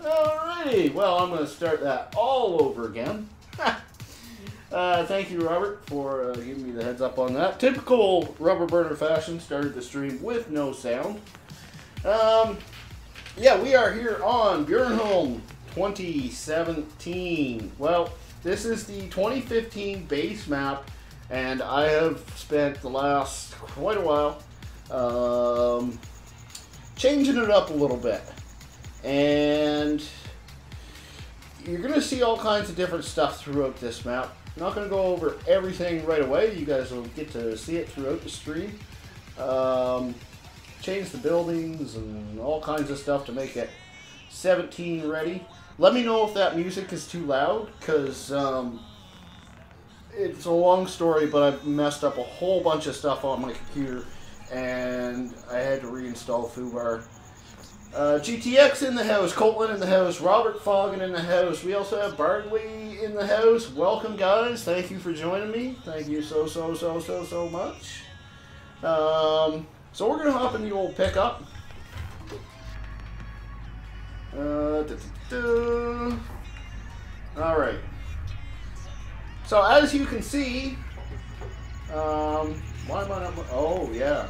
Alrighty, well, I'm going to start that all over again. Thank you, Robert, for giving me the heads up on that. Typical rubber burner fashion, started the stream with no sound. Yeah, we are here on Bjornholm 2017. Well, this is the 2015 base map, and I have spent the last quite a while changing it up a little bit. And you're going to see all kinds of different stuff throughout this map. I'm not going to go over everything right away. You guys will get to see it throughout the stream. Change the buildings and all kinds of stuff to make it 17 ready. Let me know if that music is too loud, because it's a long story, but I've messed up a whole bunch of stuff on my computer, and I had to reinstall FooBar. GTX in the house, Colton in the house, Robert Foggin in the house. We also have Bartley in the house. Welcome, guys. Thank you for joining me. Thank you so much. So we're going to hop in the old pickup. Alright. So as you can see, why am I not... Oh, yeah.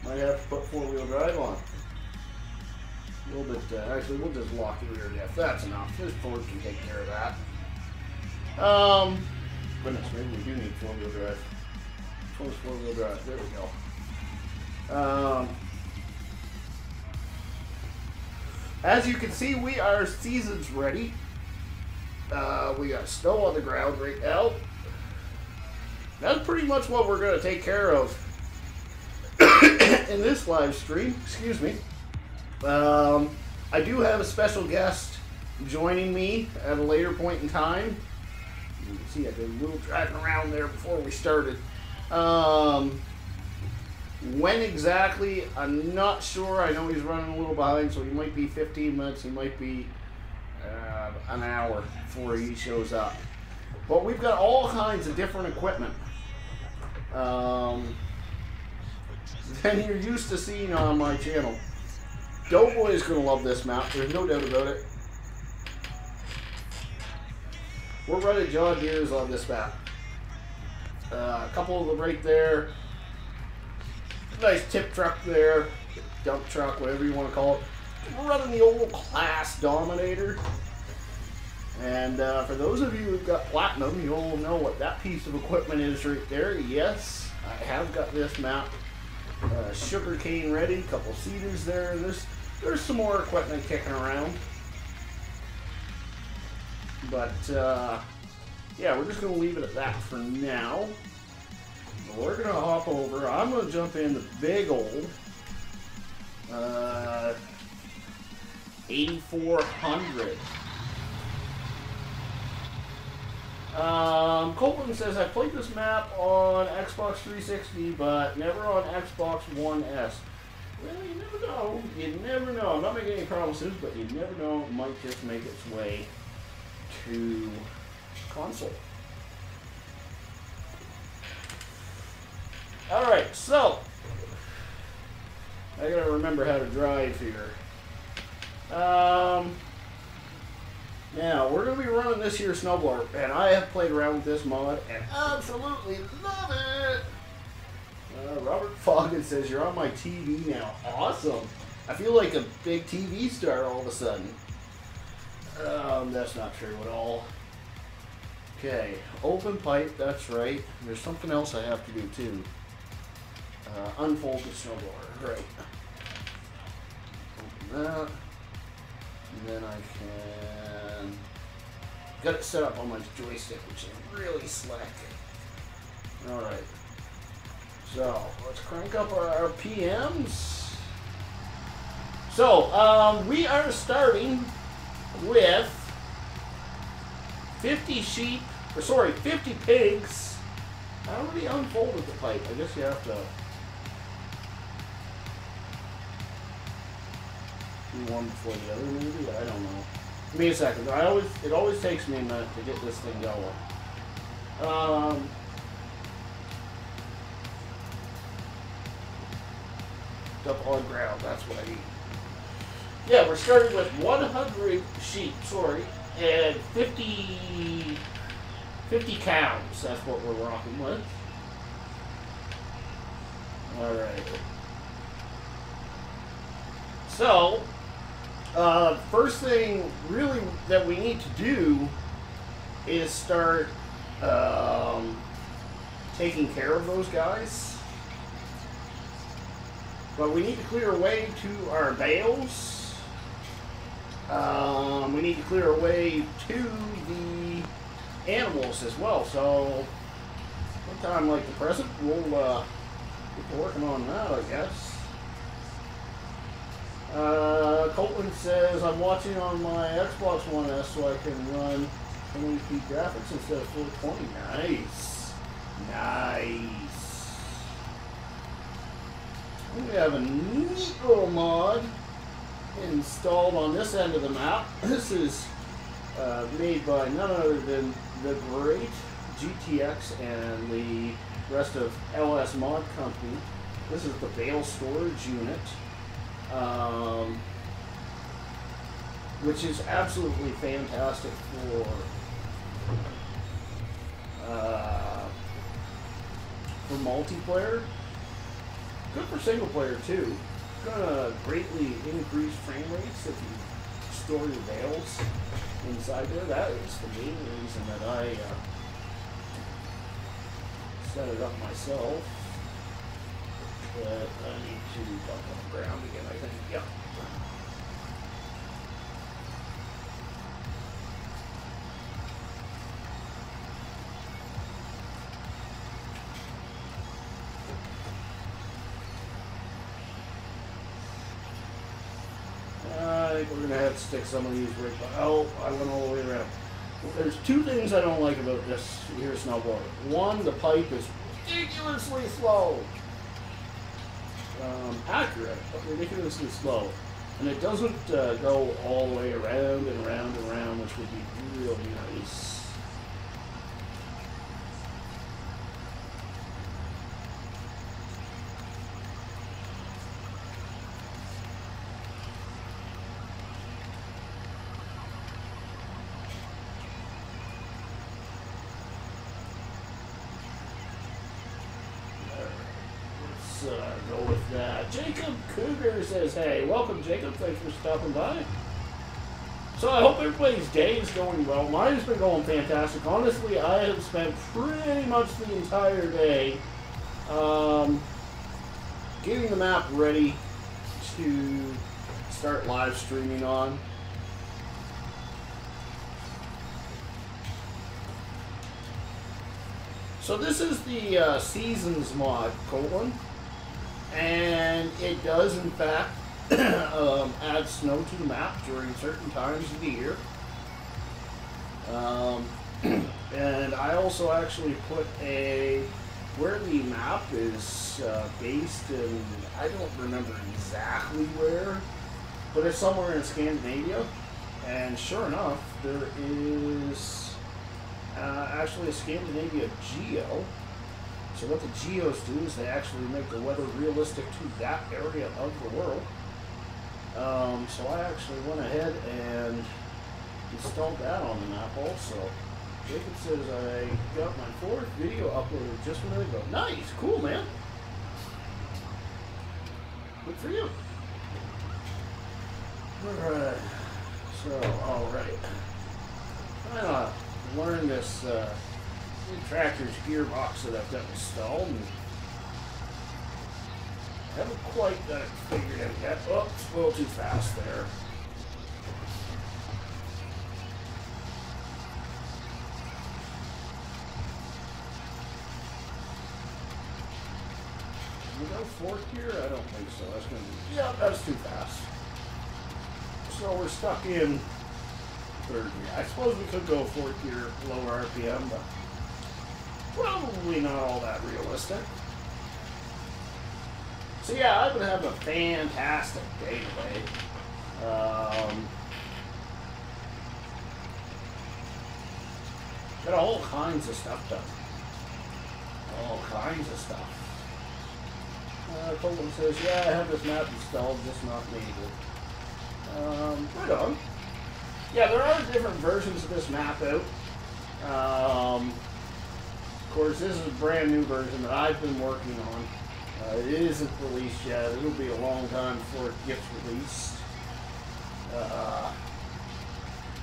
Might have to put four-wheel drive on. A little bit, actually, we'll just lock the rear diff. That's enough. This Ford can take care of that. Goodness, maybe we do need four-wheel drive. Which one's four-wheel drive? There we go. As you can see, we are seasons ready. We got snow on the ground right now. That's pretty much what we're going to take care of in this live stream. Excuse me. I do have a special guest joining me at a later point in time. You can see I did a little driving around there before we started. When exactly, I'm not sure. I know he's running a little behind, so he might be 15 minutes, he might be an hour before he shows up. But we've got all kinds of different equipment than you're used to seeing on my channel. Doughboy is going to love this map, there's no doubt about it. We're running John Deere's on this map. A couple of them right there. Nice tip truck there, dump truck, whatever you want to call it. We're running the old Class Dominator. And for those of you who've got Platinum, you'll know what that piece of equipment is right there. Yes, I have got this map. Sugarcane ready, a couple seeders there. There's some more equipment kicking around. But yeah, we're just going to leave it at that for now. We're going to hop over. I'm going to jump in the big old 8400. Copeland says, I played this map on Xbox 360, but never on Xbox One S. Well, you never know. You never know. I'm not making any promises, but you never know. It might just make its way to console. Alright, so I gotta remember how to drive here. Now, we're going to be running this here snowblower, and I have played around with this mod and absolutely love it! Robert Foggin says, you're on my TV now. Awesome! I feel like a big TV star all of a sudden. That's not true at all. Okay, open pipe, that's right. There's something else I have to do too. Unfold the snowblower, right. Open that. And then I can... Got it set up on my joystick, which is really slick. Alright. So, let's crank up our RPMs. So, we are starting with 50 sheep, or sorry, 50 pigs. I already unfolded the pipe. I guess you have to do one before the other, maybe? I don't know. Give me a second. It always takes me a minute to get this thing going. Up on ground, that's what I need. Yeah, we're starting with 100 sheep, sorry, and 50 cows. That's what we're rocking with. Alright. So, first thing really that we need to do is start taking care of those guys. But we need to clear a way to our bales. We need to clear a way to the animals as well. So, sometime like the present, we'll get to working on that, I guess. Colton says, I'm watching on my Xbox One S so I can run 1080p graphics instead of 420. Nice. Nice. We have a neat little mod installed on this end of the map. This is made by none other than the great GTX and the rest of LS Mod Company. This is the bale storage unit, which is absolutely fantastic for multiplayer. Good for single player too. It's gonna greatly increase frame rates if you store your bales inside there. That is the main reason that I set it up myself. But I need to dump on the ground again, I think. Yep. I think we're gonna have to stick some of these right by. Oh, I went all the way around. There's two things I don't like about this here snowboard. One, the pipe is ridiculously slow. Accurate, but ridiculously slow. And it doesn't go all the way around and around and around, which would be really nice. Go with that. Jacob Cougar says, hey, welcome Jacob, thanks for stopping by. So I hope everybody's day is going well. Mine has been going fantastic. Honestly, I have spent pretty much the entire day getting the map ready to start live streaming on. So this is the Seasons mod, Colton. And it does, in fact, add snow to the map during certain times of the year. And I also actually put where the map is based in, I don't remember exactly where, but it's somewhere in Scandinavia. And sure enough, there is actually a Scandinavia geo. So what the geos do is they actually make the weather realistic to that area of the world. So I actually went ahead and installed that on the map also. Jacob says I got my 4th video uploaded just a minute ago. Nice, cool, man. Good for you. Alright. So, alright. Trying to learn this new tractor's gearbox that I've got installed. And I haven't quite got it figured out yet. Oh, it's a little too fast there. Can we go 4th gear? I don't think so. That's gonna be, yeah, that's too fast. So we're stuck in 3rd gear. I suppose we could go 4th gear, lower RPM, but probably not all that realistic. So yeah, I've been having a fantastic day today. Got all kinds of stuff done. All kinds of stuff. Colton says, yeah, I have this map installed, just not needed. Right on. Yeah, there are different versions of this map out. Of course, this is a brand new version that I've been working on. It isn't released yet. It'll be a long time before it gets released. But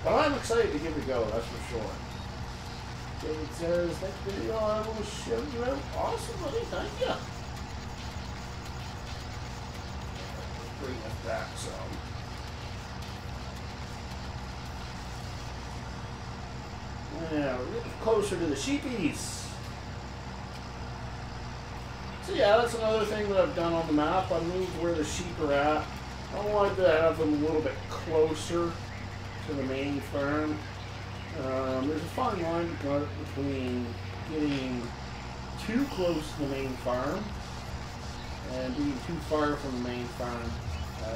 I'm excited to give it a go, that's for sure. David says, next video I will show you out. Awesome, buddy. Thank you. Bring this back some. Yeah, we're getting closer to the sheepies. So yeah, that's another thing that I've done on the map. I moved where the sheep are at. I wanted to have them a little bit closer to the main farm. There's a fine line between getting too close to the main farm and being too far from the main farm.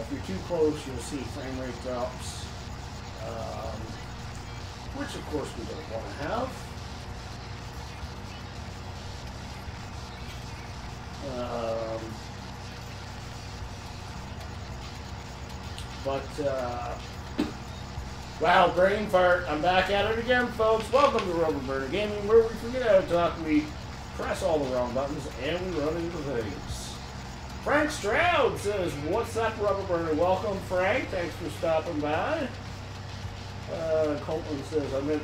If you're too close, you'll see frame rate drops, which of course we don't want to have. Wow, brain fart. I'm back at it again, folks. Welcome to Rubber Burner Gaming, where we forget how to talk, we press all the wrong buttons, and we run into things. Frank Stroud says, what's up, Rubber Burner? Welcome, Frank. Thanks for stopping by. Colton says, I meant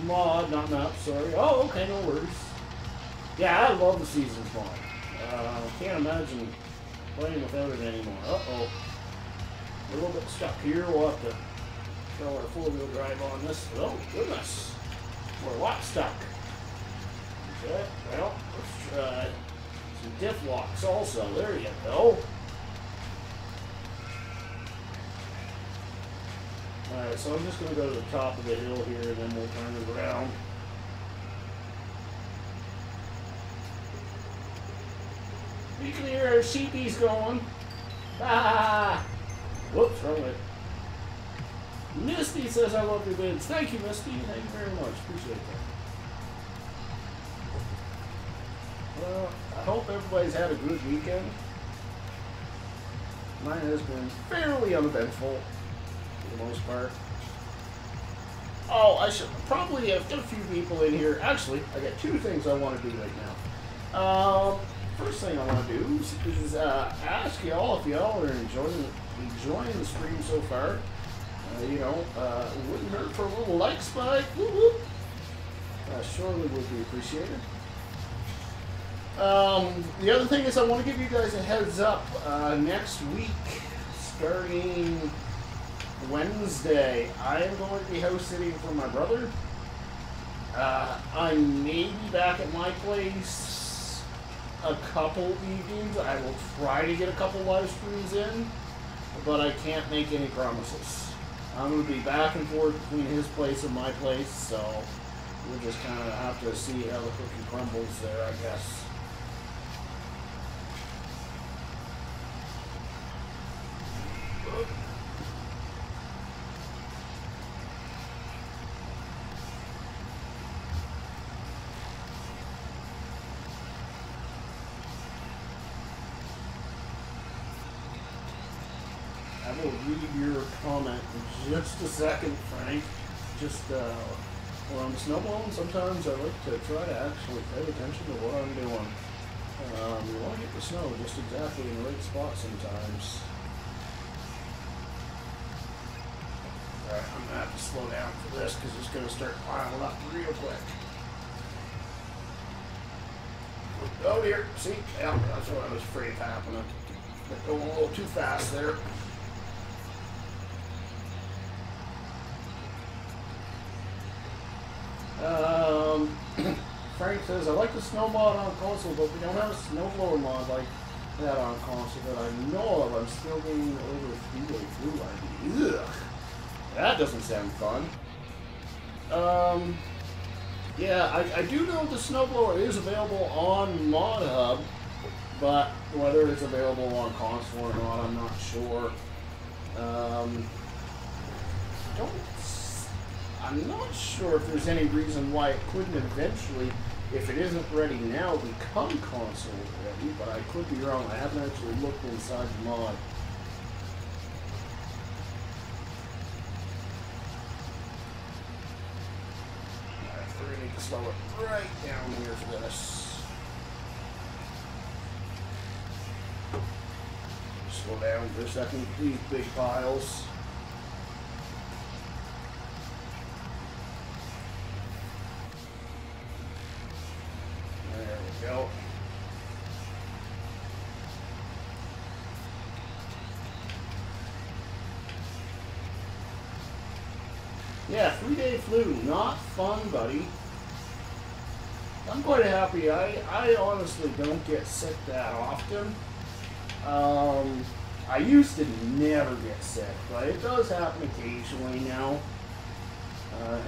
mod, not map, sorry. Oh, okay, no worries. Yeah, I love the Seasons mod. Can't imagine playing without it anymore. Uh-oh. We're a little bit stuck here. We'll have to throw our four-wheel drive on this. Oh, goodness. We're a lot stuck. Okay, well, let's try some diff locks also. There you go. Alright, so I'm just going to go to the top of the hill here, and then we'll turn it around. You can hear our sheepies going. Ah! Whoops, wrong way. Misty says, I love your vids. Thank you, Misty. Thank you very much. Appreciate that. Well, I hope everybody's had a good weekend. Mine has been fairly uneventful for the most part. Oh, I should probably have got a few people in here. Actually, I got two things I want to do right now. First thing I want to do is ask y'all if y'all are enjoying the stream so far. Wouldn't hurt for a little like spike. Woo-woo. Surely would be appreciated. The other thing is I want to give you guys a heads up. Next week, starting Wednesday, I am going to be house sitting for my brother. I may be back at my place a couple evenings. I will try to get a couple live streams in, but I can't make any promises. I'm going to be back and forth between his place and my place, so we'll just kind of have to see how the cookie crumbles there, I guess. I will read your comment in just a second, Frank. Just, when I'm snowballing, sometimes I like to try to actually pay attention to what I'm doing. You want to get the snow just exactly in the right spot sometimes. Alright, I'm going to have to slow down for this because it's going to start piling up real quick. Oh dear, see? Yeah, that's what I was afraid of happening. Going a little too fast there. Frank says, I like the snow mod on console, but we don't have a snow blower mod like that on console that I know of. I'm still getting over 3 way through. Ugh. That doesn't sound fun. Yeah, I do know the snowblower is available on Mod Hub, but whether it's available on console or not, I'm not sure. I'm not sure if there's any reason why it couldn't eventually, if it isn't ready now, become console ready, but I could be wrong. I haven't actually looked inside the mod. need to slow it right down here for this. Slow down for a second. These big piles. There we go. Yeah, 3-day flu, not fun, buddy. I'm quite happy. I honestly don't get sick that often. I used to never get sick, but it does happen occasionally now.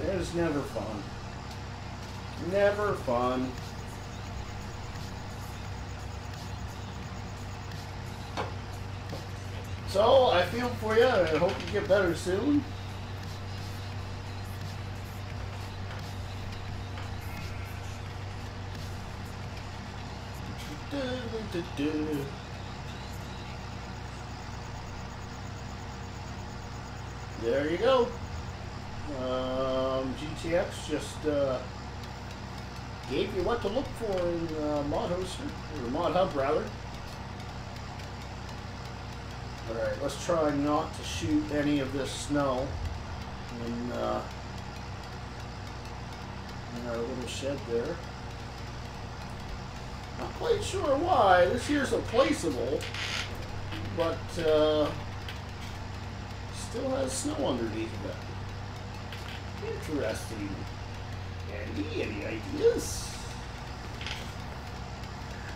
It's never fun. Never fun. So, I feel for you. I hope you get better soon. There you go. GTX just gave you what to look for in Mod Hoster, or Mod Hub rather. Alright, let's try not to shoot any of this snow in our little shed there. Not quite sure why. This here's replaceable, but still has snow underneath of it. Interesting. Andy, any ideas?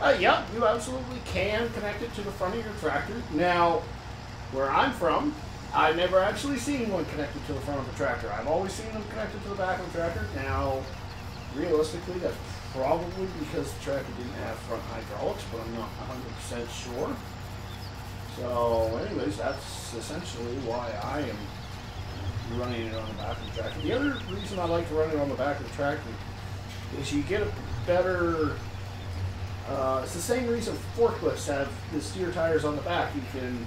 Yeah, you absolutely can connect it to the front of your tractor. Now, where I'm from, I've never actually seen one connected to the front of the tractor. I've always seen them connected to the back of the tractor. Now, realistically, that's probably because the tractor didn't have front hydraulics, but I'm not 100% sure. So, anyways, that's essentially why I am running it on the back of the tractor. The other reason I like to run it on the back of the tractor is you get a better... it's the same reason forklifts have the steer tires on the back. You can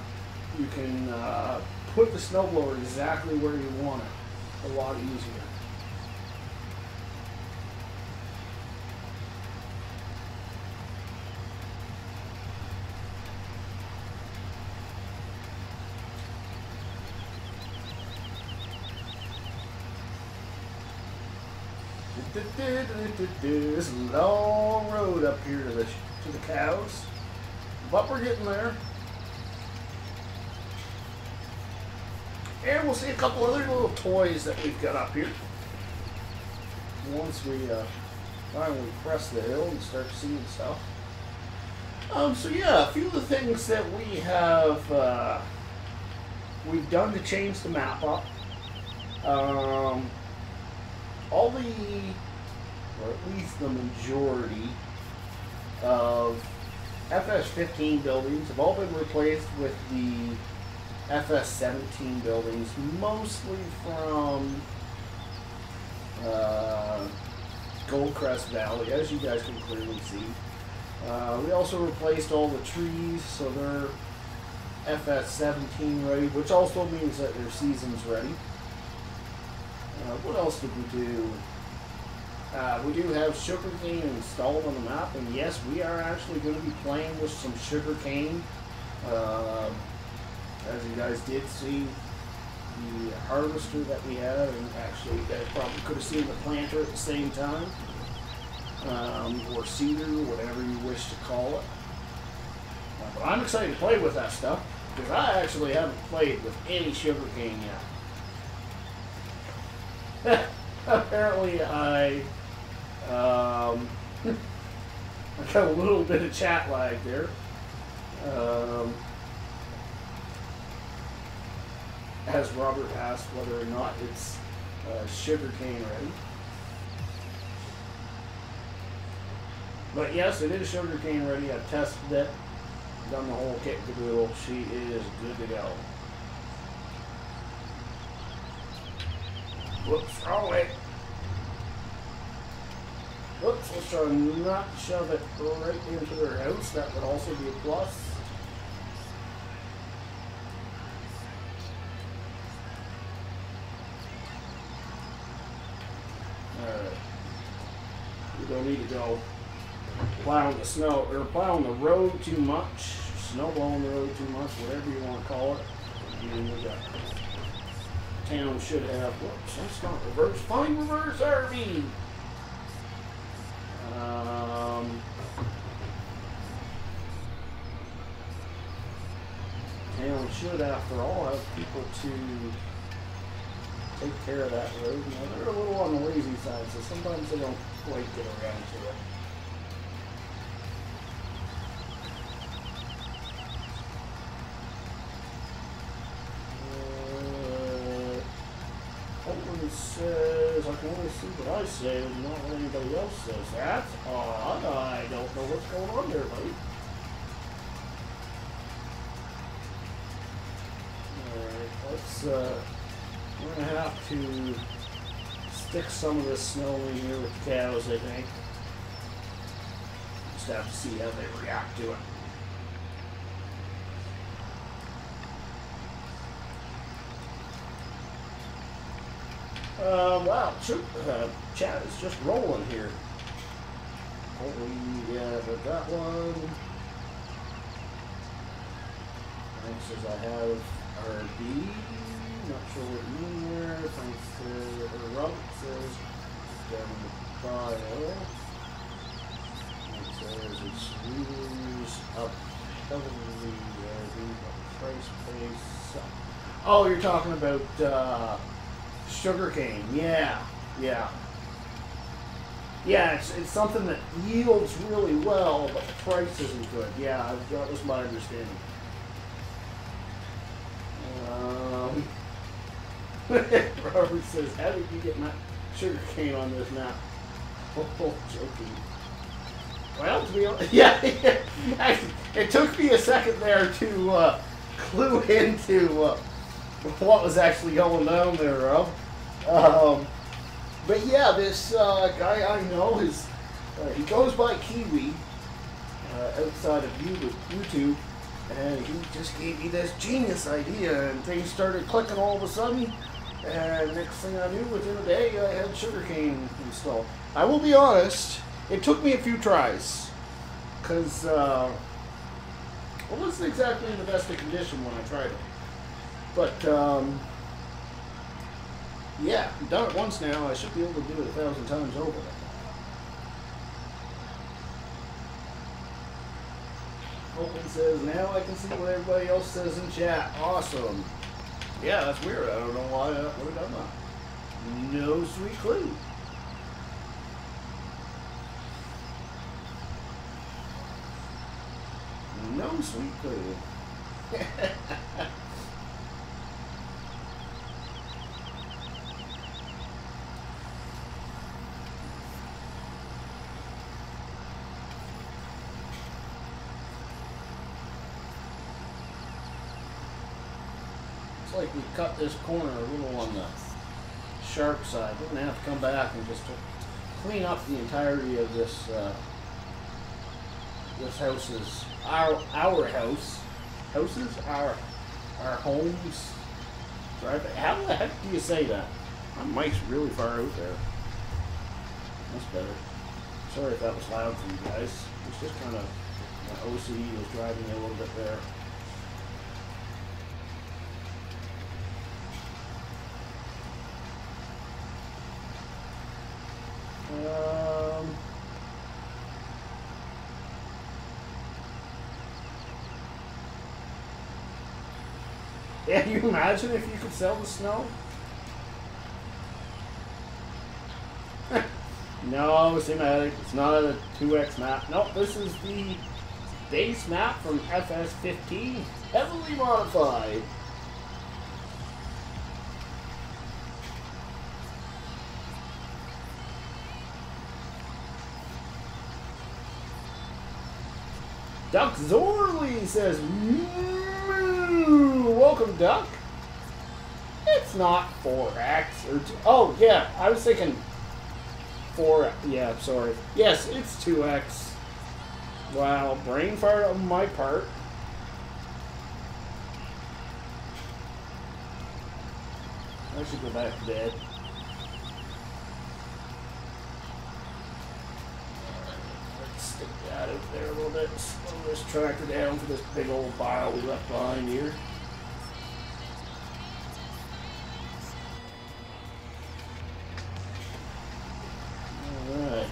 put the snowblower exactly where you want it. A lot easier. This long road up here to the cows, but we're getting there. And we'll see a couple other little toys that we've got up here once we finally crest the hill and start seeing stuff. So yeah, a few of the things that we have we've done to change the map up. All the, or at least the majority of FS15 buildings have all been replaced with the FS17 buildings, mostly from Goldcrest Valley, as you guys can clearly see. We also replaced all the trees, so they're FS17 ready, which also means that their season's ready. What else did we do? We do have sugarcane installed on the map, and yes, we are actually going to be playing with some sugarcane. As you guys did see, the harvester that we have, and actually you guys probably could have seen the planter at the same time, or cedar, whatever you wish to call it. But I'm excited to play with that stuff, because I actually haven't played with any sugarcane yet. Apparently I got a little bit of chat lag there. As Robert asked whether or not it's sugarcane ready. But yes, it is sugarcane ready. I've tested it, done the whole kit and caboodle. She is good to go. Whoops, wrong way. Whoops, let's try not to shove it right into their house. That would also be a plus. Alright. You don't need to go plowing the snow or plowing the road too much, snow blowing the road too much, whatever you want to call it. And the town should have. Whoops, that's not reverse. Find reverse RV. Town should, after all, have people to take care of that road. Now, they're a little on the lazy side, so sometimes they don't quite get around to it. Holman says, I can only see what I say, and not what anybody else says. That's odd. I don't know what's going on there, buddy. We're going to have to stick some of this snow in here with the cows, I think. Just have to see how they react to it. Wow, chat is just rolling here. Yeah, but that one. Thanks, as I have RB. Not sure what you mean there. Thanks to Robert says down the file. It says it's readers up heavily RB, but price pays up. Oh, you're talking about sugarcane. Yeah. Yeah, it's something that yields really well, but the price isn't good. Yeah, that was my understanding. Robert says, how did you get sugarcane on this map? Oh, joking. Well, to be honest, yeah, it took me a second there to clue into what was actually going down there, Rob. But yeah, this guy I know is, he goes by Kiwi outside of YouTube, and he just gave me this genius idea, and things started clicking all of a sudden, and next thing I knew, within a day, I had sugarcane installed. I will be honest, it took me a few tries, because, well, it wasn't exactly in the best of condition when I tried it. But, yeah, I've done it once now. I should be able to do it 1,000 times over. Holman says, now I can see what everybody else says in chat. Awesome. Yeah, that's weird. I don't know why I would have done that. No sweet clue. No sweet clue. Like we cut this corner a little on the sharp side. We're gonna have to come back and just clean up the entirety of this this house's our house our homes. Right? How the heck do you say that? My mic's really far out there. That's better. Sorry if that was loud for you guys. It's just kind of my OCD was driving me a little bit there. Yeah, can you imagine if you could sell the snow? No, Cinematic. It's not a 2X map. Nope, this is the base map from FS15, heavily modified. Duck Zorley says, moo. Welcome, Duck. It's not 4X or 2. Oh, yeah, I was thinking 4. Yeah, sorry. Yes, it's 2X. Wow, brain fart on my part. I should go back to bed. stick that out there a little bit. Slow this tractor down for this big old pile we left behind here. Alright.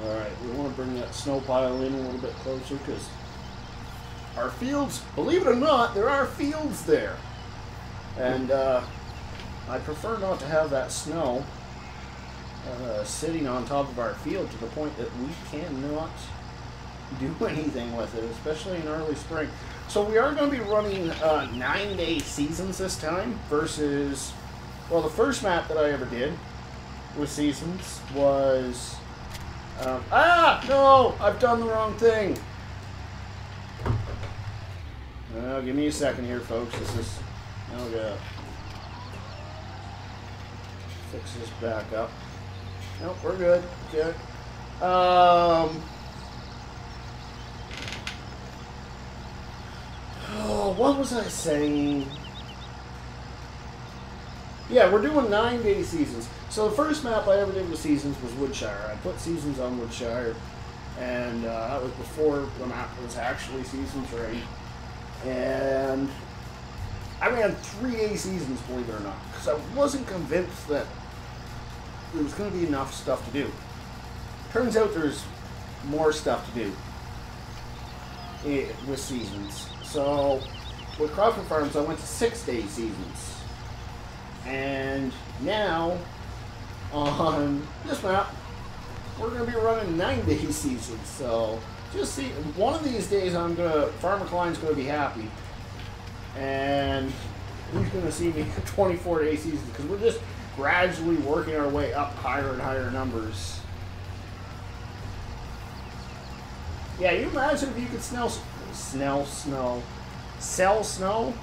Alright, we want to bring that snow pile in a little bit closer because our fields, believe it or not, there are fields there. And I prefer not to have that snow sitting on top of our field to the point that we cannot do anything with it, especially in early spring. So we are going to be running 9-day seasons this time versus, well, the first map that I ever did with seasons was, no, I've done the wrong thing. Give me a second here, folks. This is, oh yeah. Fix this back up. Nope, we're good. Good. Oh, what was I saying? Yeah, we're doing 9-day seasons. So the first map I ever did with seasons was Woodshire. I put seasons on Woodshire, and that was before the map was actually seasons ready. And I ran 3-day seasons, believe it or not, because I wasn't convinced that there was going to be enough stuff to do. Turns out there's more stuff to do with seasons. So with Cooperative Farms, I went to 6-day seasons. And now, on this map, we're going to be running 9-day seasons. So just see, one of these days Farmer Klein's going to be happy. And he's going to see me 24-day seasons, because we're just gradually working our way up higher and higher numbers. Yeah, you imagine if you could sell snow,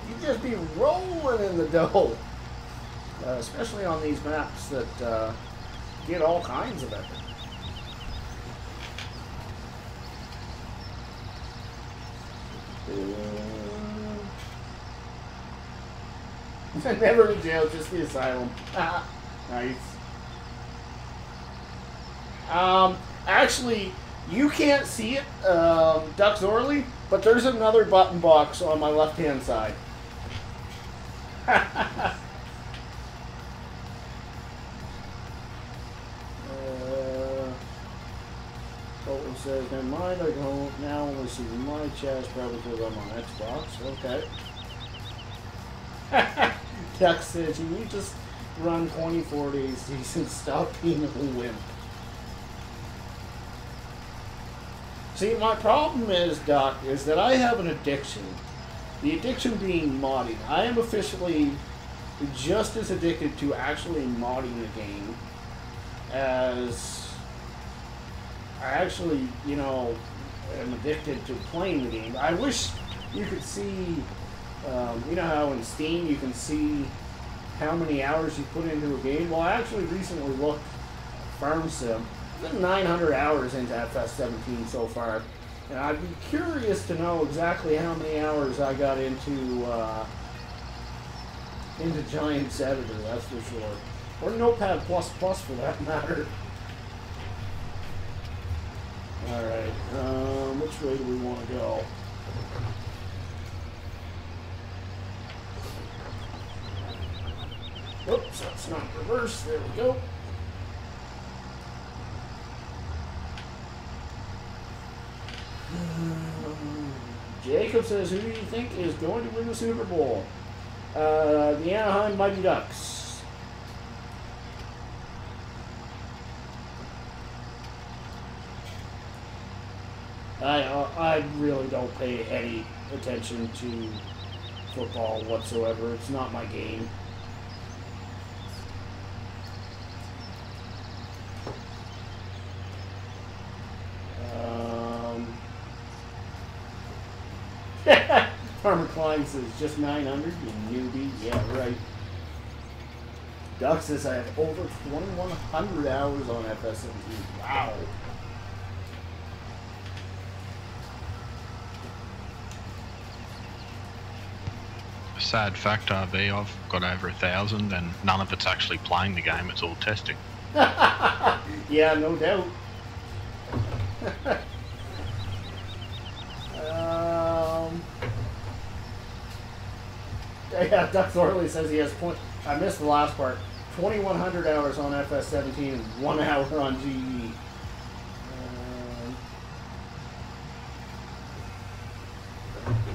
you'd just be rolling in the dough. Especially on these maps that get all kinds of it. Never in jail, just the asylum. Nice. Actually, you can't see it, Ducks Orley, but there's another button box on my left-hand side. Colton says, never mind, I can now only see my chest, probably because I'm on Xbox. Okay. Duck says, you just run 24 days and stop being a wimp. See, my problem is, Doc, is that I have an addiction. The addiction being modding. I am officially just as addicted to actually modding the game as I actually, you know, am addicted to playing the game. I wish you could see, you know how in Steam you can see how many hours you put into a game? Well, I actually recently looked at Farm Sim. I've been 900 hours into FS17 so far. And I'd be curious to know exactly how many hours I got into Giant's Editor, that's for sure. Or Notepad++ for that matter. Alright, which way do we want to go? Oops, that's not reverse. There we go. Jacob says, who do you think is going to win the Super Bowl? The Anaheim Mighty Ducks. I really don't pay any attention to football whatsoever. It's not my game. Farmer Klein says, just 900, you newbie. Yeah, right. Doug says I have over 2,100 hours on FS17. Wow. Sad fact, RB, I've got over 1,000 and none of it's actually playing the game, it's all testing. Yeah, no doubt. Yeah, Doug Thorley says he has I missed the last part. 2,100 hours on FS17 and 1 hour on GE.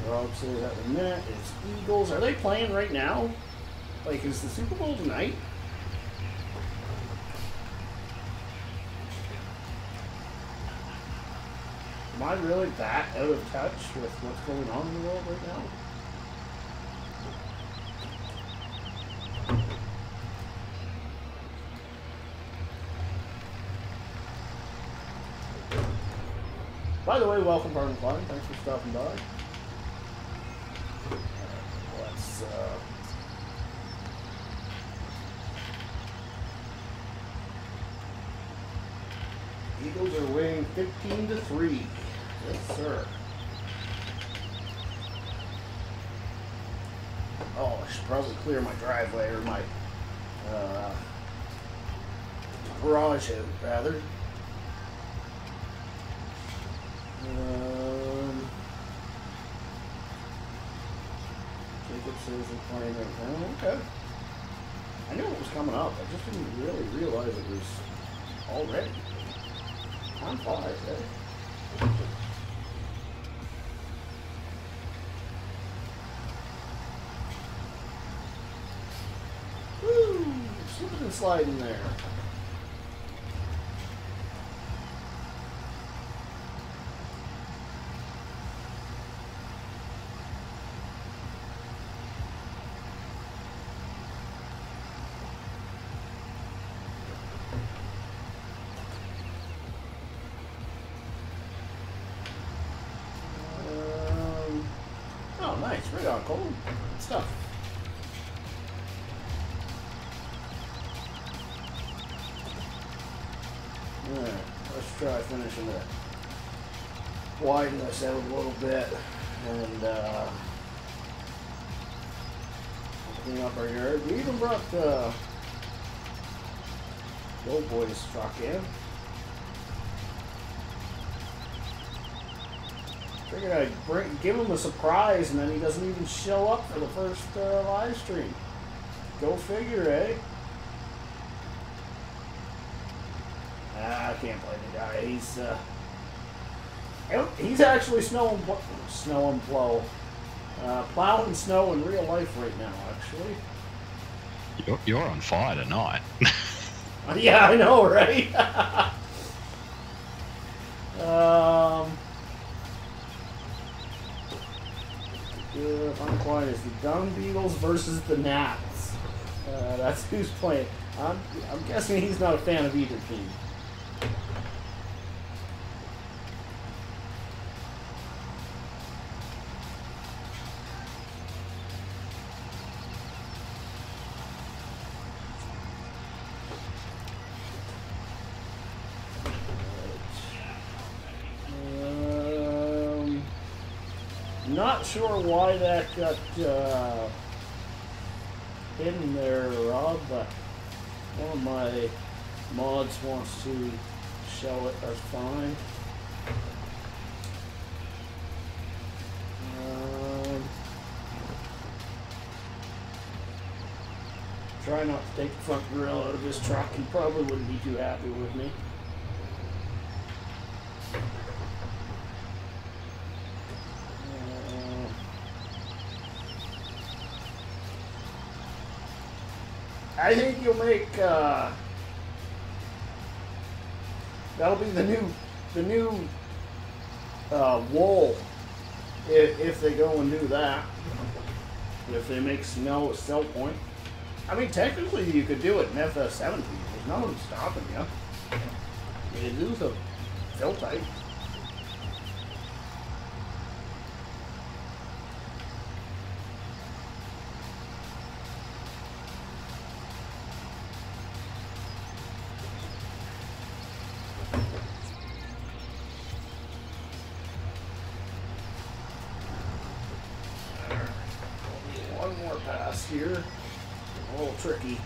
Rob says at the minute it's Eagles. Are they playing right now? Like, is the Super Bowl tonight? Am I really that out of touch with what's going on in the world right now? By the way, welcome, Barton Klein. Thanks for stopping by. Let's Eagles are winning 15-3. Yes, sir. Oh, I should probably clear my driveway or my garage out, rather. Jacob says they're playing right now. Okay. I knew it was coming up. I just didn't really realize it was already. Time flies, eh? Woo! Slipping and sliding there. Oh, nice. Right on, Cole. Good stuff. Alright, let's try finishing that. Widen this out a little bit and clean up our yard. We even brought the old boys truck in. Figured I'd give him a surprise, and then he doesn't even show up for the first live stream. Go figure, eh? I can't blame the guy. He's actually plowing snow in real life right now. Actually, You're on fire tonight. yeah, I know, right? Final point is the Dung Beagles versus the Gnats. That's who's playing. I'm guessing he's not a fan of either team. Not sure why that got hidden there, Rob, but one of my mods wants to show it. That's fine. Try not to take the front grill out of his truck. He probably wouldn't be too happy with me. I think you'll make that'll be the new wool if they go and do that. If they make snow a sell point. I mean, technically you could do it in FS17. There's no one stopping you. You lose a fill type. past here. A little tricky.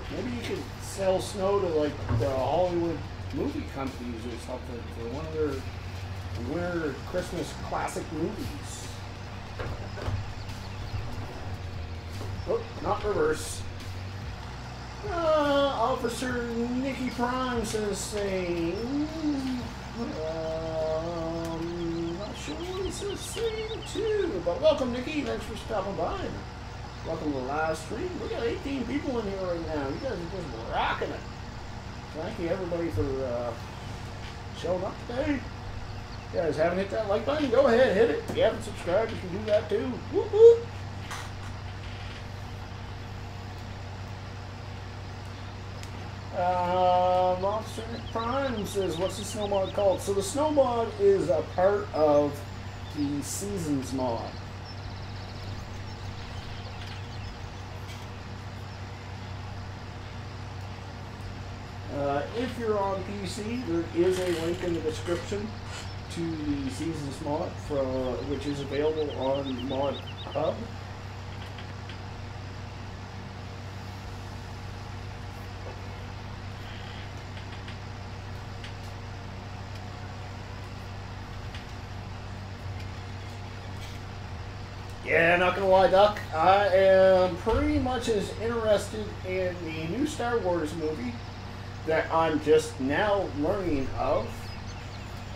Maybe you could sell snow to like the Hollywood movie companies or something for one of their winter Christmas classic movies. Oh, not reverse. Officer Nikki Prime says saying, not sure what he says saying too, but welcome Nikki, thanks for stopping by. Welcome to the live stream. We got 18 people in here right now. You guys are just rocking it. Thank you everybody for showing up today. You guys haven't hit that like button? Go ahead, hit it. If you haven't subscribed, you can do that too. Whoop whoop. Officer Prime says, what's the snow mod called? So the snow mod is a part of the Seasons mod. If you're on PC, there is a link in the description to the Seasons mod, which is available on Mod Hub. Yeah, not gonna lie, Duck. I am pretty much as interested in the new Star Wars movie that I'm just now learning of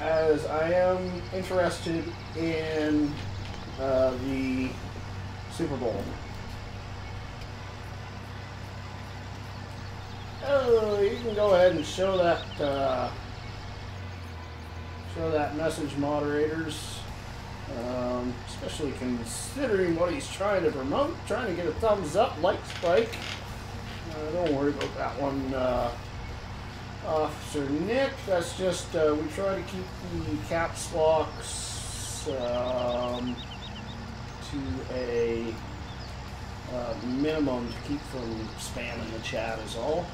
as I am interested in the Super Bowl. Oh, you can go ahead and show that message, moderators. Especially considering what he's trying to promote, trying to get a thumbs up, like spike. Don't worry about that one, Officer Nick. That's just, we try to keep the caps locks to a minimum to keep from spamming the chat is all.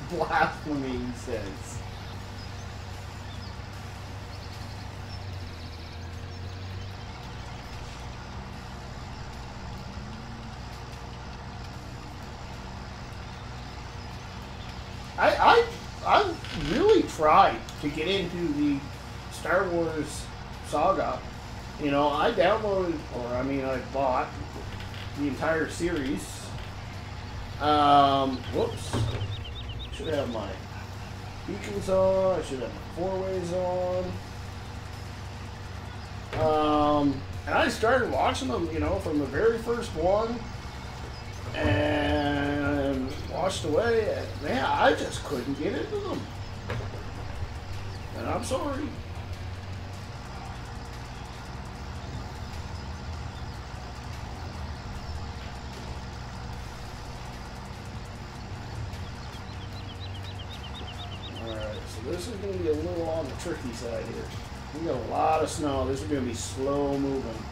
Blasphemy, he says. I really tried to get into the Star Wars saga. You know, I downloaded, or I mean, I bought the entire series. Whoops. Should have my beacons on. I should have my four-ways on. And I started watching them, you know, from the very first one. And washed away, and man, I just couldn't get into them. And I'm sorry. Alright, so this is going to be a little on the tricky side here. We got a lot of snow. This is going to be slow moving.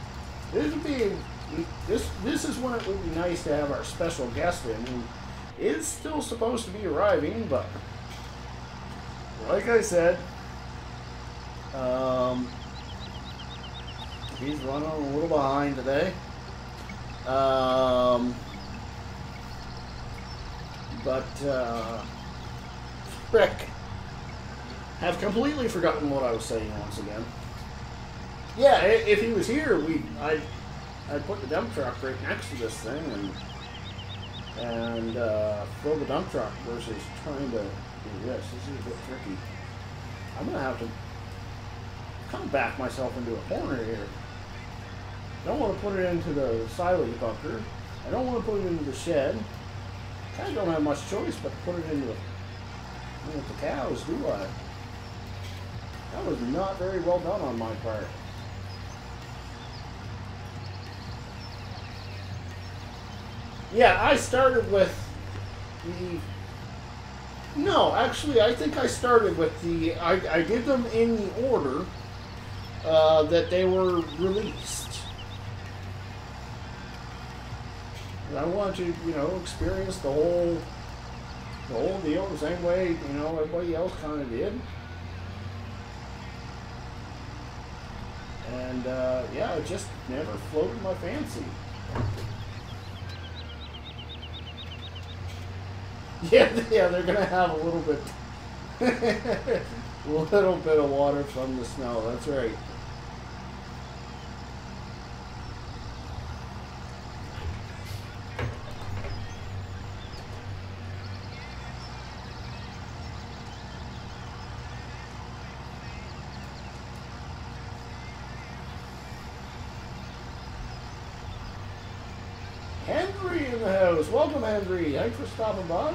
This is when it would be nice to have our special guest in, who is still supposed to be arriving, but like I said, he's running a little behind today. Frick, have completely forgotten what I was saying once again. Yeah, if he was here, I'd put the dump truck right next to this thing, and and fill the dump truck versus trying to do this. This is a bit tricky. I'm going to have to kind of back myself into a corner here. I don't want to put it into the silage bunker. I don't want to put it into the shed. I kind of don't have much choice but to put it into the cows, do I? That was not very well done on my part. Yeah, I started with the... No, actually, I think I started with the... I did them in the order that they were released. And I wanted to, you know, experience the whole deal the same way, you know, everybody else kind of did. And, yeah, it just never floated my fancy. Yeah, they're gonna have a little bit of water from the snow, that's right. Henry in the house. Welcome, Henry. Thanks for stopping by.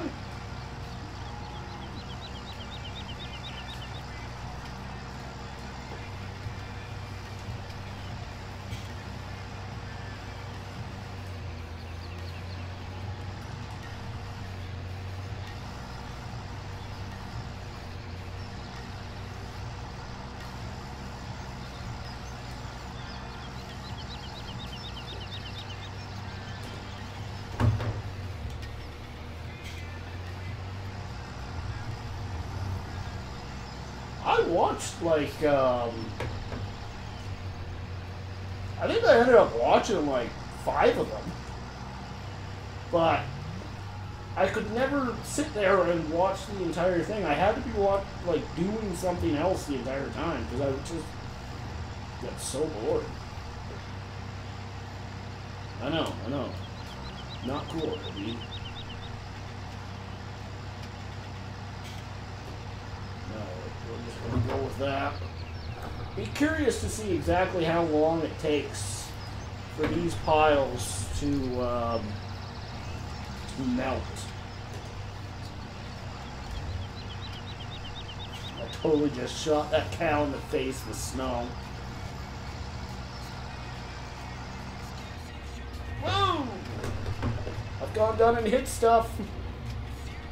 I watched, like, I think I ended up watching, like, 5 of them. But I could never sit there and watch the entire thing. I had to be, like, doing something else the entire time, because I would just get so bored. I know. Not cool, dude. We're just going to go with that. Be curious to see exactly how long it takes for these piles to melt. I totally just shot that cow in the face with snow. Whoa! I've gone down and hit stuff.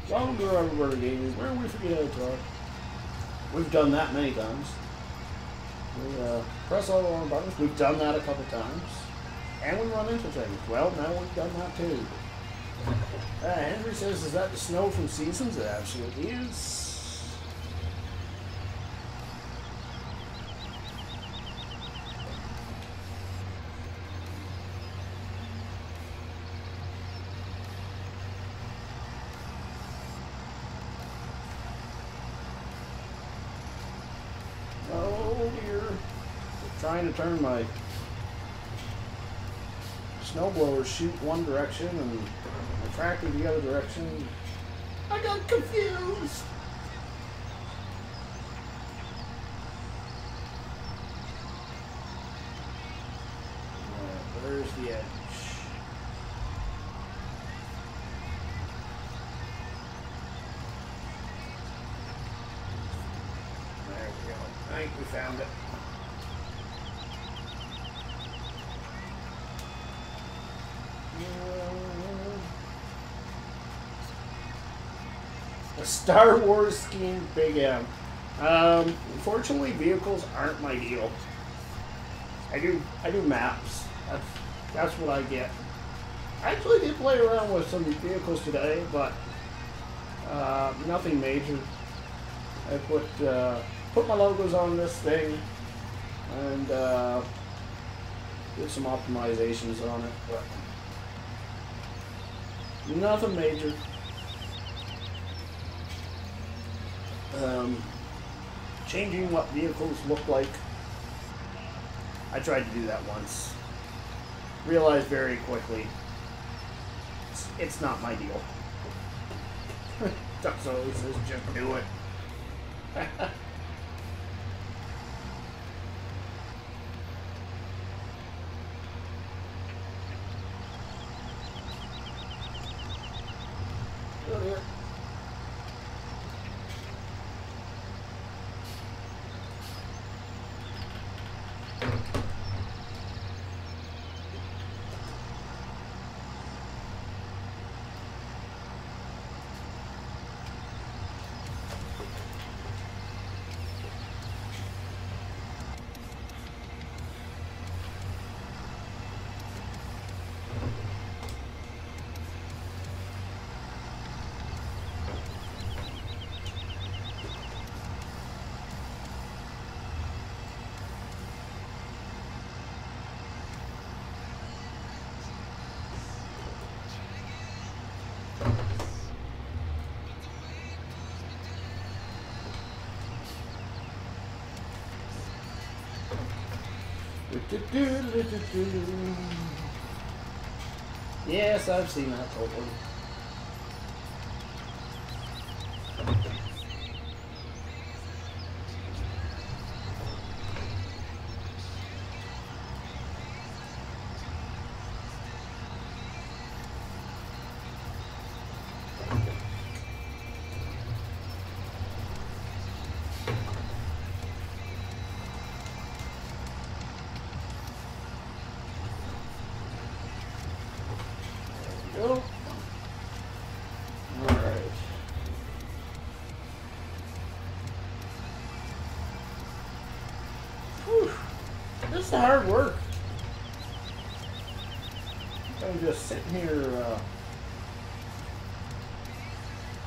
Longer rubber games. Where we forget how to talk. We've done that many times. We press all the wrong buttons. We've done that a couple times. And we run into things. Well, now we've done that too. Henry says, is that the snow from Seasons? It absolutely is. Trying to turn my snowblower shoot one direction and my tractor the other direction. I got confused. There's the edge. There we go. I think we found it. A Star Wars themed Big M. Unfortunately, vehicles aren't my deal. I do maps. That's what I get. I actually did play around with some vehicles today, but nothing major. I put my logos on this thing and did some optimizations on it, but nothing major. Changing what vehicles look like. I tried to do that once. Realized very quickly it's not my deal. Ducks always says, just do it. Go here. Yes, I've seen that totally. Go. All right. Whew. This is hard work. I'm just sitting here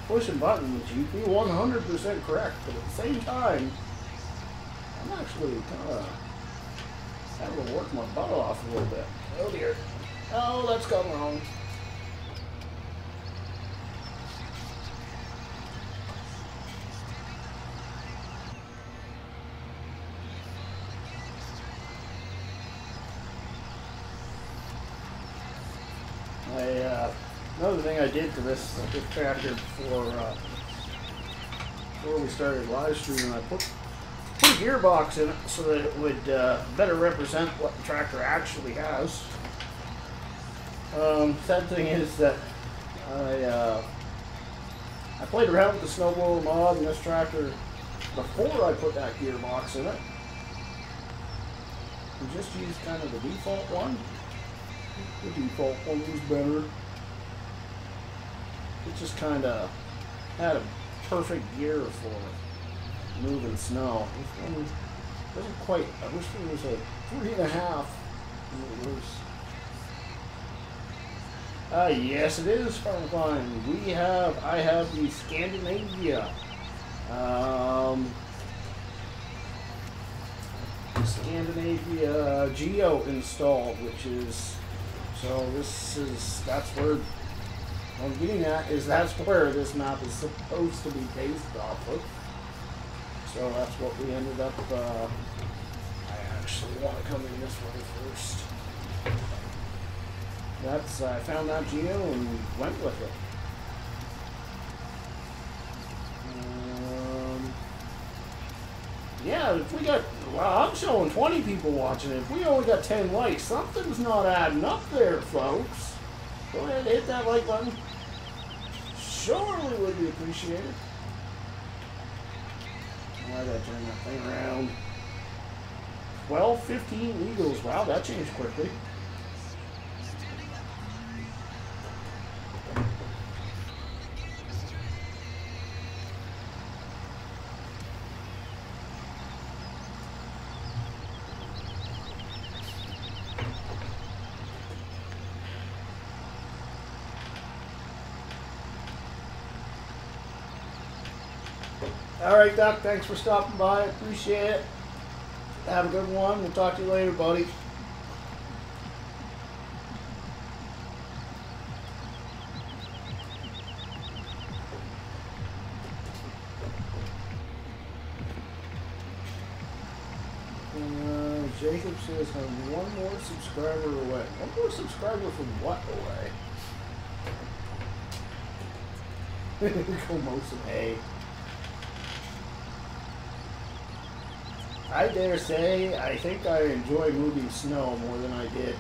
pushing buttons. You'd be 100% correct, but at the same time, I'm actually kind of having to work my butt off a little bit. Oh dear. Oh, that's gone wrong. Another thing I did to this tractor before we started live streaming, I put a gearbox in it so that it would better represent what the tractor actually has. Sad thing is that I played around with the snowblower mod in this tractor before I put that gearbox in it, and just used kind of the default one. The default one was better. It just kind of had a perfect gear for moving snow. This one doesn't quite. I wish there was a 3.5. Yes, it is fine. I have the Scandinavia Geo installed, which is, so that's where what I'm getting at is that's where this map is supposed to be based off of. So that's what we ended up, I actually want to come in this way first. I found that Geo and went with it. Yeah, if we got, well, I'm showing 20 people watching it. If we only got 10 likes, something's not adding up there, folks. Go ahead and hit that like button. Surely would be appreciated. I gotta turn that thing around. 12-15 Eagles. Wow, that changed quickly. Alright, Doc, thanks for stopping by. Appreciate it. Have a good one. We'll talk to you later, buddy. Jacob says I'm one more subscriber away. One more subscriber from what away? Go mow some hay. I dare say, I think I enjoy moving snow more than I did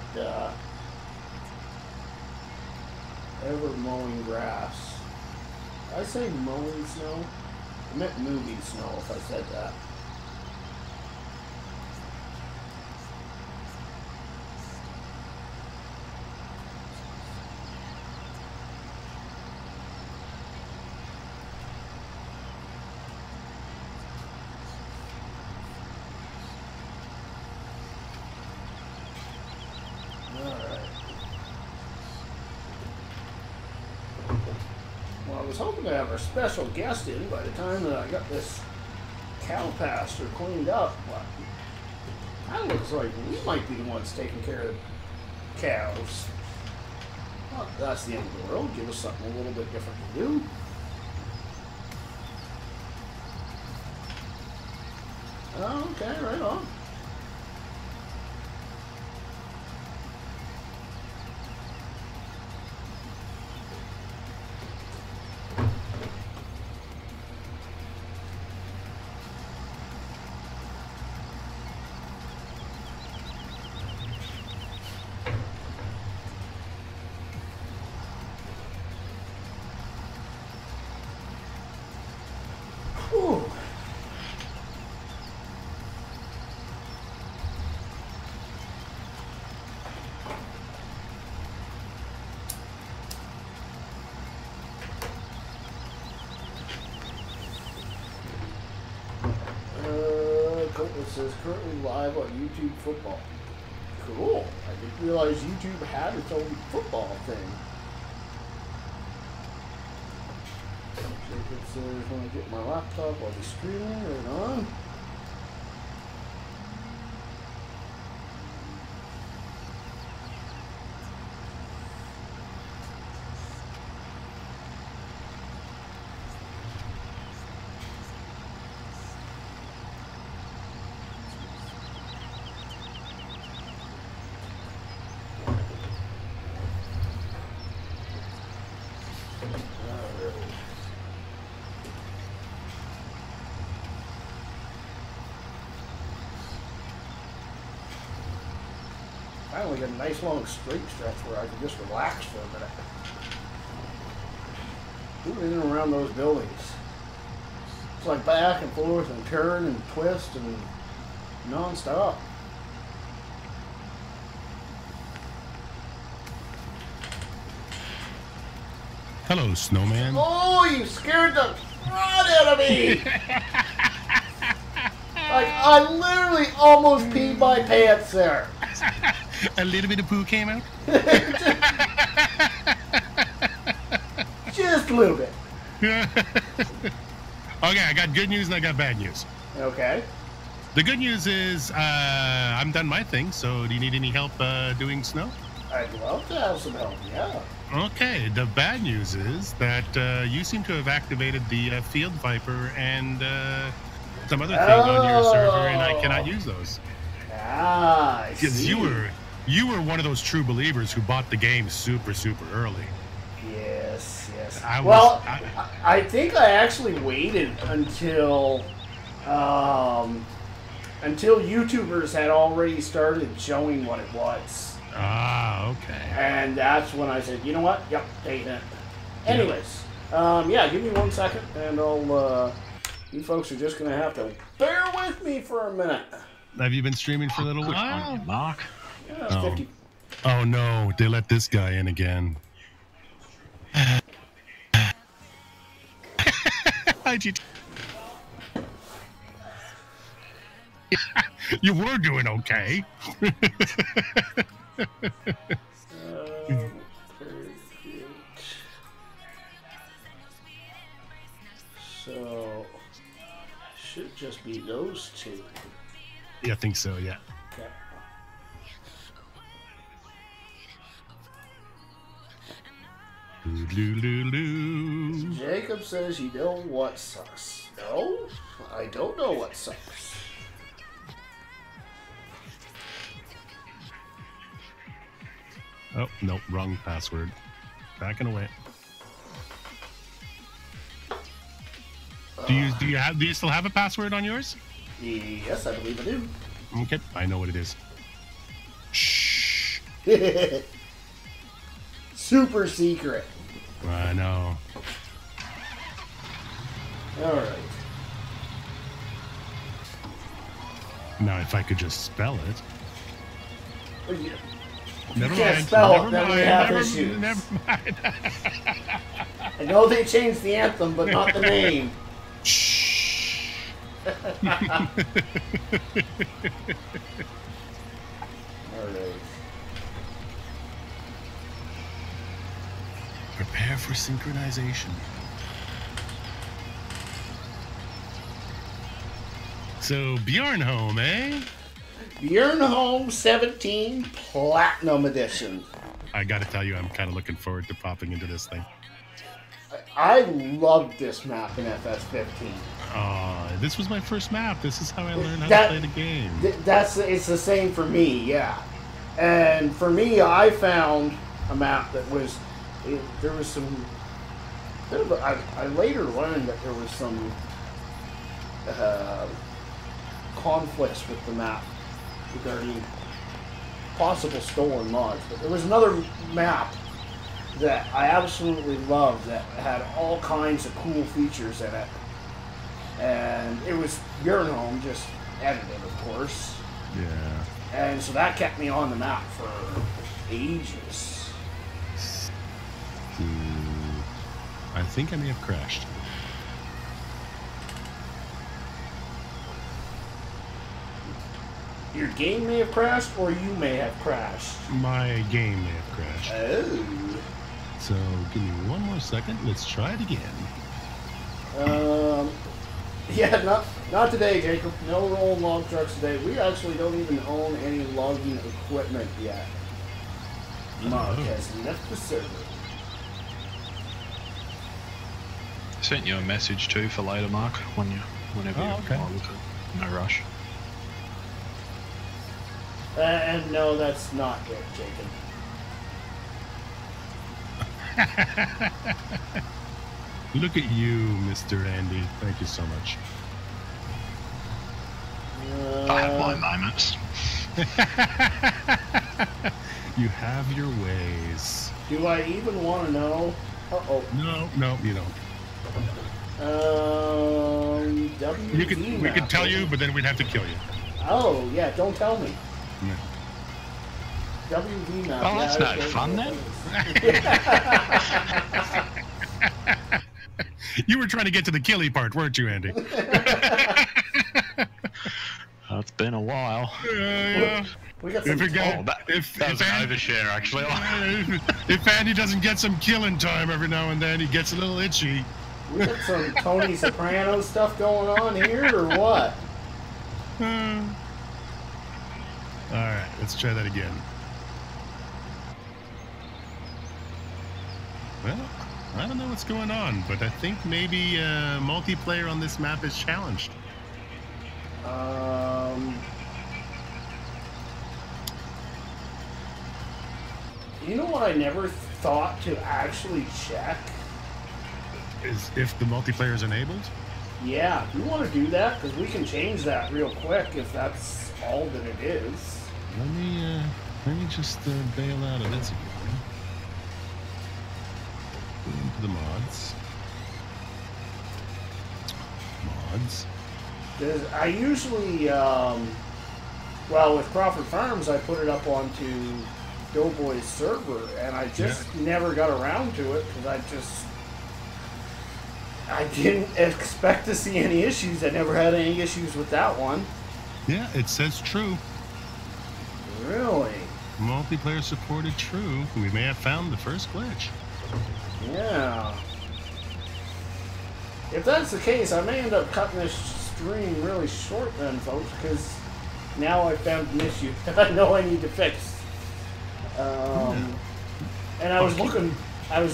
ever mowing grass. Did I say mowing snow? I meant moving snow if I said that. I was hoping to have our special guest in by the time that I got this cow pasture cleaned up, but kind of looks like we might be the ones taking care of cows. Well, that's the end of the world. Give us something a little bit different to do. Okay, right on. Whew. It says currently live on YouTube football. Cool. I didn't realize YouTube had its own football thing. It says when I get my laptop, I'll be streaming right on. Finally got a nice long straight stretch where I can just relax for a minute. Moving in and around those buildings. It's like back and forth and turn and twist and non-stop. Hello, snowman. Oh, you scared the crud out of me! Like, I literally almost peed my pants there. A little bit of poo came out? Just a little bit. Okay, I got good news and I got bad news. Okay. The good news is I'm done my thing, so do you need any help doing snow? I'd love to have some help, yeah. Okay, the bad news is that you seem to have activated the Field Viper and some other thing on your server, and I cannot use those. Ah, I Because see. you were one of those true believers who bought the game super early. Yes, yes. I think I actually waited until YouTubers had already started showing what it was. Ah, okay. And that's when I said, you know what? Yep, taking it. Anyways, yeah, give me 1 second, and I'll. You folks are just gonna have to bear with me for a minute. Have you been streaming for a little Good while? on you, Mark. Yeah, 50. Oh no, they let this guy in again. You were doing okay. So, should just be those two. Yeah, I think so, yeah. Okay. Jacob says you know what sucks. No, I don't know what sucks. Oh, no, wrong password. Backing away. Do you still have a password on yours? Yes, I believe I do. Okay, I know what it is. Shh. Super secret. I know. All right. Now, if I could just spell it. Oh, yeah. Never You can't mind. spell Never it, then we mind. have Never, issues. never mind. I know they changed the anthem, but not the name. Shh. All right. Prepare for synchronization. So, Bjornholm, eh? Bjornholm 17 Platinum Edition. I gotta tell you, I'm kind of looking forward to popping into this thing. I loved this map in FS15. This was my first map. This is how I learned how That- to play the game. It's the same for me, yeah. And for me, I found a map that was there was some. I later learned that there was some conflicts with the map regarding possible stolen mods. But there was another map that I absolutely loved that had all kinds of cool features in it. And it was Bjornholm, just edited, of course. Yeah. And so that kept me on the map for ages. I think I may have crashed. Your game may have crashed, or you may have crashed. My game may have crashed. Oh. So give me one more second. Let's try it again. Yeah, not today, Jacob. No rolling log trucks today. We actually don't even own any logging equipment yet. Mark has left the server. I sent you a message too for later, Mark, whenever you okay. want to look at. No rush. And no, that's not it, Jacob. Look at you, Mr. Andy. Thank you so much. I have my moments. You have your ways. Do I even want to know? Uh-oh. No, you don't. WV We map. could tell you, but then we'd have to kill you. Oh, yeah, don't tell me. No. WV map. Oh, that's yeah, no fun then. You were trying to get to the killy part, weren't you, Andy? It's been a while. Yeah. We got some If That was an Andy, overshare, actually. if Andy doesn't get some killing time every now and then, he gets a little itchy. we got some Tony Soprano stuff going on here, or what? All right, let's try that again. Well, I don't know what's going on, but I think maybe multiplayer on this map is challenged. You know what I never thought to actually check? Is if the multiplayer is enabled? Yeah, if you want to do that, because we can change that real quick if that's all that it is. Let me just bail out of this again. Go into the mods. Because I usually, well, with Crawford Farms, I put it up onto Doughboy's server, and I just never got around to it because I didn't expect to see any issues. I never had any issues with that one. Yeah, it says true. Really? Multiplayer supported true. We may have found the first glitch. Yeah. If that's the case, I may end up cutting this stream really short then, folks, because now I found an issue that I know I need to fix. And I was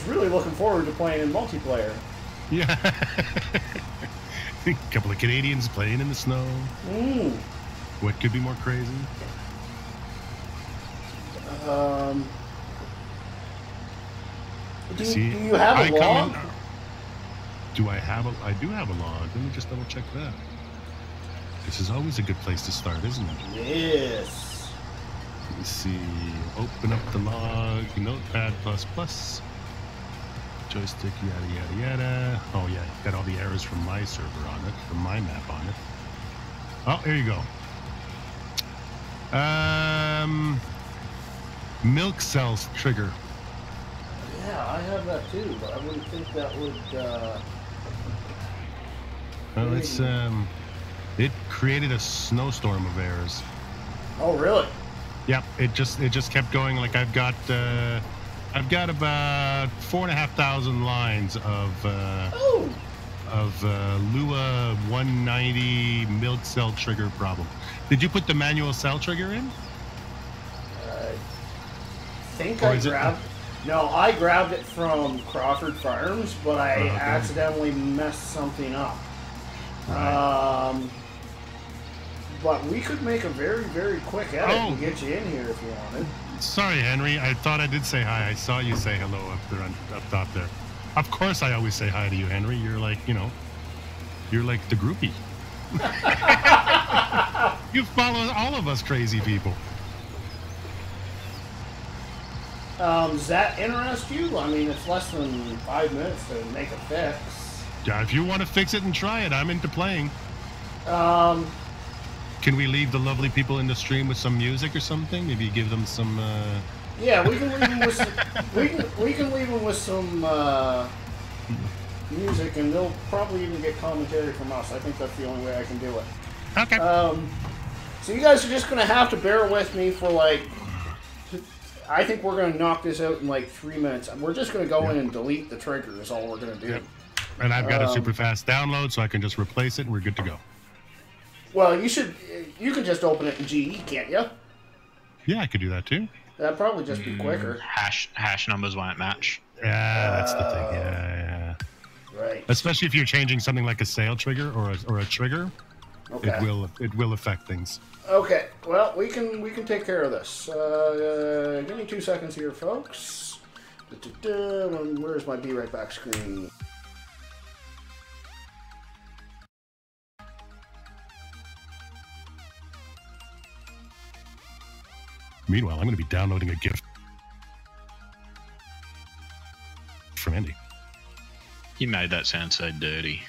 really looking forward to playing in multiplayer. Yeah. A couple of Canadians playing in the snow. What could be more crazy? Do you have a log? Do I have a? I do have a log. Let me just double check that. This is always a good place to start, isn't it? Yes. Let me see. Open up the log. Notepad++. Joystick. Yada yada yada. Oh yeah, got all the errors from my server on it, from my map on it. Oh, here you go. Milk cells trigger. Yeah, I have that too, but I wouldn't think that would. Well, it's it created a snowstorm of errors. Oh, really? Yep, it just kept going. Like I've got about 4,500 lines of Lua 190 milk cell trigger problem. Did you put the manual cell trigger in? I think I grabbed. No, I grabbed it from Crawford Farms, but I accidentally messed something up. Right. But we could make a very, very quick edit and get you in here if you wanted. Sorry, Henry. I thought I did say hi. I saw you say hello up there, up top there. Of course, I always say hi to you, Henry. You're like, you're like the groupie. You follow all of us crazy people. Does that interest you? I mean, it's less than 5 minutes to make a fix. Yeah, if you want to fix it and try it, I'm into playing. Can we leave the lovely people in the stream with some music or something? Maybe give them some. Yeah, we can leave them with some. we can leave them with some music, and they'll probably even get commentary from us. I think that's the only way I can do it. Okay. So you guys are just gonna have to bear with me for like. I think we're gonna knock this out in like 3 minutes. We're just gonna go in and delete the trigger. Is all we're gonna do. Yep. And I've got a super fast download, so I can just replace it, and we're good to go. Well, you can just open it in GE, can't you? Yeah, I could do that too. That'd probably just be quicker. Hash numbers won't match. Yeah, that's the thing. Yeah. Right. Especially if you're changing something like a sail trigger or a trigger, okay. It will affect things. Okay. Well, we can take care of this. Give me 2 seconds here, folks. Where's my Be Right Back screen? Meanwhile, I'm going to be downloading a gift from Andy. You made that sound so dirty.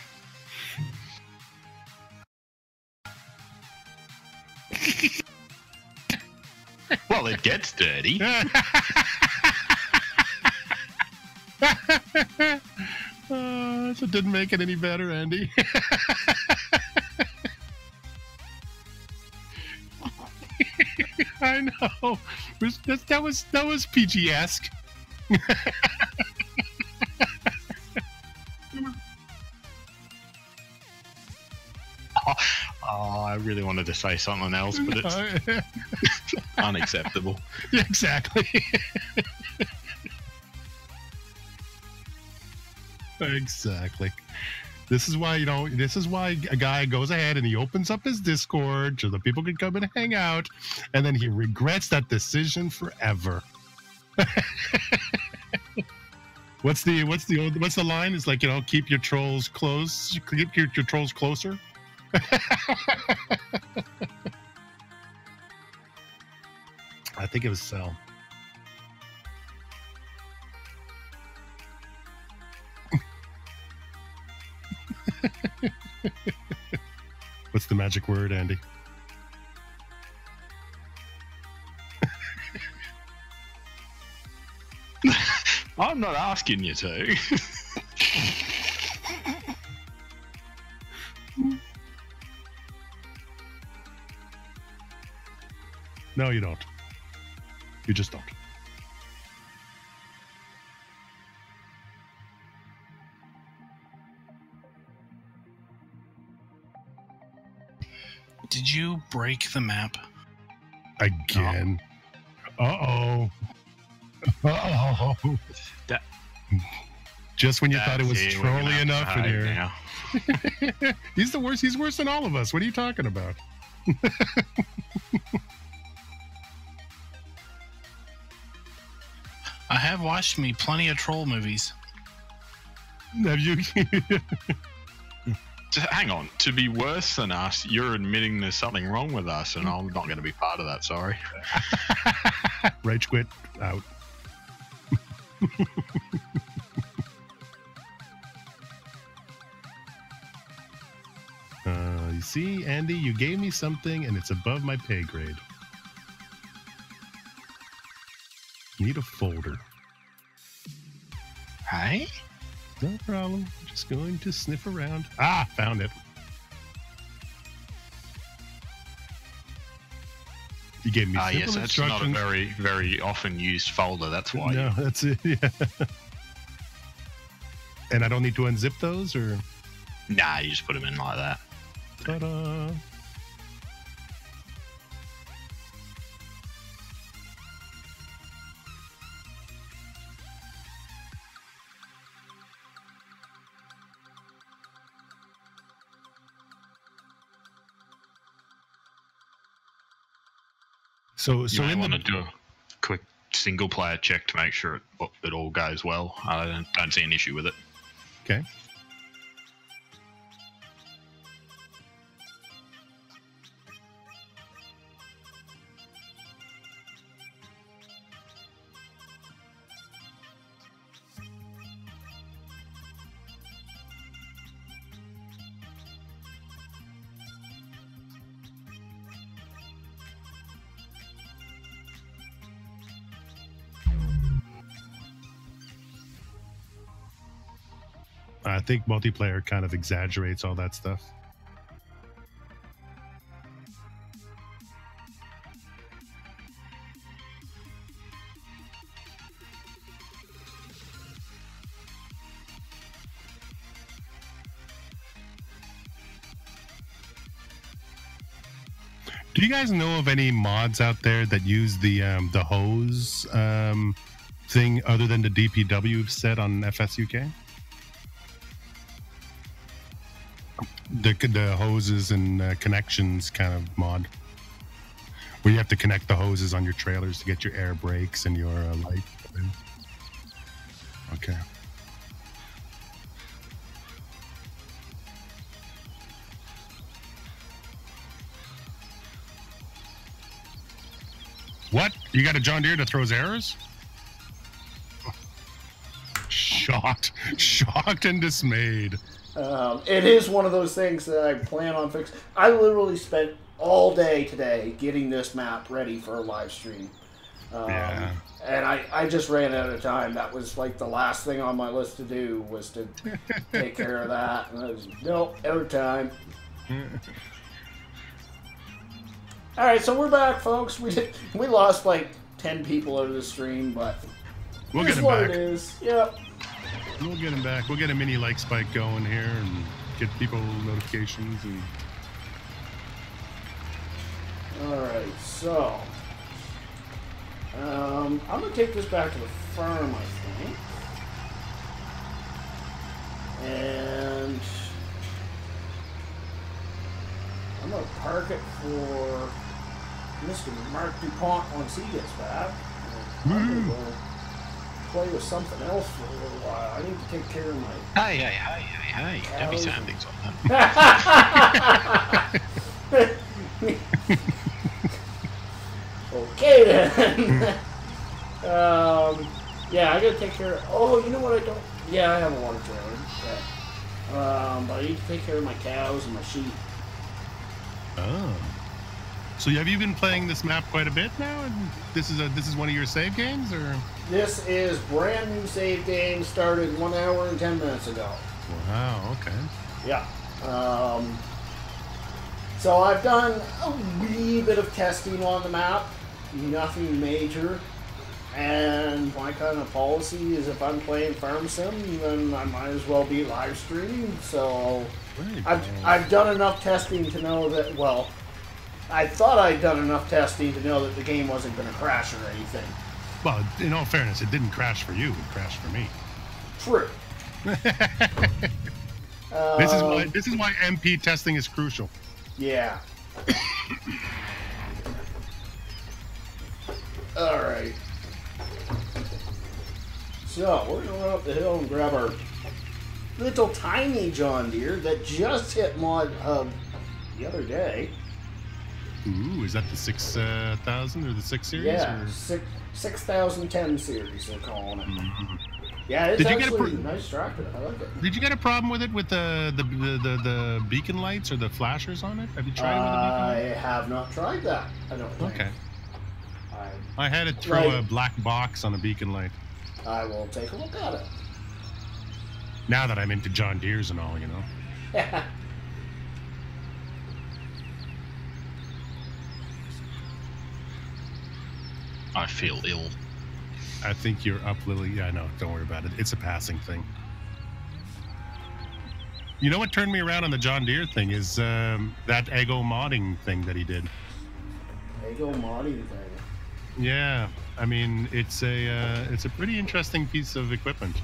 Well, it gets dirty. So it didn't make it any better, Andy. I know. That was PG-esque. I really wanted to say something else, but it's unacceptable. Yeah, exactly. Exactly. This is why a guy goes ahead and he opens up his Discord so that people can come and hang out, and then he regrets that decision forever. What's the line? It's like, keep your trolls close, keep your trolls closer. I think it was Cell. What's the magic word, Andy? I'm not asking you to. No, you don't. You just don't. Did you break the map? Again? Oh. Uh-oh. Uh-oh. Just when you thought it was trolly enough in here. Now. He's the worst. He's worse than all of us. What are you talking about? I have watched me plenty of troll movies. Have you? Hang on. To be worse than us, you're admitting there's something wrong with us, and I'm not going to be part of that. Sorry. Rage quit out. You see, Andy, you gave me something, and it's above my pay grade. Need a folder. Hey? No problem. Just going to sniff around. Ah, found it. You gave me simple yes, that's not a instructions. very, very often used folder. That's why. No, that's it. Yeah. And I don't need to unzip those, or? Nah, you just put them in like that. Ta-da! So You may in want the to do a quick single player check to make sure it all goes well. I don't see an issue with it. okay. I think multiplayer kind of exaggerates all that stuff. Do you guys know of any mods out there that use the hose thing other than the DPW set on FSUK? The hoses and connections kind of mod, where you have to connect the hoses on your trailers to get your air brakes and your light. Okay. What? You got a John Deere that throws arrows? Shocked and dismayed. It is one of those things that I plan on fixing. I literally spent all day today getting this map ready for a live stream. Yeah. And I just ran out of time. That was like the last thing on my list to do was to take care of that. And I was, nope, out of time. All right, so we're back, folks. We lost like 10 people out of the stream, but We'll here's get 'em what back. it is. Yep. We'll get him back. We'll get a mini like spike going here and get people notifications. And All right, so I'm gonna take this back to the farm, I think, and I'm gonna park it for Mr. Mark DuPont once he gets back. And I'm gonna go play with something else for a little while. I need to take care of my. Hey. Don't be saying things like that. Okay then. Yeah, I gotta take care of. Oh, you know what I don't? Yeah, I have a water trailer. Yeah. But I need to take care of my cows and my sheep. oh, so have you been playing this map quite a bit now? And this is one of your save games, or? This is brand new save game. Started 1 hour and 10 minutes ago. Wow. Okay. Yeah. So I've done a wee bit of testing on the map. Nothing major. And my kind of policy is if I'm playing Farm Sim, then I might as well be live streaming. So I've done enough testing to know that, well, I thought I'd done enough testing to know that the game wasn't going to crash or anything. Well, in all fairness, it didn't crash for you. It crashed for me. True. This is why MP testing is crucial. Yeah. Alright. So, we're going to run up the hill and grab our little tiny John Deere that just hit Mod Hub the other day. Ooh, is that the 6,000 or the 6 series? Yeah, or? 6010 series they're calling it. Mm-hmm. Yeah, it's Did you get actually a nice tractor. I like it. Did you get a problem with it with the beacon lights or the flashers on it? Have you tried it with the beacon I lights? have not tried that. I don't think. Okay. I had it throw a black box on a beacon light. I will take a look at it. Now that I'm into John Deere's and all, you know. I feel ill. I think you're up, Lily. Yeah, no, don't worry about it. It's a passing thing. You know what turned me around on the John Deere thing is that Ego modding thing that he did. Ego modding thing. Yeah, I mean it's a pretty interesting piece of equipment,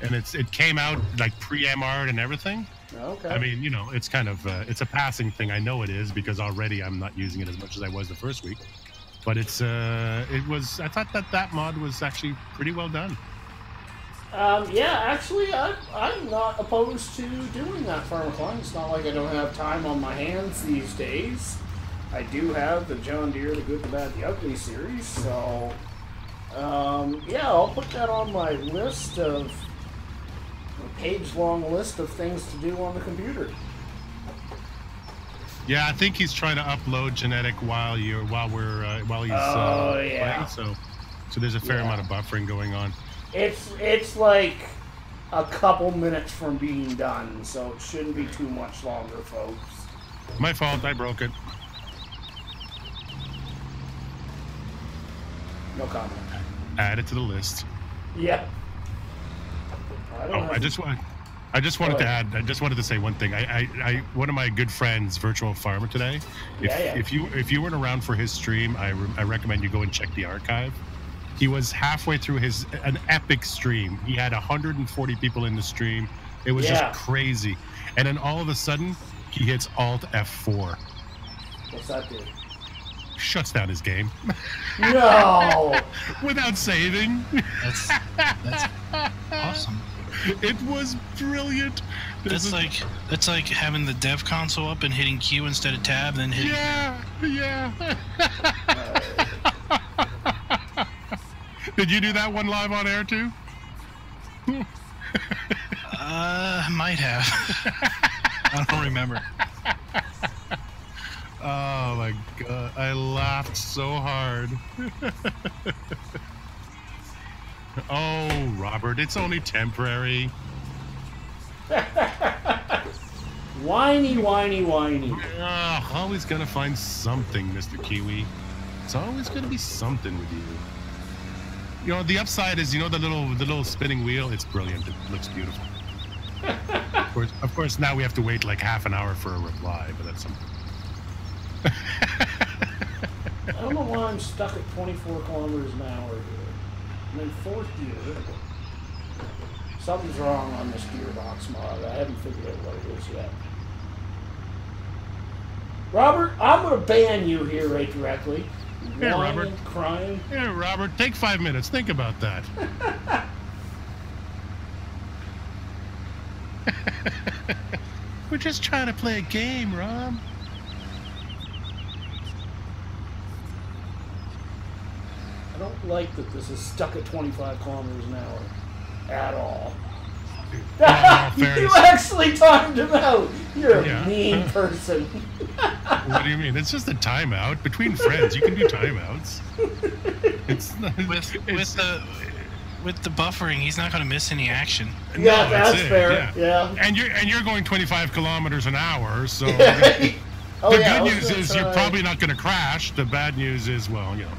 and it came out like pre-MR'd and everything. Okay. I mean, you know, it's kind of it's a passing thing. I know it is because already I'm not using it as much as I was the first week. But I thought that mod was actually pretty well done. Yeah, actually, I'm not opposed to doing that Farmer Klein. It's not like I don't have time on my hands these days. I do have the John Deere, the Good, the Bad, the Ugly series, so yeah, I'll put that on my list of a page-long list of things to do on the computer. Yeah, I think he's trying to upload genetic while he's yeah. playing. So there's a fair amount of buffering going on. It's like a couple minutes from being done, so it shouldn't be too much longer, folks. My fault, I broke it. No comment. Add it to the list. Yep. I just wanted to add. I just wanted to say one thing. I one of my good friends, Virtual Farmer today. If you weren't around for his stream, I recommend you go and check the archive. He was halfway through an epic stream. He had 140 people in the stream. It was just crazy. And then all of a sudden, he hits Alt F4. What's that do? Shuts down his game. No. Without saving. That's awesome. It was brilliant. That's like having the dev console up and hitting Q instead of tab, then hitting. Yeah. Did you do that one live on air too? Might have. I don't remember. Oh my god, I laughed so hard. Oh, Robert, it's only temporary. Whiny. Always gonna find something, Mr. Kiwi. It's always gonna be something with you. You know, the upside is, you know, the little spinning wheel. It's brilliant. It looks beautiful. Of course, now we have to wait like half an hour for a reply, but that's something. I don't know why I'm stuck at 24 kilometers an hour here. I'm in fourth gear. Something's wrong on this gearbox mod. I haven't figured out what it is yet. Robert, I'm going to ban you here right directly. Hey, Robert. Crying. Hey, Robert, take 5 minutes. Think about that. We're just trying to play a game, Rob. I don't like that this is stuck at 25 kilometers an hour at all. You actually timed him out. You're a mean person. What do you mean? It's just a timeout. Between friends, you can do timeouts. With the buffering, he's not going to miss any action. Yeah, No, that's fair. Yeah. And you're going 25 kilometers an hour, so The good news is you're probably not going to crash. The bad news is, well, you know,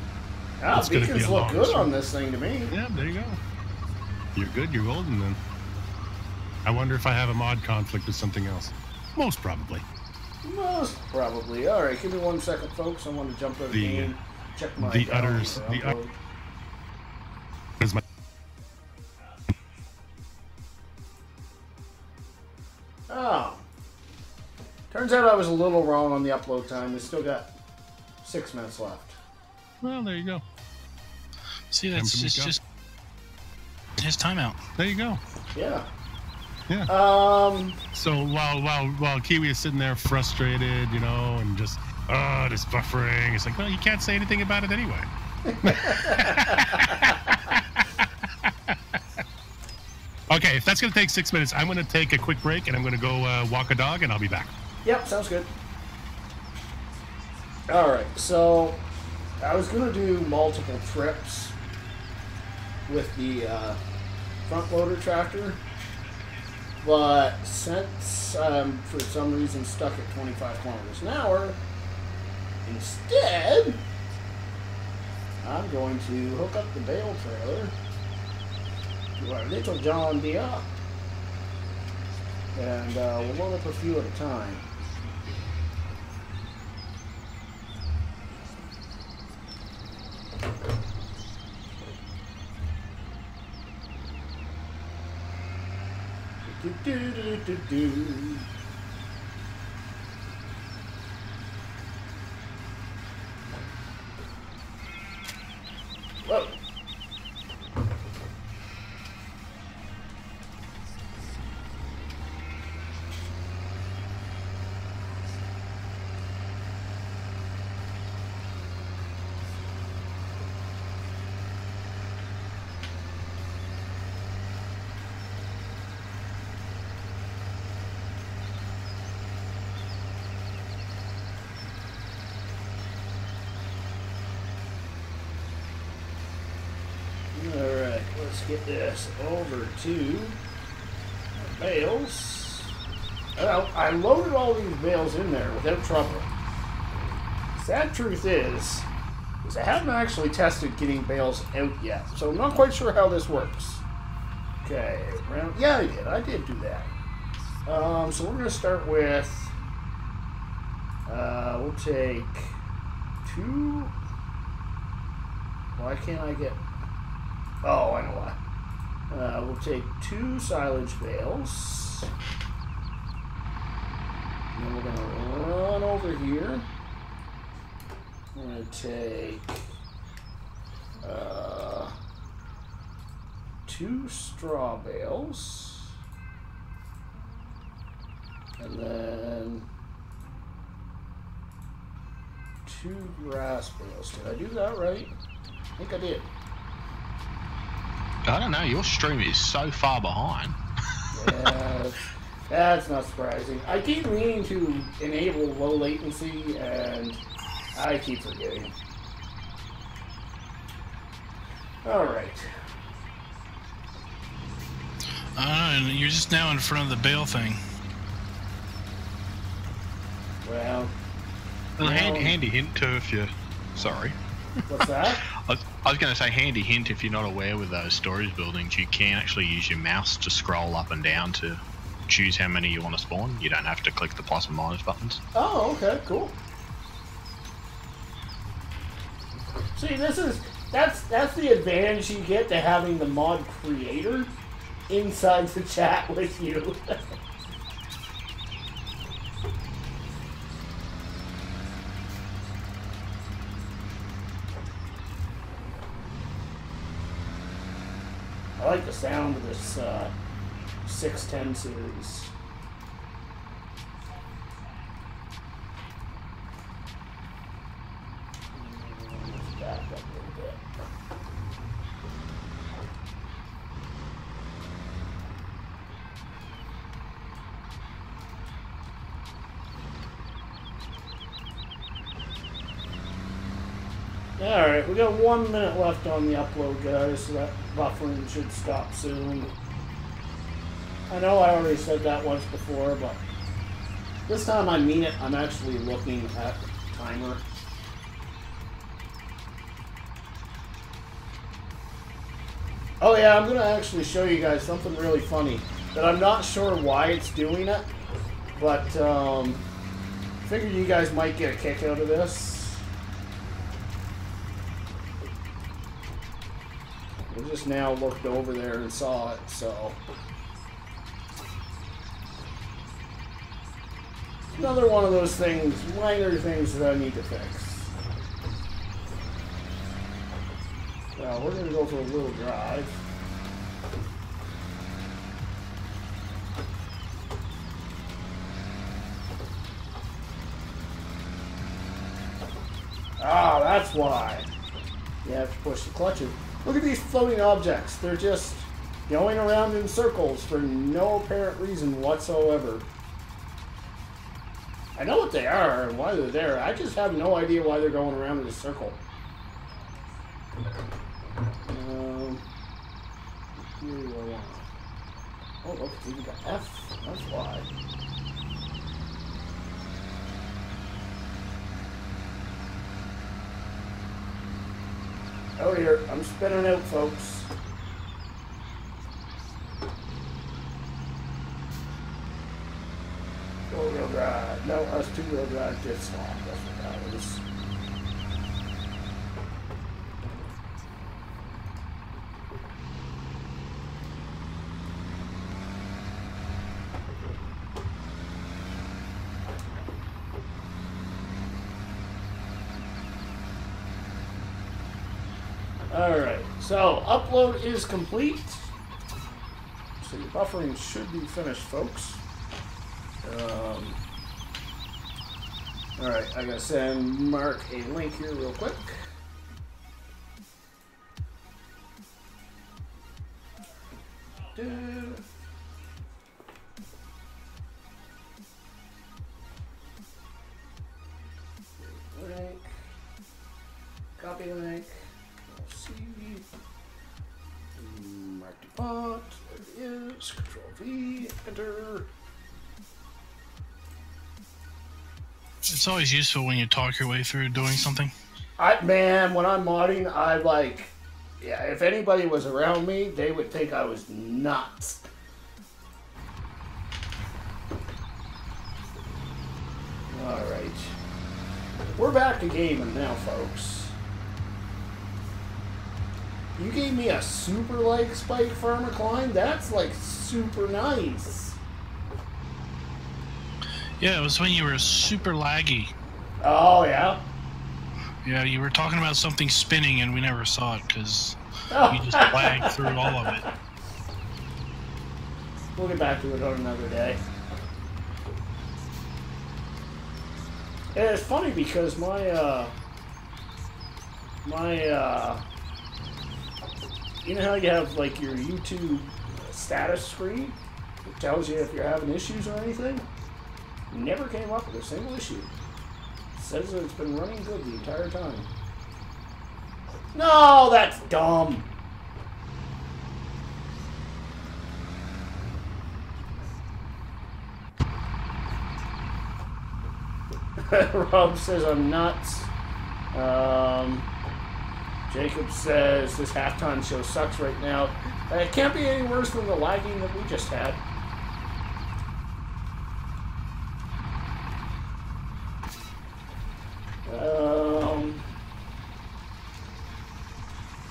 it's going to be a look long good stream. on this thing to me. Yeah, there you go. You're good. You're golden then. I wonder if I have a mod conflict with something else. Most probably. Most probably. All right, give me 1 second, folks. I want to jump over the game. Check my Oh. Turns out I was a little wrong on the upload time. We still got 6 minutes left. Well, there you go. See, that's just his timeout. There you go. Yeah. Yeah. So while Kiwi is sitting there frustrated, you know, and just this buffering, it's like, well, you can't say anything about it anyway. Okay, if that's going to take 6 minutes, I'm going to take a quick break and I'm going to go walk a dog and I'll be back. Yep, sounds good. Alright, so I was going to do multiple trips with the front loader tractor, but since I'm for some reason stuck at 25 kilometers an hour, instead I'm going to hook up the bale trailer to our little John Deere, and we'll load up a few at a time. Do. Whoa. Alright, let's get this over to our bales. I loaded all these bales in there without trouble. Sad truth is I haven't actually tested getting bales out yet, so I'm not quite sure how this works. Okay, yeah, I did do that. So we're going to start with, we'll take 2, why can't I get, oh, I know why. We'll take 2 silage bales, and then we're going to run over here. We're going to take 2 straw bales, and then 2 grass bales. Did I do that right? I think I did. I don't know, your stream is so far behind. Yeah, that's not surprising. I keep meaning to enable low latency, and I keep forgetting. Alright. You're just now in front of the bale thing. Well, handy hint too if you're... Sorry. What's that? I was going to say handy hint if you're not aware with those storage buildings, you can actually use your mouse to scroll up and down to choose how many you want to spawn. You don't have to click the plus and minus buttons. Oh, okay, cool. See, that's the advantage you get to having the mod creator inside the chat with you. I like the sound of this 610 series. Let's back up a little bit. Alright, we got 1 minute left on the upload, guys, so that buffering should stop soon. I know I already said that once before, but this time I mean it. I'm actually looking at the timer. Oh yeah, I'm going to actually show you guys something really funny that I'm not sure why it's doing it, but figured you guys might get a kick out of this. I just now looked over there and saw it, so. Another one of those things, minor things that I need to fix. Well, we're going to go for a little drive. that's why you have to push the clutch in. Look at these floating objects. They're just going around in circles for no apparent reason whatsoever. I know what they are and why they're there. I just have no idea why they're going around in a circle. Oh, look, it's even got F. That's why. Oh dear, I'm spinning out, folks. Four-wheel drive. No, that's two-wheel drive diff swap. That's what that is. Alright, so upload is complete. So your buffering should be finished, folks. Alright, I gotta send Mark a link here real quick. Link. Copy link. C. Mark DuPont. There it is. Control V. Enter. It's always useful when you talk your way through doing something. Man, when I'm modding, I like, yeah, if anybody was around me, they would think I was nuts. Alright. We're back to gaming now, folks. You gave me a super like spike farmer climb? That's like super nice. Yeah, it was when you were super laggy. Oh, yeah? Yeah, you were talking about something spinning and we never saw it because Oh. you just lagged through all of it. We'll get back to it on another day. And it's funny because my you know how you have like your YouTube status screen? It tells you if you're having issues or anything? Never came up with a single issue. It says that it's been running good the entire time. No, that's dumb. Rob says I'm nuts. Jacob says this halftime show sucks right now. It can't be any worse than the lagging that we just had.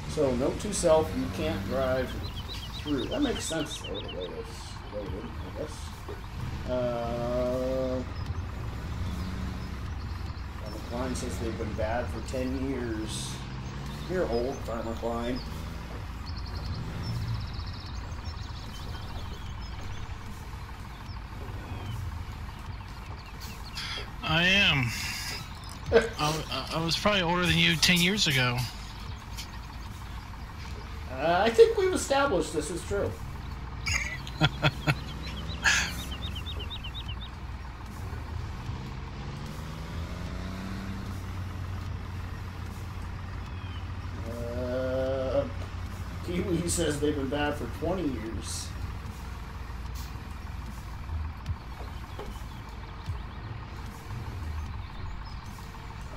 So note to self, you can't drive through. That makes sense though, the way it's loaded, I guess. Farmer Klein says they've been bad for 10 years. You're old, Farmer Klein. I am. I was probably older than you 10 years ago. I think we've established this is true. Kiwi says they've been bad for 20 years.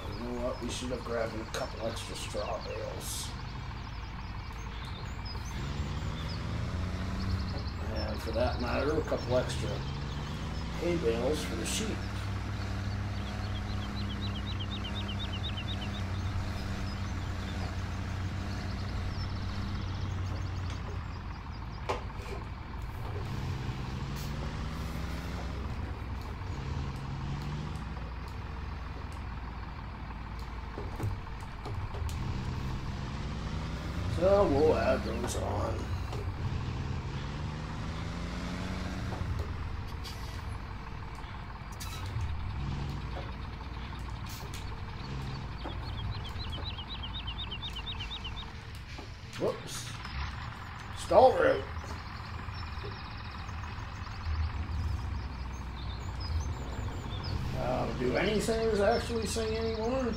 You know what? We should have grabbed a couple extra straw bales. And for that matter, a couple extra hay bales for the sheep. So we'll add those on. Whoops. Stall route. Do any singers actually sing anymore?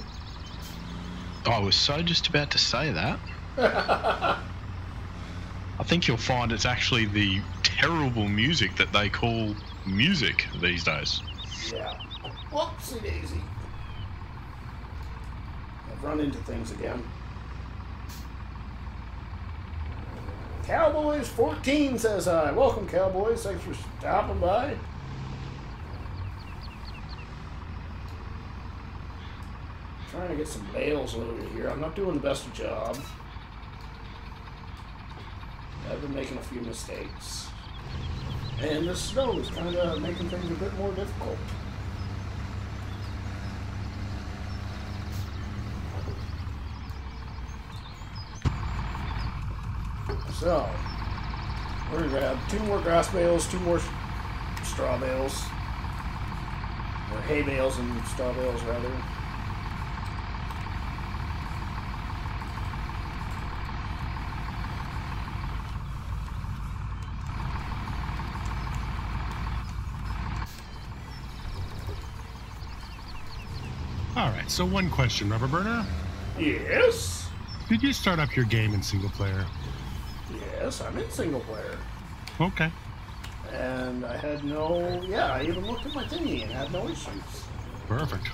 I was so just about to say that. I think you'll find it's actually the terrible music that they call music these days. Yeah. Whoopsie daisy. I've run into things again. Cowboys 14 says hi. Welcome, Cowboys. Thanks for stopping by. Trying to get some bales loaded here. I'm not doing the best of job. I've been making a few mistakes. And the snow is kind of making things a bit more difficult. So, we're going to grab 2 more grass bales, 2 more straw bales. Or hay bales and straw bales, rather. All right, so one question, Rubber Burner. Yes? Did you start up your game in single player? Yes, I'm in single player. Okay. And I had no... Yeah, I even looked at my thingy and had no issues. Perfect.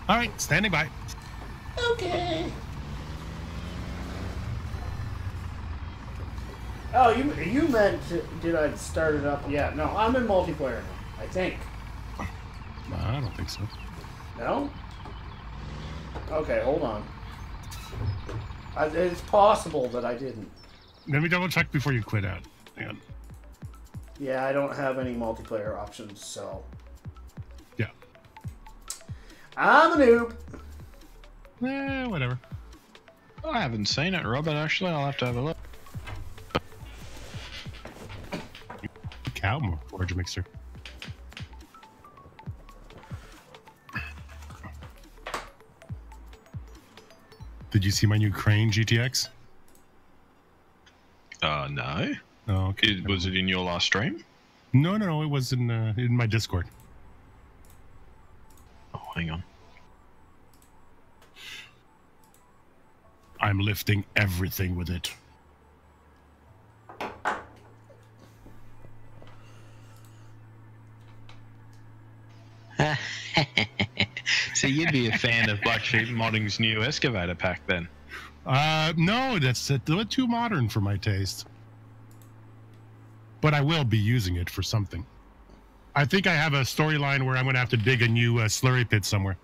All right, standing by. Okay. Oh, you meant... Did I start it up? Yeah, no, I'm in multiplayer now, I think. I don't think so. No? Okay, hold on. It's possible that I didn't. Let me double check before you quit out. Hang on. Yeah, I don't have any multiplayer options, so... Yeah. I'm a noob. Whatever. I haven't seen it, Robert, actually. I'll have to have a look. Cow forage mixer. Did you see my new crane GTX? No. Oh, okay. Was it in your last stream? No. It was in my Discord. Oh, hang on. I'm lifting everything with it. So you'd be a fan of Black Sheep Modding's new excavator pack then? No, that's a little too modern for my taste. But I will be using it for something. I think I have a storyline where I'm going to have to dig a new slurry pit somewhere.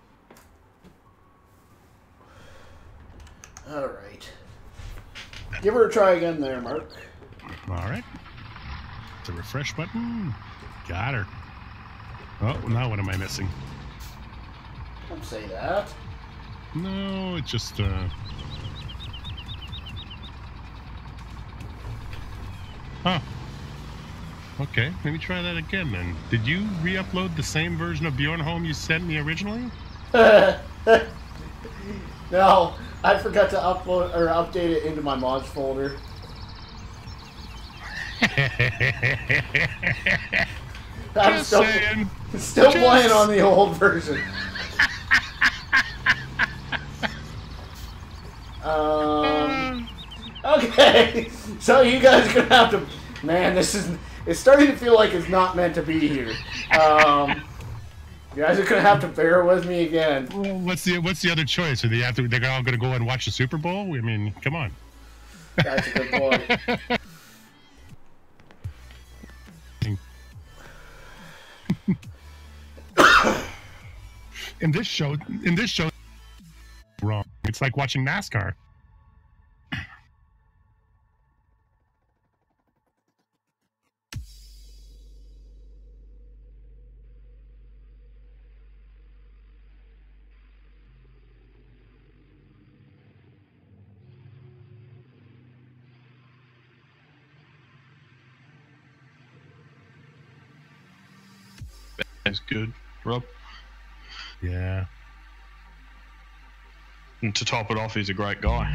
All right. Give her a try again there, Mark. All right. The refresh button. Got her. Oh, now what am I missing? Don't say that. No, it's just... Oh. Okay, maybe try that again then. Did you re-upload the same version of Bjornholm you sent me originally? No, I forgot to upload or update it into my mods folder. I'm still playing on the old version. Okay, so you guys are gonna have to. Man, it's starting to feel like it's not meant to be here. You guys are gonna have to bear with me again. Well, what's the other choice? They're all gonna go and watch the Super Bowl? I mean, come on. That's a good point. In this show, wrong. It's like watching NASCAR. That's good, Rob. Yeah. And to top it off, he's a great guy.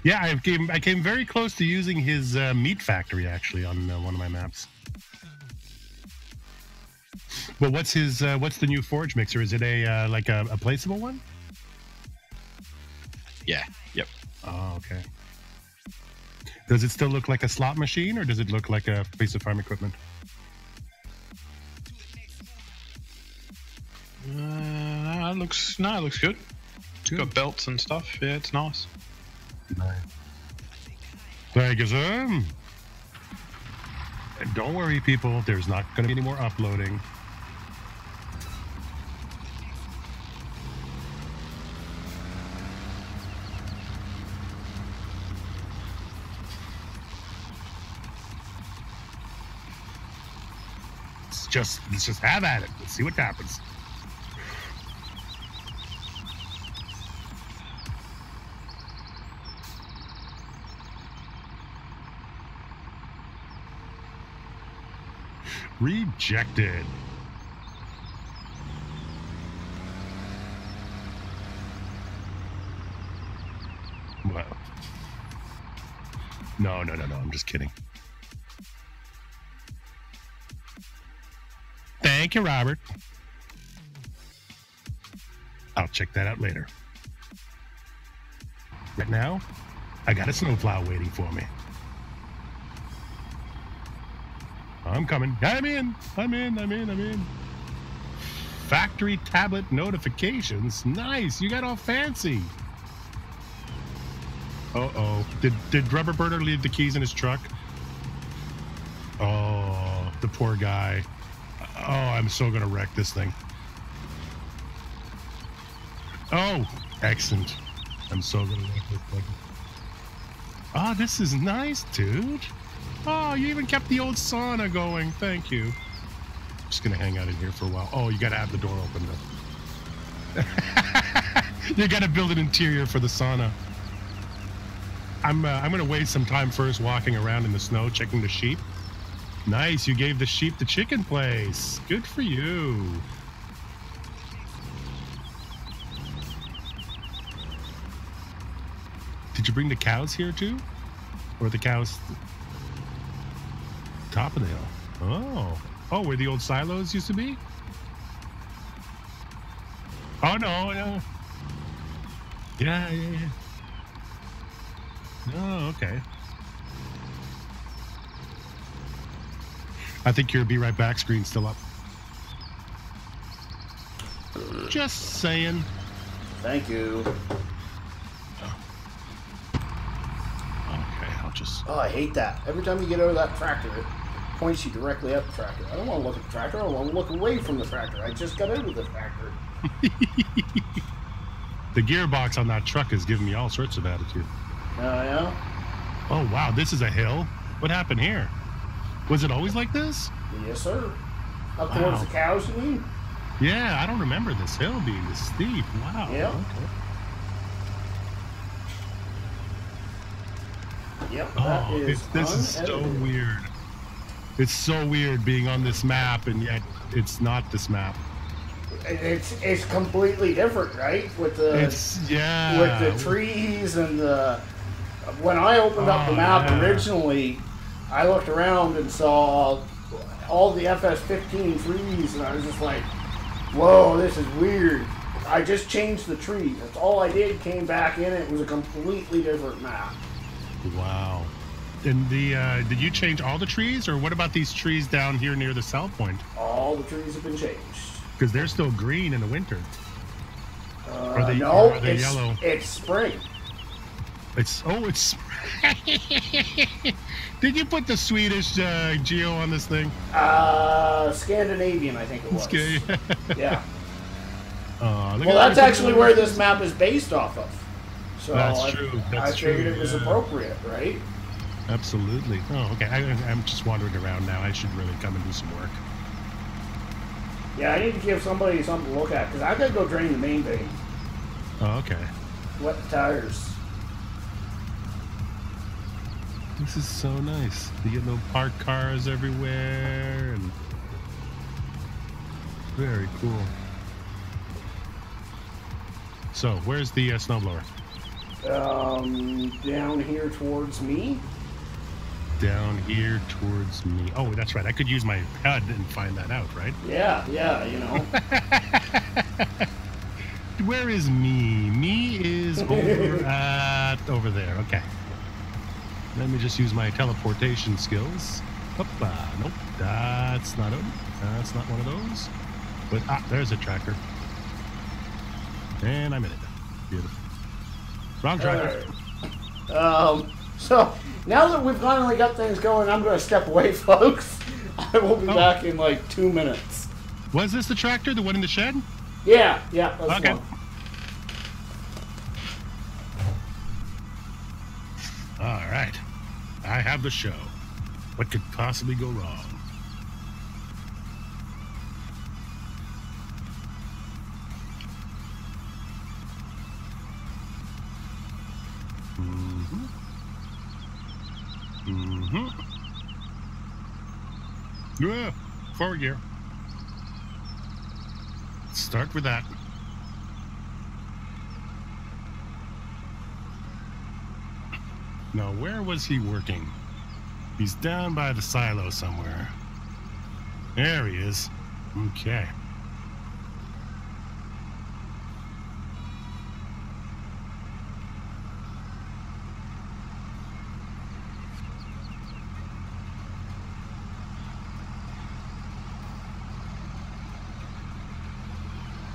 Yeah, I came very close to using his meat factory actually on one of my maps. But what's the new forge mixer? Is it a like a placeable one? Yeah. Yep. Oh, okay. Does it still look like a slot machine, or does it look like a piece of farm equipment? It looks good. It's got belts and stuff. Yeah, it's nice. Nice. Thank you, sir. And don't worry, people. There's not going to be any more uploading. Let's just have at it. Let's see what happens. Rejected. What? No. I'm just kidding. Thank you, Robert. I'll check that out later. Right now, I got a snowplow waiting for me. I'm coming. I'm in. Factory tablet notifications. Nice. You got all fancy. Uh-oh. Did Rubber Burner leave the keys in his truck? Oh, the poor guy. Oh, I'm so going to wreck this thing. Oh, excellent. I'm so going to wreck this thing. Oh, this is nice, dude. Oh, you even kept the old sauna going. Thank you. I'm just going to hang out in here for a while. Oh, you got to have the door open, though. You got to build an interior for the sauna. I'm going to waste some time first walking around in the snow, checking the sheep. Nice, you gave the sheep the chicken place. Good for you. Did you bring the cows here too? Or the cows top of the hill? Oh, where the old silos used to be? Oh, no. Yeah. Oh, okay. I think your Be Right Back screen's still up. Just saying. Thank you. Okay, I'll just... Oh, I hate that. Every time you get out of that tractor, it points you directly at the tractor. I don't want to look at the tractor. I want to look away from the tractor. I just got out of the tractor. The gearbox on that truck is giving me all sorts of attitude. Oh, yeah? Oh, wow, this is a hill? What happened here? Was it always like this? Yes, sir. Up towards the cows, you mean? Yeah, I don't remember this hill being this steep. Wow. Yeah. Okay. Yep, Oh, this is so weird. It's so weird being on this map, and yet it's not this map. It's completely different, right? With the with the trees and the. When I opened up the map originally, I looked around and saw all the FS15 trees, and I was just like, "Whoa, this is weird." I just changed the trees. That's all I did. Came back in, it was a completely different map. Wow. And did you change all the trees, or what about these trees down here near the cell point? All the trees have been changed. Because they're still green in the winter. No, are they it's yellow? It's spring. It's spring. Did you put the Swedish geo on this thing? Scandinavian, I think it was. Yeah. Well, that's actually where this map is based off of. So that's true. I figured it was appropriate, right? Absolutely. Oh, okay. I'm just wandering around now. I should really come and do some work. Yeah, I need to give somebody something to look at, because I gotta go drain the main vein. Oh, okay. Wet the tires. This is so nice. You get no parked cars everywhere, and Very cool. So, where's the snowblower? Down here towards me. Down here towards me. Oh, that's right. I could use my HUD and find that out, right? Yeah, you know. Where is me? Me is over there. Okay. Let me just use my teleportation skills. Hoppa. Nope. That's not it. That's not one of those. But there's a tracker. And I'm in it. Beautiful. Wrong tracker. So now that we've finally got things going, I'm going to step away, folks. I will be back in like 2 minutes. Was this the tractor, the one in the shed? Yeah, that's okay. One. All right. I have the show. What could possibly go wrong? Yeah, forward gear. Start with that. Now, where was he working? He's down by the silo somewhere. There he is. Okay.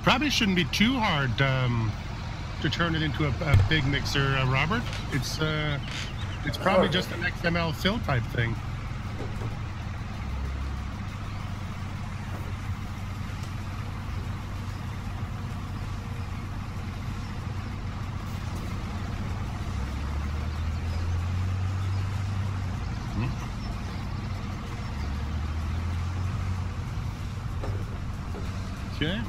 Probably shouldn't be too hard to turn it into a big mixer, Robert. It's probably just an XML fill type thing. Okay.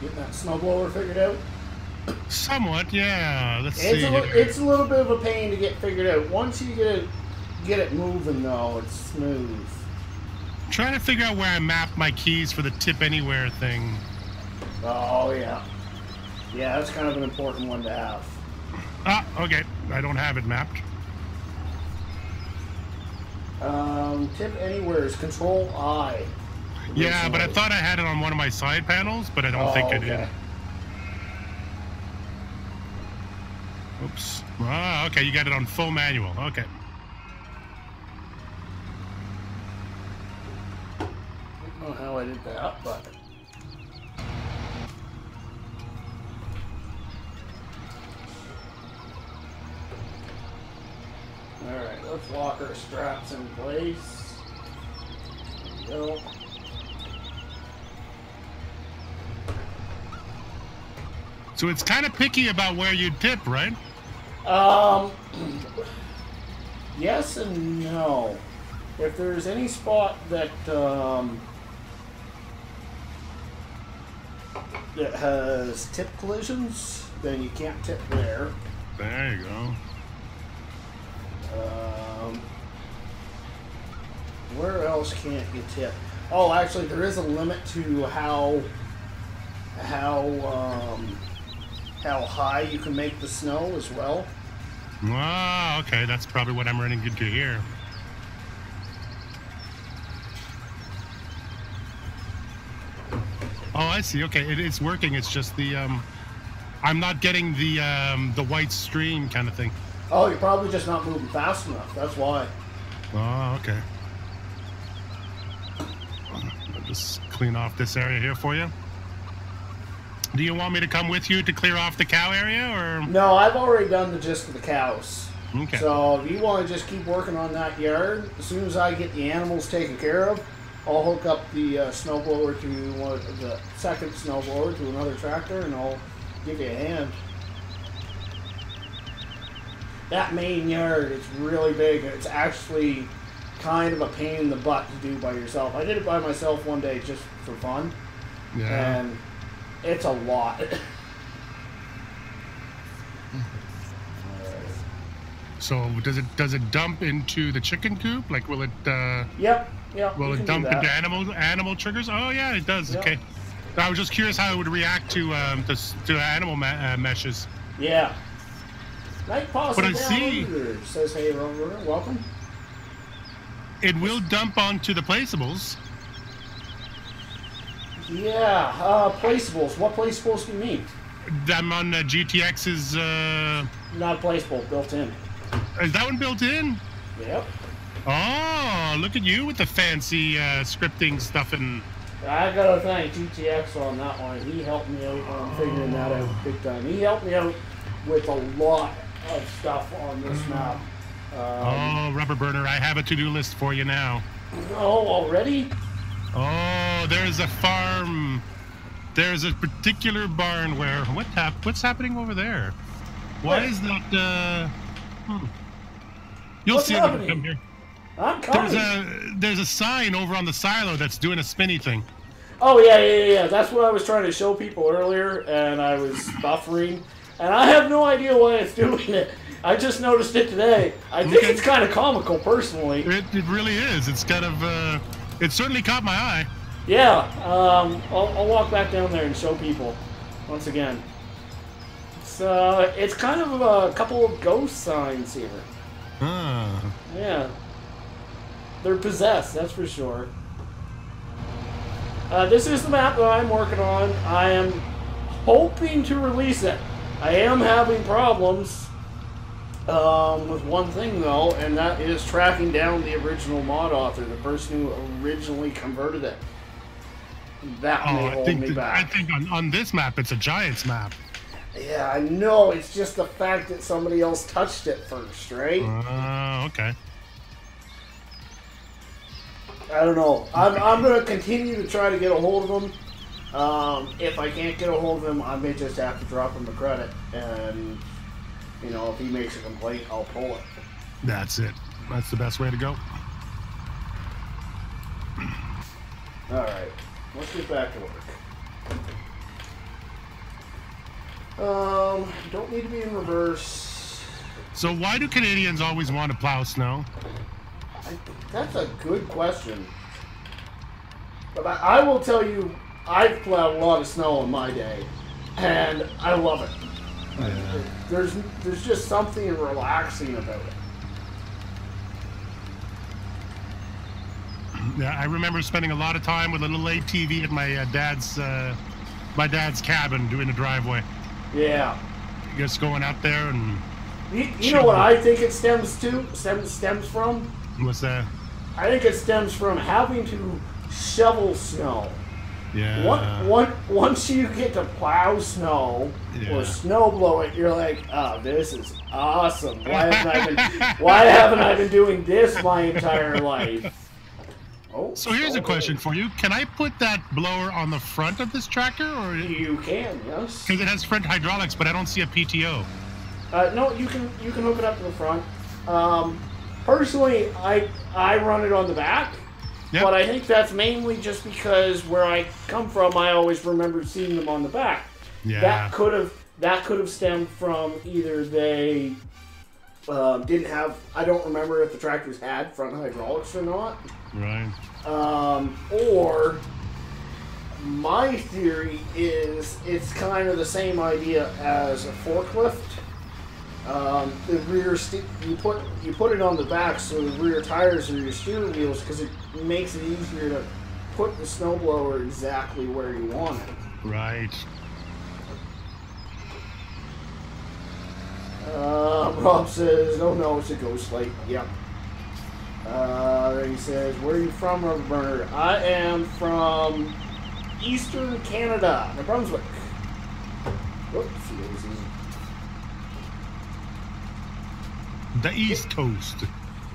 Get that snowblower figured out? Somewhat, yeah. Let's see. It's a little bit of a pain to get figured out. Once you get it moving, though, it's smooth. I'm trying to figure out where I mapped my keys for the tip anywhere thing. Oh, yeah. Yeah, that's kind of an important one to have. Ah, okay. I don't have it mapped. Tip anywhere is Control I. Yeah, but I thought I had it on one of my side panels, but I don't think I did. Oops. Ah, okay, you got it on full manual. Okay. I don't know how I did that, but... Alright, let's lock our straps in place. There we go. So it's kind of picky about where you tip, right? Yes and no. If there's any spot that that has tip collisions, then you can't tip there. There you go. Where else can't you tip? Oh, actually, there is a limit to how high you can make the snow as well. Ah, okay, that's probably what I'm running into here. Oh, I see. Okay, it's working. It's just the I'm not getting the white stream kind of thing. Oh, you're probably just not moving fast enough. That's why. Oh, okay. I'll just clean off this area here for you. Do you want me to come with you to clear off the cow area, or? No, I've already done the gist of the cows. Okay. So if you want to just keep working on that yard, as soon as I get the animals taken care of, I'll hook up the snowblower to the second snowblower to another tractor, and I'll give you a hand. That main yard is really big. It's actually kind of a pain in the butt to do by yourself. I did it by myself one day just for fun. Yeah. And it's a lot. So does it dump into the chicken coop? Like, will it Yep. will You it can dump do that. into animal triggers? Oh yeah, it does. Yep. Okay. I was just curious how it would react to animal meshes. Yeah. Night Possum But I down see- under there says, hey, Rover, welcome. It will dump onto the placeables. Yeah, placeables. What placeables do you mean? I'm on GTX's. Not placeable, built in. Is that one built in? Yep. Oh, look at you with the fancy scripting stuff and. I gotta thank GTX on that one. He helped me out on figuring that out big time. He helped me out with a lot of stuff on this map. Oh, rubber burner! I have a to-do list for you now. Oh, already? Oh, there's a farm. There's a particular barn where what's happening over there? Why is that? You'll What's see it when happening? you come here. I'm coming. There's a sign over on the silo that's doing a spinny thing. Oh, yeah. That's what I was trying to show people earlier, and I was buffering. And I have no idea why it's doing it. I just noticed it today. I think it's kind of comical, personally. It really is. It's kind of it certainly caught my eye. Yeah, I'll walk back down there and show people once again. It's kind of a couple of ghost signs here. Ah. Yeah. They're possessed, that's for sure. This is the map that I'm working on. I am hoping to release it. I am having problems with one thing, though, and that is tracking down the original mod author, the person who originally converted it. That may hold me back. I think on this map, it's a Giants map. Yeah, I know. It's just the fact that somebody else touched it first, right? Okay. I don't know. I'm going to continue to try to get a hold of him. If I can't get a hold of him, I may just have to drop him a credit. And, you know, if he makes a complaint, I'll pull it. That's it. That's the best way to go. All right. Let's get back to work. Don't need to be in reverse. So why do Canadians always want to plow snow? That's a good question. But I will tell you, I've plowed a lot of snow in my day, and I love it. Yeah. There's just something relaxing about it. Yeah, I remember spending a lot of time with a little ATV at my dad's cabin doing the driveway. Yeah. Just going out there and. You know what I think it stems from? What's that? I think it stems from having to shovel snow. Yeah. Once you get to plow snow or snow blow it, you're like, oh, this is awesome. Why haven't I been doing this my entire life? Oh, So here's a question for you. Can I put that blower on the front of this tractor? Or You can, yes. because it has front hydraulics, but I don't see a PTO. No, you can hook it up to the front. Personally, I run it on the back, but I think that's mainly just because where I come from, I always remember seeing them on the back. Yeah. That could have stemmed from either they didn't have. I don't remember if the tractors had front hydraulics or not. Right. Or my theory is it's kind of the same idea as a forklift. The rear you put it on the back, so the rear tires are your steering wheels because it makes it easier to put the snowblower exactly where you want it. Right. Rob says, "Oh no, it's a ghost light." Yep. Then he says, "Where are you from, Rubber Burner?" I am from Eastern Canada, New Brunswick. Whoops, The East Coast.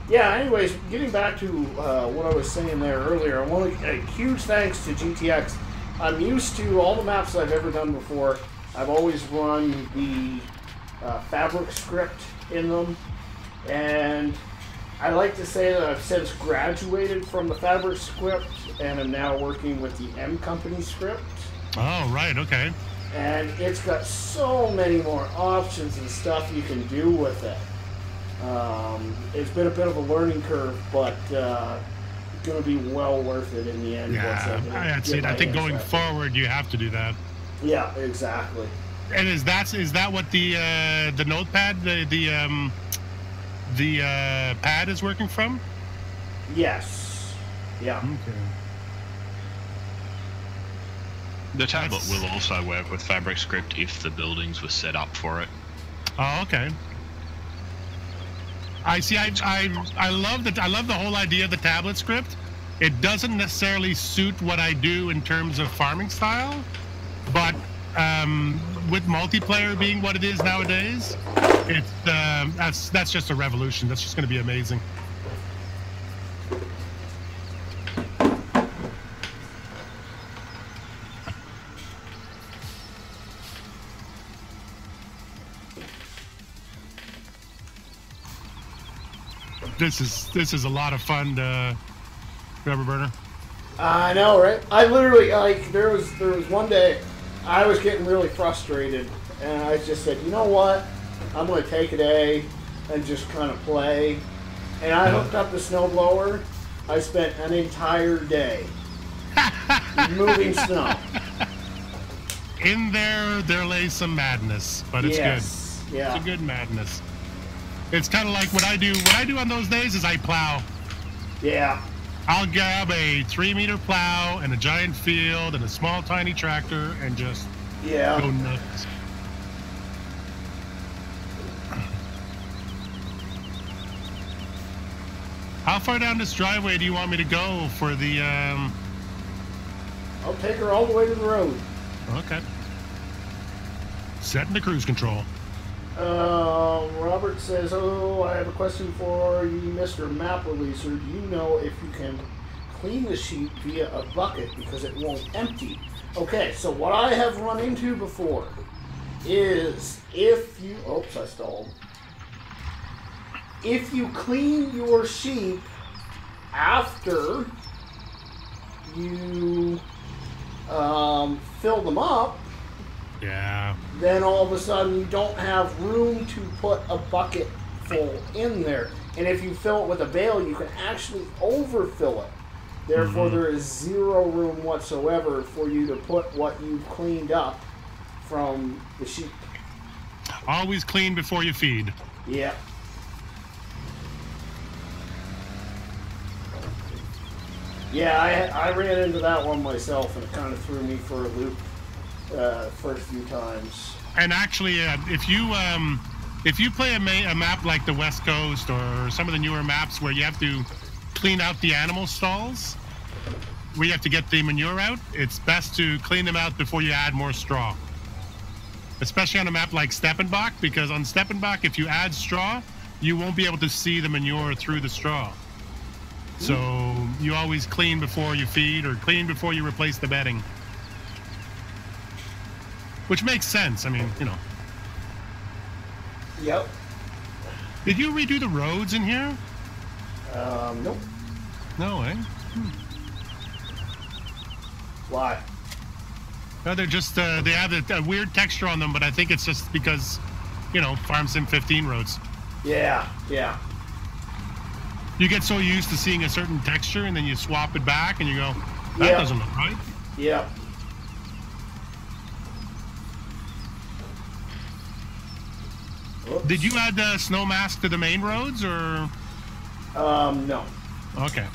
Yeah, anyways, getting back to what I was saying there earlier, I want to a huge thanks to GTX. I'm used to all the maps I've ever done before. I've always run the fabric script in them, and I like to say that I've since graduated from the fabric script and am now working with the M Company script. Oh, right. Okay. And it's got so many more options and stuff you can do with it. It's been a bit of a learning curve, but going to be well worth it in the end. Yeah, that's it. I think going forward, you have to do that. Yeah, exactly. And is that what the notepad, the pad is working from? Yes. Yeah. Okay. The tablet will also work with Fabric Script if the buildings were set up for it. Oh, okay. I see. I love that. I love the whole idea of the tablet script. It doesn't necessarily suit what I do in terms of farming style, but with multiplayer being what it is nowadays, it's that's just a revolution. That's just going to be amazing. This is a lot of fun, Rubber Burner. I know, right? I literally there was one day I was getting really frustrated, and I just said, you know what? I'm going to take a day and just kind of play. And I hooked up the snowblower. I spent an entire day moving snow. In there lays some madness, but it's good. Yeah. It's a good madness. It's kind of like what I do. What I do on those days is I plow. Yeah. I'll grab a 3-meter plow and a giant field and a small tiny tractor and just go nuts. How far down this driveway do you want me to go for the? I'll take her all the way to the road. Okay. Setting the cruise control. Robert says, oh, I have a question for you, Mr. Map Releaser. Do you know if you can clean the sheet via a bucket because it won't empty? Okay, so what I have run into before is if you... Oops, I stalled. If you clean your sheep after you fill them up, yeah, then all of a sudden you don't have room to put a bucket full in there. And if you fill it with a bale, you can actually overfill it. Therefore, there is zero room whatsoever for you to put what you've cleaned up from the sheep. Always clean before you feed. Yeah. Yeah, I ran into that one myself, and it kind of threw me for a loop first few times. And actually, if you play a map like the West Coast or some of the newer maps where you have to clean out the animal stalls, where you have to get the manure out, it's best to clean them out before you add more straw. Especially on a map like Steppenbach, because on Steppenbach, if you add straw, you won't be able to see the manure through the straw. So you always clean before you feed or clean before you replace the bedding. Which makes sense. I mean, you know. Yep. Did you redo the roads in here? Nope. No, eh? Why? No, they're just, they have a weird texture on them, but I think it's just because, you know, Farm Sim 15 roads. Yeah, yeah. You get so used to seeing a certain texture, and then you swap it back, and you go, that doesn't look right. Yeah. Oops. Did you add the snow mask to the main roads, or? No. Okay.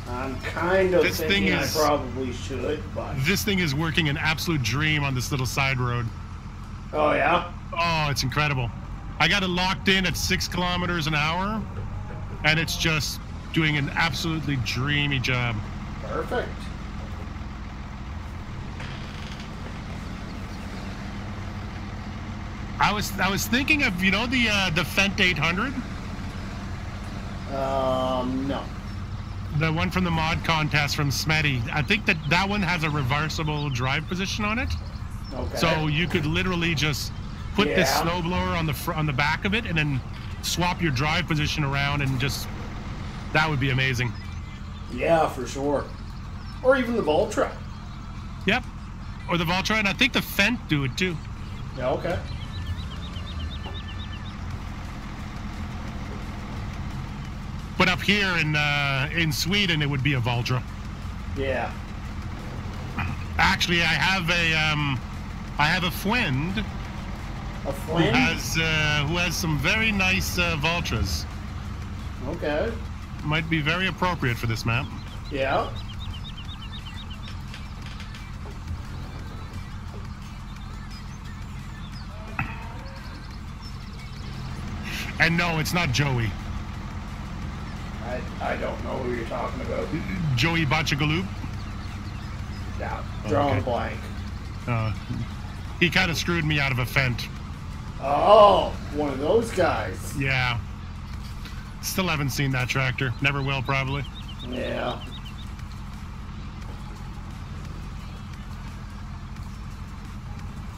I'm kind of thinking I probably should, but... This thing is working an absolute dream on this little side road. Oh, yeah? Oh, it's incredible. I got it locked in at 6 kilometers an hour, and it's just doing an absolutely dreamy job. Perfect. I was thinking of, you know, the Fendt 800? No. The one from the mod contest from Smetty. I think that one has a reversible drive position on it. Okay. So you could literally just put this snowblower on the back of it and then swap your drive position around, and just, that would be amazing. Yeah, for sure. Or even the Voltra. Yep. Or the Voltra, and I think the Fent do it too. Yeah, okay. But up here in Sweden, it would be a Voltra. Yeah. Actually, I have a friend A friend? who has some very nice Voltras. Okay. Might be very appropriate for this map. Yeah. And no, it's not Joey. I don't know who you're talking about. Joey Bachagaloop. Yeah, drawing Okay. a blank. He kind of screwed me out of a Fent. Oh, one of those guys. Yeah. Still haven't seen that tractor. Never will, probably. Yeah.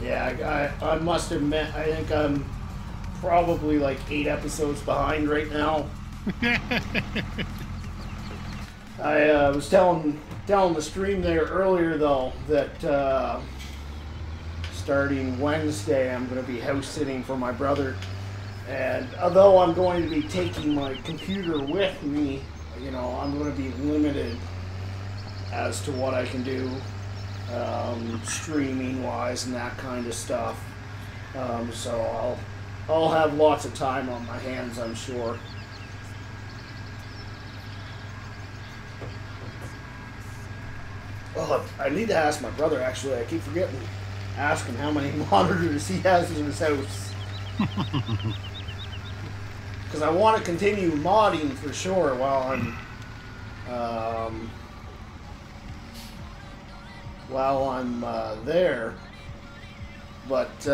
Yeah, I must admit, I think I'm probably like 8 episodes behind right now. I was telling the stream there earlier, though, that starting Wednesday I'm going to be house sitting for my brother. And although I'm going to be taking my computer with me, you know, I'm going to be limited as to what I can do streaming wise and that kind of stuff. So I'll have lots of time on my hands, I'm sure. Well, I need to ask my brother, actually. I keep forgetting to ask him how many monitors he has in his house. Because I want to continue modding for sure while I'm there. But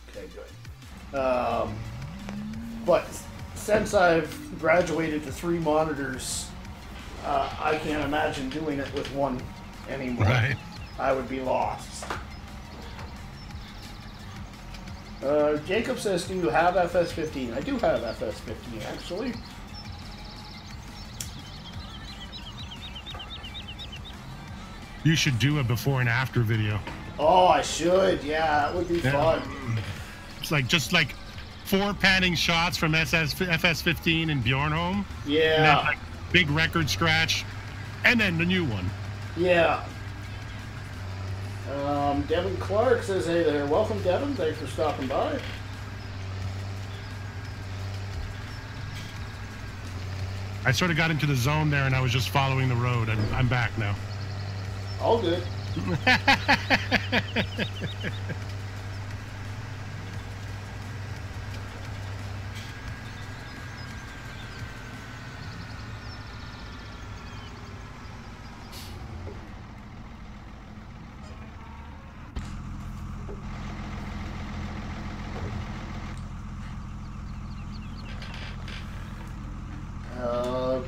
okay, good. But since I've graduated to 3 monitors, I can't imagine doing it with one anymore. Right. I would be lost. Jacob says, do you have FS15? I do have FS15, actually. You should do a before and after video. Oh, I should. Yeah, that would be fun. It's like just like 4 panning shots from FS15 in Bjornholm. Yeah. And then like big record scratch, and then the new one. Yeah. Devin Clark says, hey there. Welcome, Devin. Thanks for stopping by. I sort of got into the zone there, and I was just following the road. I'm back now. All good.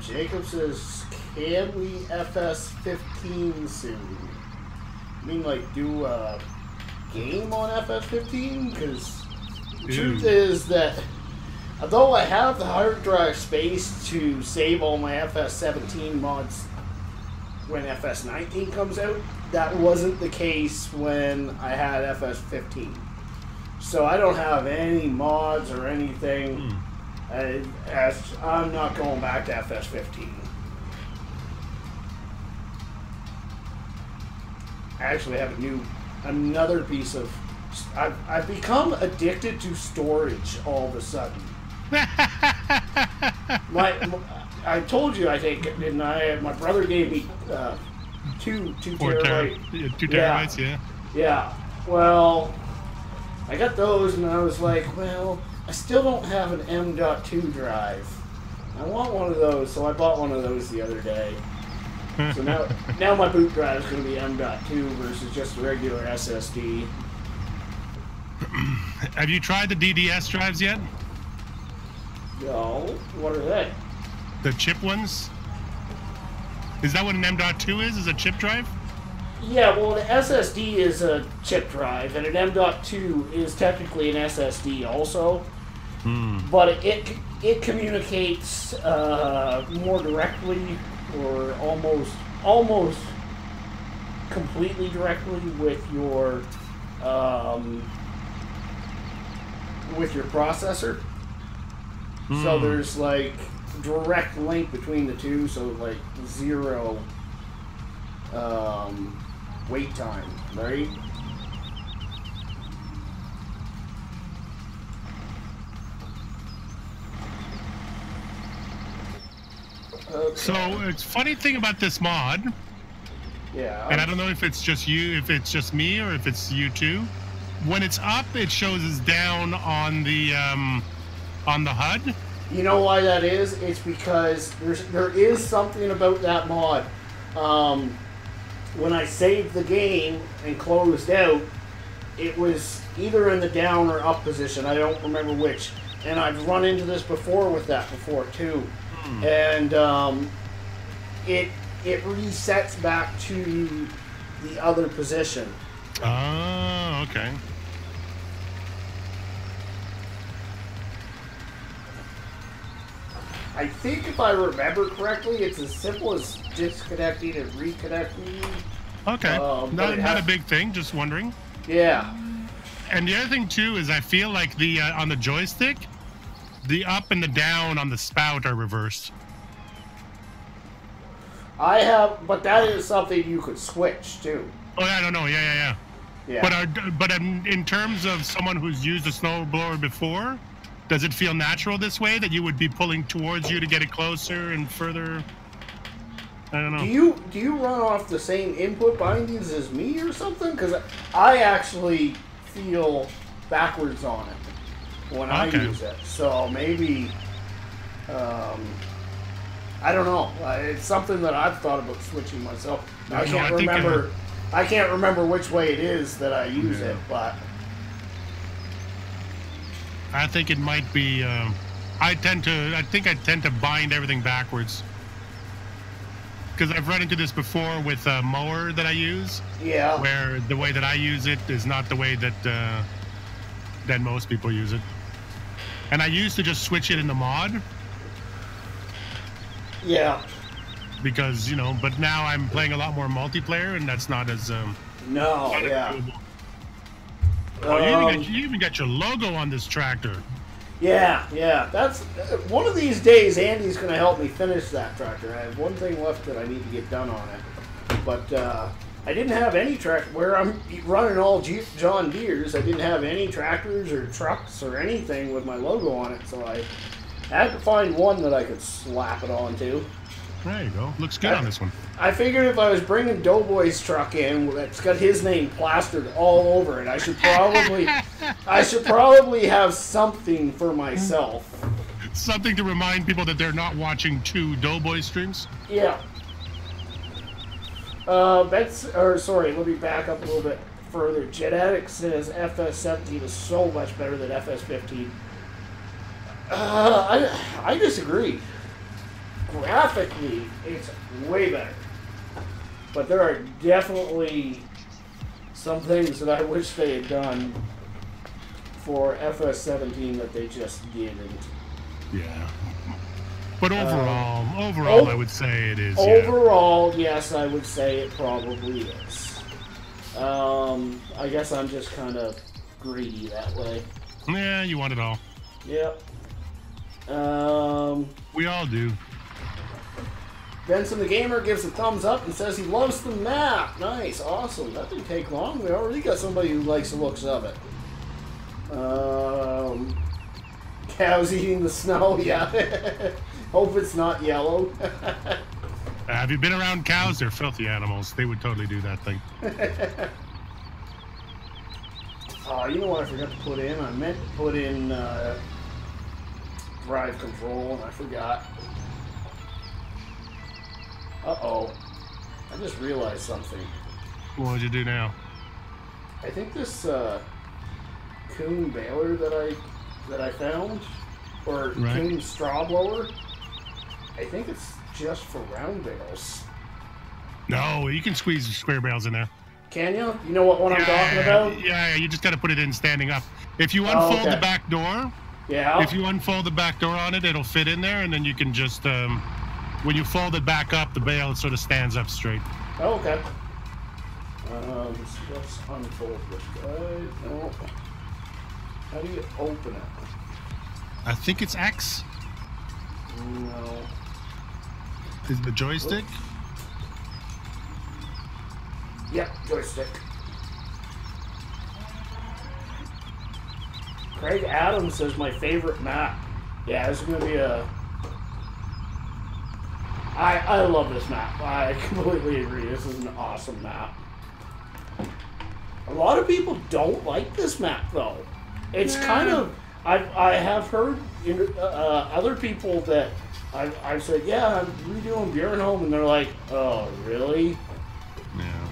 Jacob says, can we FS15 soon? You mean like do a game on FS15? Because the truth is that although I have the hard drive space to save all my FS17 mods when FS19 comes out, that wasn't the case when I had FS15. So I don't have any mods or anything. As I'm not going back to FS15. I actually have another piece of. I've become addicted to storage all of a sudden. I told you, I think, didn't I? My brother gave me 2 terabyte. 2 terabytes, yeah. Yeah. Well, I got those, and I was like, well, I still don't have an M.2 drive. I want one of those, so I bought one of those the other day. So now my boot drive is going to be M.2 versus just a regular SSD. Have you tried the DDS drives yet? No, what are they? The chip ones? Is that what an M.2 is? Is a chip drive? Yeah, well, the SSD is a chip drive, and an M.2 is technically an SSD also. But it communicates more directly, or almost completely directly with your processor. So there's like direct link between the two, so like zero wait time, right? Okay. So it's funny thing about this mod, Yeah. and I don't know if it's just you, if it's just me, or if it's you too. When it's up, it shows us down on the HUD. You know why that is? It's because there is something about that mod. When I saved the game and closed out, it was either in the down or up position. I don't remember which. And I've run into this before with that before too. And it resets back to the other position. Oh, okay. I think if I remember correctly, it's as simple as disconnecting and reconnecting. Okay. But Not a big thing, just wondering. Yeah. And the other thing too is I feel like the on the joystick, the up and the down on the spout are reversed. But that is something you could switch too. Oh yeah, I don't know. Yeah. Yeah. But in terms of someone who's used a snowblower before, does it feel natural this way, that you would be pulling towards you to get it closer and further? I don't know. Do you run off the same input bindings as me or something? Because I actually feel backwards on it when I use it. So maybe, I don't know. It's something that I've thought about switching myself. I can't remember. I can't remember which way it is that I use it, but I think it might be. I think I tend to bind everything backwards. Because I've run into this before with a mower that I use. Yeah. Where the way that I use it is not the way that most people use it. And I used to just switch it in the mod. Yeah. Because, but now I'm playing a lot more multiplayer, and that's not as... No, yeah. Oh, you even got your logo on this tractor. Yeah. That's one of these days. Andy's going to help me finish that tractor. I have one thing left that I need to get done on it, but I didn't have any tractor where I'm running all John Deere's. I didn't have any tractors or trucks or anything with my logo on it, so I had to find one that I could slap it onto. There you go. Looks good on this one. I figured if I was bringing Doughboy's truck in, that's got his name plastered all over it, I should probably have something for myself. Something to remind people that they're not watching 2 Doughboy streams. Yeah. Let me back up a little bit further. Jet Addict says FS17 is so much better than FS15. I disagree. Graphically, it's way better. But there are definitely some things that I wish they had done for FS17 that they just didn't. Yeah. But overall, I would say it is. Overall, yes, I would say it probably is. I guess I'm just kind of greedy that way. Yeah, you want it all. Yep. We all do. Benson the Gamer gives a thumbs up and says he loves the map. Nice, awesome. That didn't take long. We already got somebody who likes the looks of it. Cows eating the snow, yeah. Hope it's not yellow. Have you been around cows? They're filthy animals. They would totally do that thing. Oh, you know what I forgot to put in? I meant to put in drive control, and I forgot. Uh-oh. I just realized something. What would you do now? I think this coon baler that I found, or coon straw blower, I think it's just for round bales. No, you can squeeze square bales in there. Can you? You know what one I'm talking about? Yeah, you just got to put it in standing up. If you unfold the back door, Yeah. If you unfold the back door on it, it'll fit in there, and then you can just when you fold it back up, the bale sort of stands up straight. Oh, okay. Let's unfold this guy. No. How do you open it? I think it's X. No. Is the joystick? Yep, joystick. Craig Adams says my favorite map. Yeah, this is gonna be a. I love this map. I completely agree. This is an awesome map. A lot of people don't like this map though. It's kind of. I have heard other people that I've said, yeah, I'm redoing Bjornholm, and they're like, oh, really? Yeah.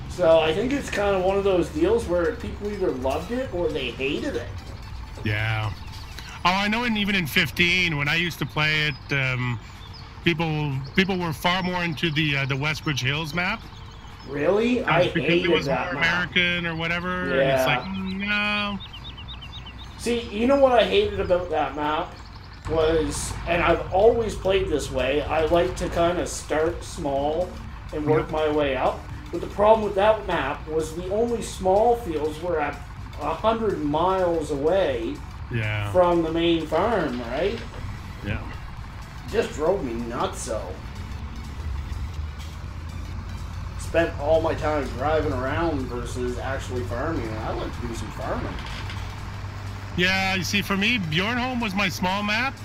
So I think it's kind of one of those deals where people either loved it or they hated it. Yeah. Oh, I know. Even in 15, when I used to play it, people were far more into the Westbridge Hills map. Really? I because hated it was that more map. American or whatever. Yeah. And it's like, no. See, you know what I hated about that map was, and I've always played this way, I like to kind of start small and work my way up. But the problem with that map was the only small fields were at 100 miles away from the main farm, right? Yeah. Just drove me nuts, though. Spent all my time driving around versus actually farming. And I like to do some farming. Yeah, you see, for me, Bjornholm was my small map.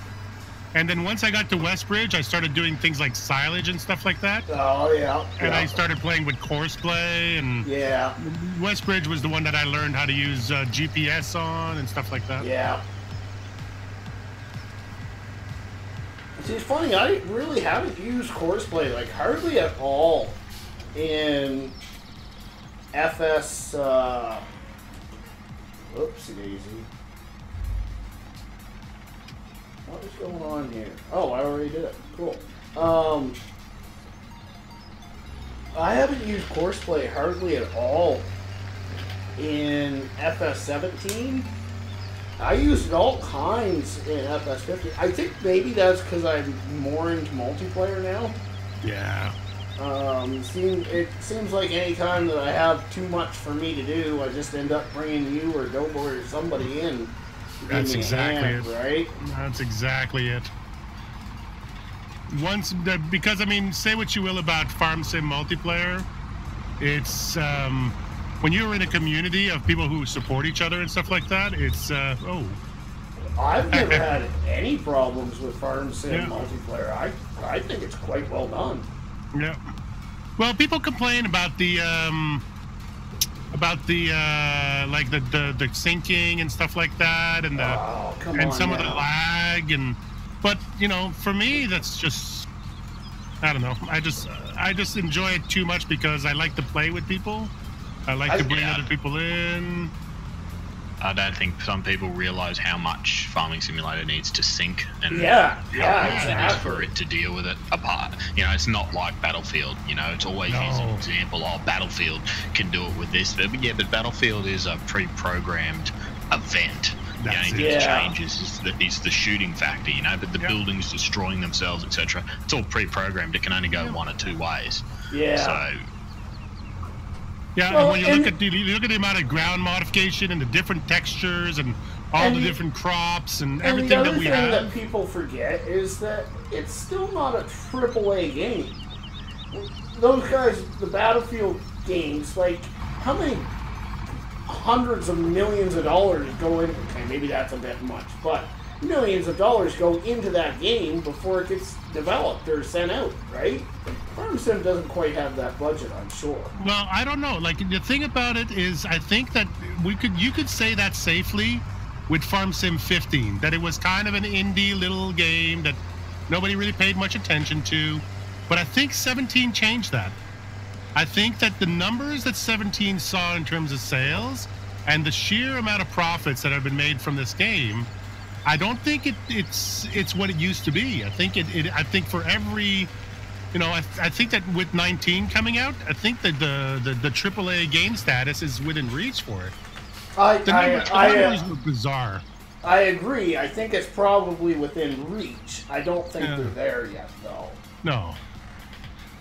And then once I got to Westbridge, I started doing things like silage and stuff like that. Oh, yeah. And I started playing with course play. And Westbridge was the one that I learned how to use GPS on and stuff like that. Yeah. See, it's funny, I really haven't used course play, like, hardly at all in FS, oopsie daisy. What is going on here? Oh, I already did it. Cool. I haven't used course play hardly at all in FS17. I used it all kinds in FS15. I think maybe that's because I'm more into multiplayer now. Yeah. It seems like any time that I have too much for me to do, I just end up bringing you or Dobo or somebody in. That's exactly it. Right? That's exactly it. Because, I mean, say what you will about Farm Sim multiplayer, it's, when you're in a community of people who support each other and stuff like that, it's, I've never had any problems with Farm Sim multiplayer. I think it's quite well done. Yeah. Well, people complain about the like the syncing and stuff like that, and some of the lag, but you know, for me, that's just, I don't know. I just enjoy it too much because I like to play with people. I like to bring other people in. I don't think some people realize how much Farming Simulator needs to sync and exactly. for it to deal with it apart. You know, it's not like Battlefield. You know, it's always used an example. Oh, Battlefield can do it with this. But Battlefield is a pre-programmed event. The only thing that changes is the shooting factor. You know, but the buildings destroying themselves, etc. It's all pre-programmed. It can only go one or two ways. Yeah. So. Yeah, well, and when you look at the amount of ground modification and the different textures and all the different crops and everything that we have. The other thing that people forget is that it's still not a AAA game. Those guys, the Battlefield games, like, how many hundreds of millions of dollars go in? Okay, maybe that's a bit much, but millions of dollars go into that game before it gets developed or sent out, right? Farm Sim doesn't quite have that budget, I'm sure. Well, I don't know. Like, the thing about it is, I think that you could say that safely with Farm Sim 15, that it was kind of an indie little game that nobody really paid much attention to. But I think 17 changed that. I think that the numbers that 17 saw in terms of sales and the sheer amount of profits that have been made from this game, I don't think it's what it used to be. I think I think for every, you know, I think that with 19 coming out, I think that the AAA game status is within reach for it. The numbers were bizarre. I agree. I think it's probably within reach. I don't think Yeah. they're there yet, though. No.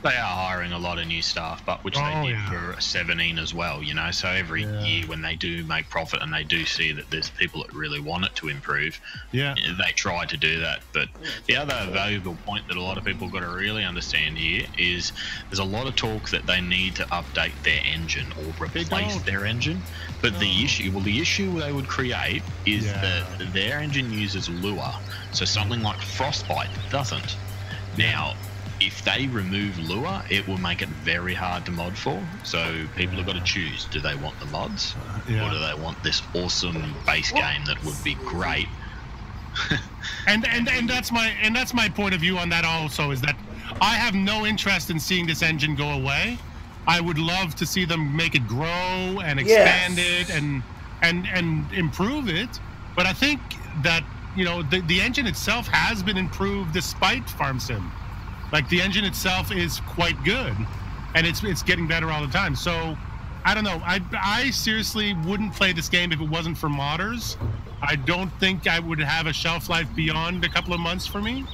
They are hiring a lot of new staff, but which they did for 17 as well, you know. So every year when they do make profit and they do see that there's people that really want it to improve, they try to do that. But the other valuable point that a lot of people got to really understand here is there's a lot of talk that they need to update their engine or replace their engine. But the issue they would create is that their engine uses Lua, so something like Frostbite doesn't. Now, if they remove Lua, it will make it very hard to mod for. So people have got to choose: do they want the mods, or do they want this awesome base game that would be great? and that's my point of view on that also, is that I have no interest in seeing this engine go away. I would love to see them make it grow and expand it and improve it. But I think that, you know, the engine itself has been improved despite Farm Sim. Like, the engine itself is quite good, and it's getting better all the time. So, I don't know. I seriously wouldn't play this game if it wasn't for modders. I don't think I would have a shelf life beyond a couple of months for me.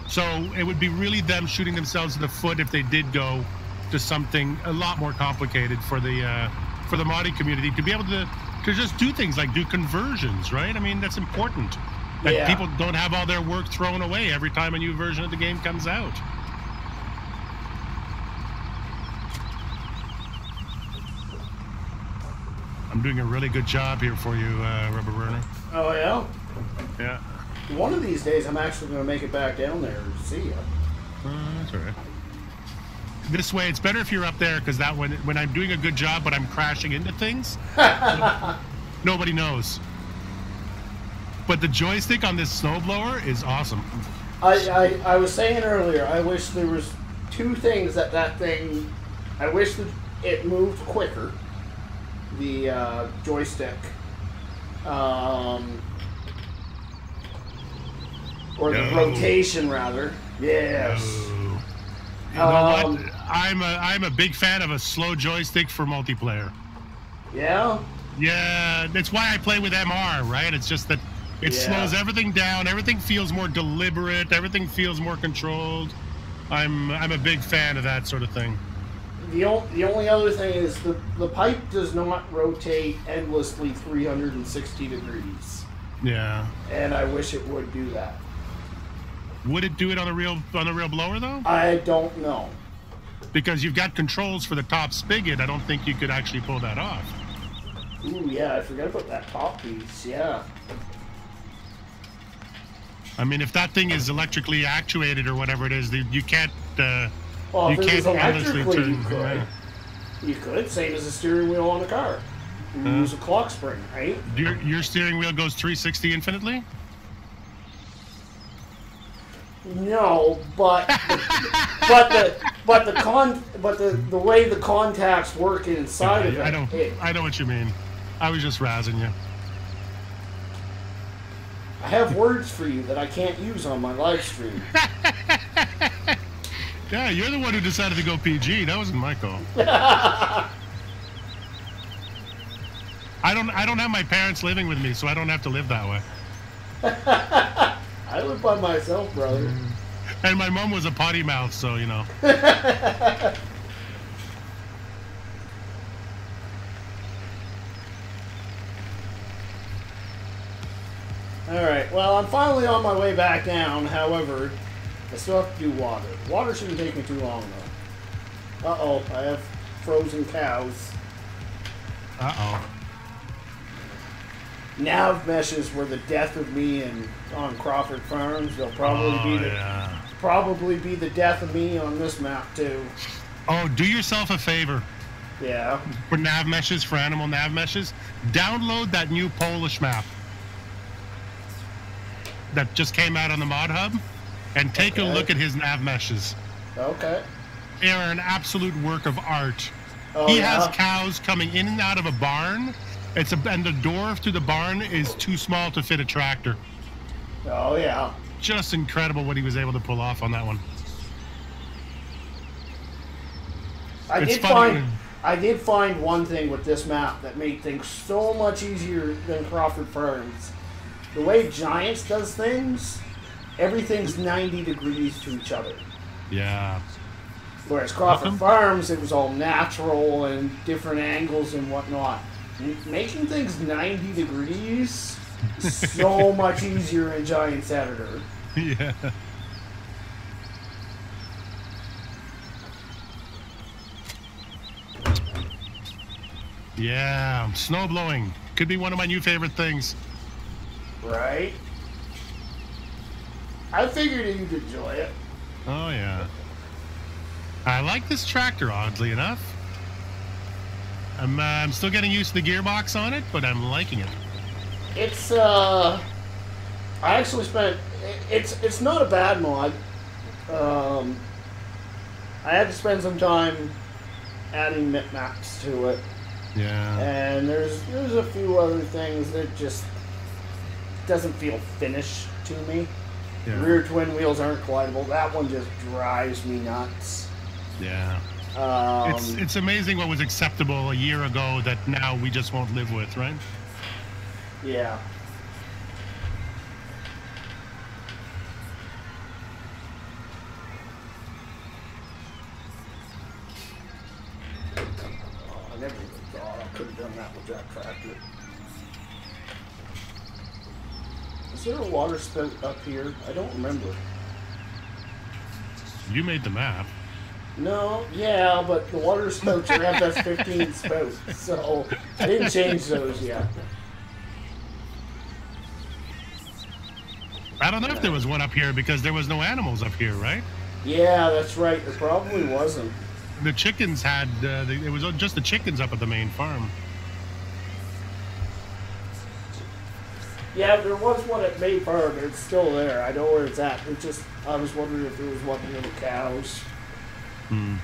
So, it would be really them shooting themselves in the foot if they did go to something a lot more complicated for the modding community to be able to just do things like do conversions, right? I mean, that's important. That people don't have all their work thrown away every time a new version of the game comes out. I'm doing a really good job here for you, Rubber Burner. Oh, yeah? Yeah. One of these days, I'm actually going to make it back down there to see you. That's all right. This way, it's better if you're up there, because that when I'm doing a good job, but I'm crashing into things, nobody knows. But the joystick on this snowblower is awesome. I was saying earlier, I wish there was two things that thing. I wish that it moved quicker. The joystick, or the rotation rather. Yes. You know what? I'm a big fan of a slow joystick for multiplayer. Yeah. Yeah, that's why I play with MR, right? It's just that it slows everything down. Everything feels more deliberate. Everything feels more controlled. I'm a big fan of that sort of thing. The only other thing is the pipe does not rotate endlessly 360 degrees. Yeah. And I wish it would do that. Would it do it on the real blower though? I don't know. Because you've got controls for the top spigot, I don't think you could actually pull that off. Ooh, yeah, I forgot about that top piece. Yeah. I mean, if that thing is electrically actuated or whatever it is, you can't. Well, you if it was electrically, turn. you could. You could, same as a steering wheel on a car. You use a clock spring, right? Your steering wheel goes 360 infinitely? No, but the way the contacts work inside of it. I know what you mean. I was just razzing you. I have words for you that I can't use on my live stream. Yeah, you're the one who decided to go PG. That wasn't my call. I don't have my parents living with me, so I don't have to live that way. I live by myself, brother. And my mom was a potty mouth, so you know. Alright, well, I'm finally on my way back down. However, I still have to do water. Water shouldn't take me too long, though. Uh-oh, I have frozen cows. Uh-oh. Nav meshes were the death of me on Crawford Farms. They'll probably be the death of me on this map, too. Oh, do yourself a favor. Yeah. For nav meshes, for animal nav meshes, download that new Polish map that just came out on the Mod Hub, and take a look at his nav meshes. Okay. They are an absolute work of art. Oh, he has cows coming in and out of a barn. And the door to the barn is too small to fit a tractor. Oh, yeah. Just incredible what he was able to pull off on that one. I did find one thing with this map that made things so much easier than Crawford Farms. the way Giants does things, everything's 90 degrees to each other. Yeah. Whereas Crawford Farms, it was all natural and different angles and whatnot. Making things 90 degrees is so much easier in Giants Editor. Yeah. Yeah, snow blowing. Could be one of my new favorite things. Right? I figured you'd enjoy it. Oh, yeah. I like this tractor, oddly enough. I'm still getting used to the gearbox on it, but I'm liking it. It's, I actually spent, it's not a bad mod. I had to spend some time adding maps to it. Yeah. And there's a few other things that just doesn't feel finished to me. Yeah. Rear twin wheels aren't collidable. That one just drives me nuts. Yeah. It's amazing what was acceptable a year ago that now we just won't live with, right? Yeah. Oh, I never even thought I could have done that with that tractor. Is there a water spout up here? I don't remember. You made the map. No, yeah, but the water spouts are FS15 spouts, so I didn't change those yet. I don't know if there was one up here because there was no animals up here, right? Yeah, that's right. There probably wasn't. The chickens had, it was just the chickens up at the main farm. Yeah, there was one at May Farm. It's still there. I know where it's at. It just, I was wondering if there was one near the cows. Hmm.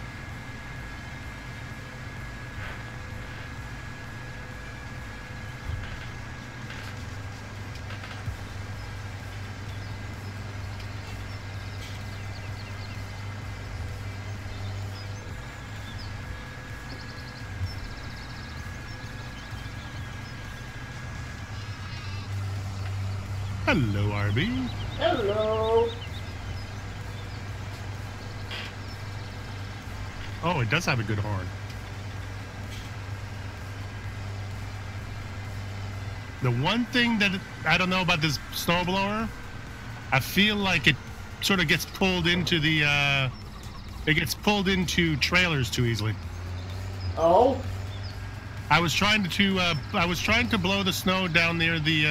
Hello, RB. Hello. Oh, it does have a good horn. The one thing that I don't know about this snowblower, I feel like it sort of gets pulled into the, it gets pulled into trailers too easily. Oh? I was trying to blow the snow down near the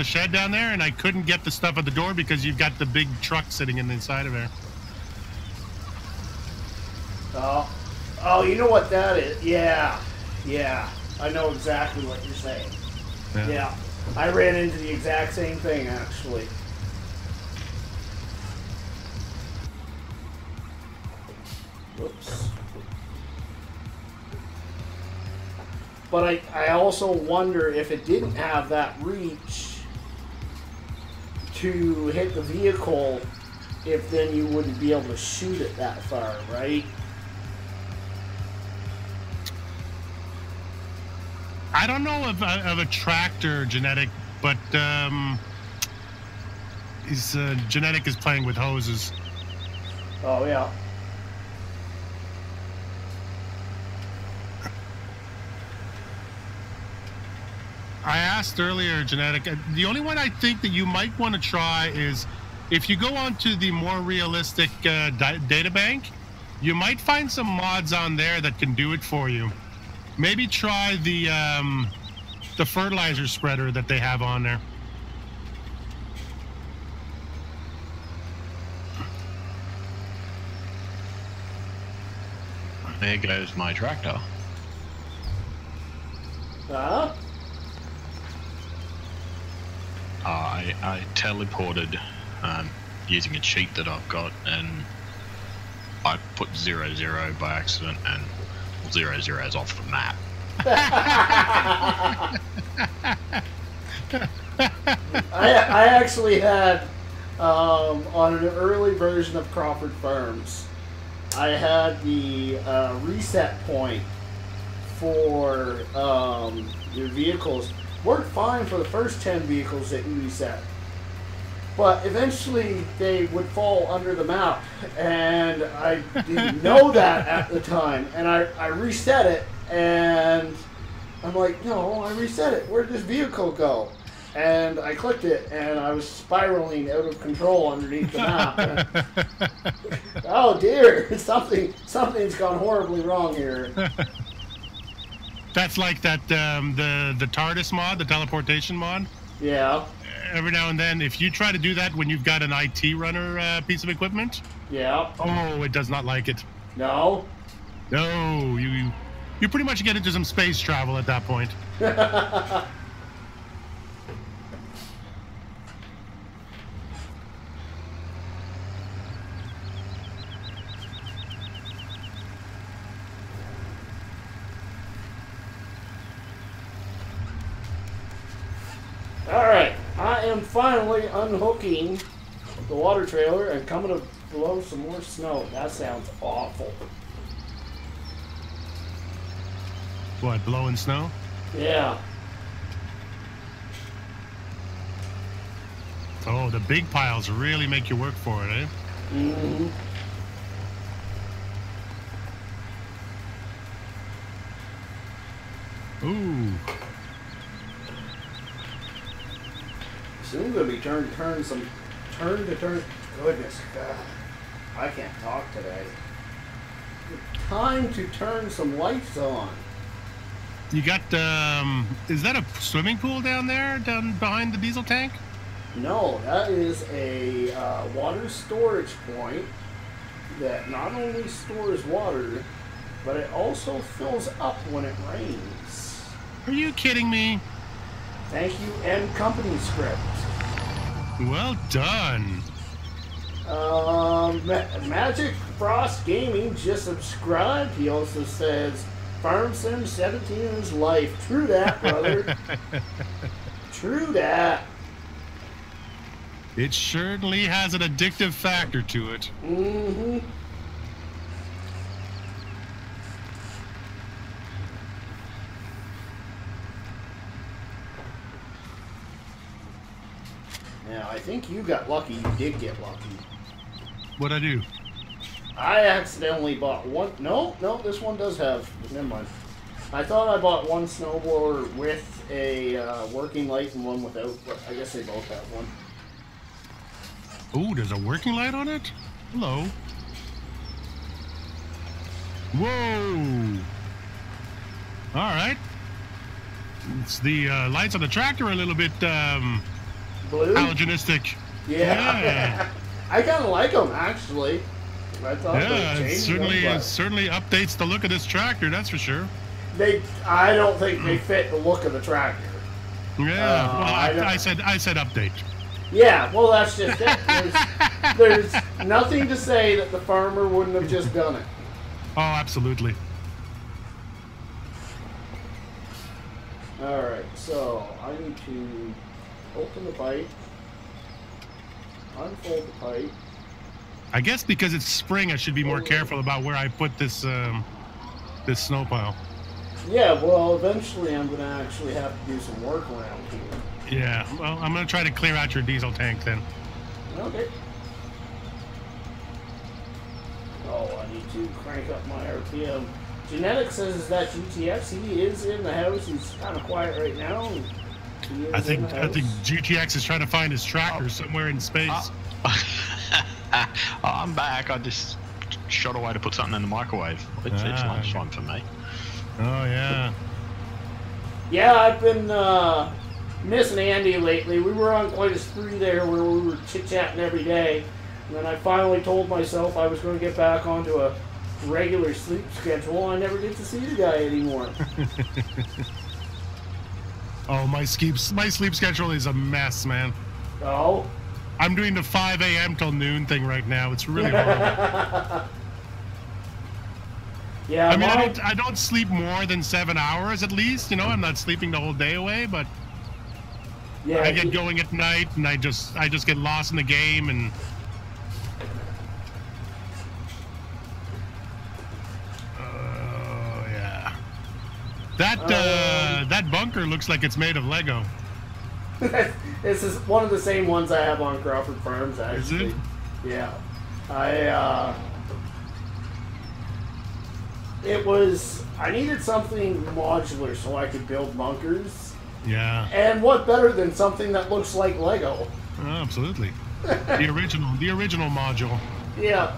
shed down there, and I couldn't get the stuff at the door because you've got the big truck sitting in the inside of there. Oh, you know what that is? Yeah. I know exactly what you're saying. Yeah. I ran into the exact same thing, actually. Whoops. But I also wonder if it didn't have that reach to hit the vehicle, if then you wouldn't be able to shoot it that far, right? I don't know of a tractor genetic, but his genetic is playing with hoses. Oh, yeah. I asked earlier, genetic. The only one I think that you might want to try is if you go onto the more realistic data bank, you might find some mods on there that can do it for you. Maybe try the fertilizer spreader that they have on there. There goes my tractor. Huh? I teleported using a cheat that I've got, and I put 0-0 by accident, and 0-0 is off the map. I actually had on an early version of Crawford Farms, I had the reset point for your vehicles. Worked fine for the first 10 vehicles that you reset. But eventually they would fall under the map. And I didn't know that at the time. And I reset it, and I'm like, no, I reset it. Where'd this vehicle go? And I clicked it, and I was spiraling out of control underneath the map. Oh dear, something's gone horribly wrong here. That's like that the TARDIS mod, the teleportation mod. Yeah. Every now and then, if you try to do that when you've got an IT runner piece of equipment, Yeah. oh, it does not like it. No. No, you pretty much get into some space travel at that point. Alright, I am finally unhooking the water trailer and coming to blow some more snow. That sounds awful. What, blowing snow? Yeah. Oh, the big piles really make you work for it, eh? Mm-hmm. Ooh. Soon gonna be turn to turn. Goodness God, I can't talk today. Time to turn some lights on. You got, is that a swimming pool down there, down behind the diesel tank? No, that is a water storage point that not only stores water, but it also fills up when it rains. Are you kidding me? Thank you, and company script. Well done. Magic Frost Gaming just subscribed. He also says, Farm Sim 17 is life. True that, brother. True that. It certainly has an addictive factor to it. Mm-hmm. Now, I think you got lucky. You did get lucky. What'd I do? I accidentally bought one. No, this one does have. Never mind. I thought I bought one snowblower with a working light and one without, but I guess they both have one. Ooh, there's a working light on it? Hello. Whoa. All right. It's the lights on the tractor are a little bit Blue? halogenistic. Yeah. I kind of like them, actually. I thought Yeah, they it certainly updates the look of this tractor, that's for sure. I don't think they fit the look of the tractor. Yeah, well, I said update. Yeah, well, that's just it. There's nothing to say that the farmer wouldn't have just done it. Oh, absolutely. Alright, so I need to open the pipe, unfold the pipe. I guess because it's spring, I should be more careful about where I put this this snow pile. Yeah, well, eventually I'm going to actually have to do some work around here. Yeah, well, I'm going to try to clear out your diesel tank then. Okay. Oh, I need to crank up my RPM. Genetic says that GTX, he is in the house. He's kind of quiet right now. I think GTX is trying to find his tractor somewhere in space. I'm back. I just shot away to put something in the microwave. It's lunchtime for me. Oh, yeah. Yeah, I've been missing Andy lately. We were on quite a spree there where we were chit-chatting every day. And then I finally told myself I was going to get back onto a regular sleep schedule. I never get to see the guy anymore. Oh, my sleep schedule is a mess, man. Oh? I'm doing the 5 a.m. till noon thing right now. It's really horrible. Yeah, I mean, I don't sleep more than 7 hours at least. You know, I'm not sleeping the whole day away, but yeah, I get going at night, and I just get lost in the game, and yeah, that bunker bunker looks like it's made of Lego. This is one of the same ones I have on Crawford Farms, actually. Is it? Yeah. I needed something modular so I could build bunkers. Yeah. And what better than something that looks like Lego? Oh, absolutely. the original module. Yeah.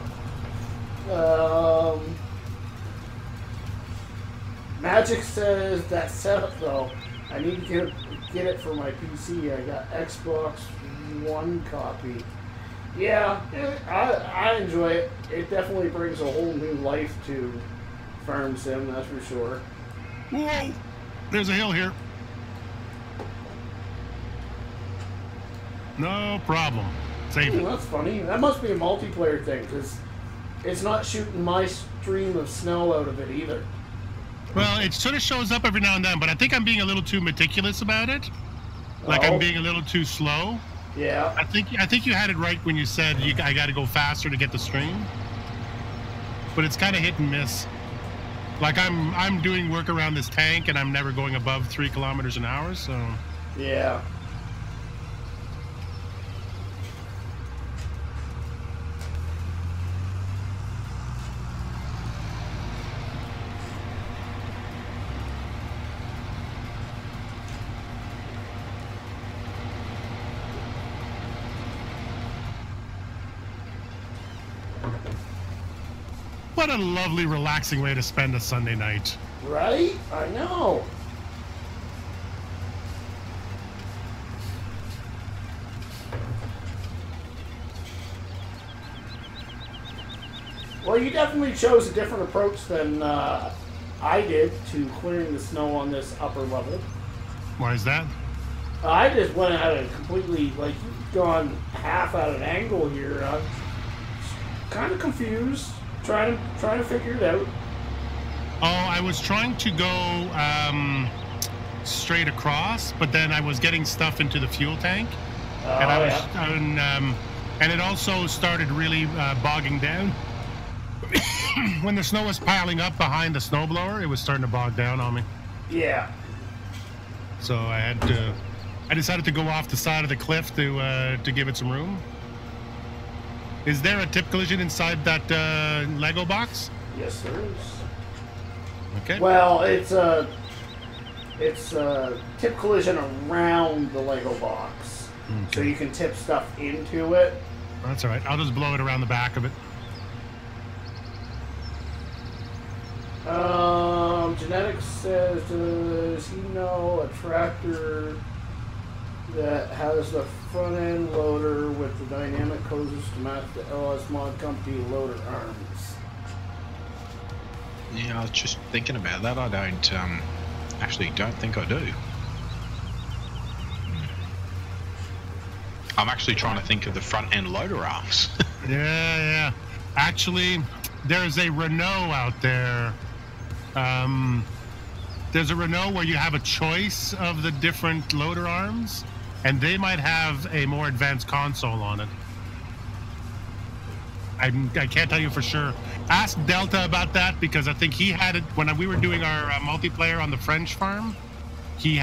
Magic says that setup though. I need to get it for my PC. I got Xbox One copy. Yeah, I enjoy it. It definitely brings a whole new life to Farm Sim, that's for sure. Whoa! There's a hill here. No problem. Save it. That's funny. That must be a multiplayer thing, because it's not shooting my stream of snow out of it either. Well, it sort of shows up every now and then, but I think I'm being a little too meticulous about it. Like I'm being a little too slow. Yeah. I think you had it right when you said I got to go faster to get the stream. But it's kind of hit and miss. Like I'm doing work around this tank, and I'm never going above 3 kilometers an hour. So. Yeah. What a lovely, relaxing way to spend a Sunday night. Right? I know. Well, you definitely chose a different approach than I did to clearing the snow on this upper level. Why is that? I just went at it completely, like, you've gone half at an angle here. I'm kind of confused. Trying to figure it out. Oh, I was trying to go straight across, but then I was getting stuff into the fuel tank, and it also started really bogging down. When the snow was piling up behind the snowblower, it was starting to bog down on me. Yeah. So I decided to go off the side of the cliff to give it some room. Is there a tip collision inside that Lego box? Yes, there is. Okay. Well, it's a tip collision around the Lego box, so you can tip stuff into it. That's all right. I'll just blow it around the back of it. Genetics says, does he know a tractor that has the front end loader with the dynamic hoses to match the LS Mod Company loader arms? Yeah, I was just thinking about that. I don't think I do. I'm actually trying to think of the front end loader arms. Yeah. Actually, there's a Renault out there. There's a Renault where you have a choice of the different loader arms, and they might have a more advanced console on it. I can't tell you for sure. Ask Delta about that, because I think he had it when we were doing our multiplayer on the French farm. He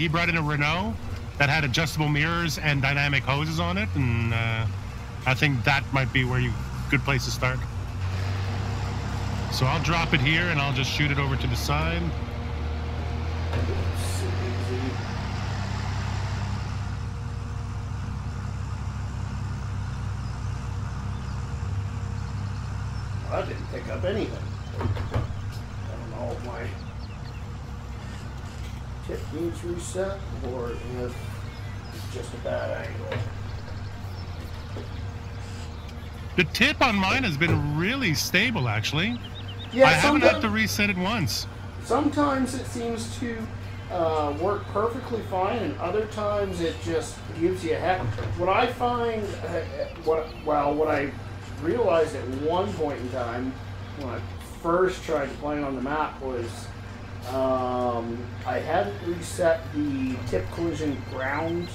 brought in a Renault that had adjustable mirrors and dynamic hoses on it, and I think that might be good place to start. So I'll drop it here and I'll just shoot it over to the side. I didn't pick up anything. I don't know if my tip needs reset or if it's just a bad angle. The tip on mine has been really stable, actually. Yeah, I haven't had to reset it once. Sometimes it seems to work perfectly fine, and other times it just gives you a heck. What I find, what I realized at one point in time when I first tried to play on the map was I hadn't reset the tip collision ground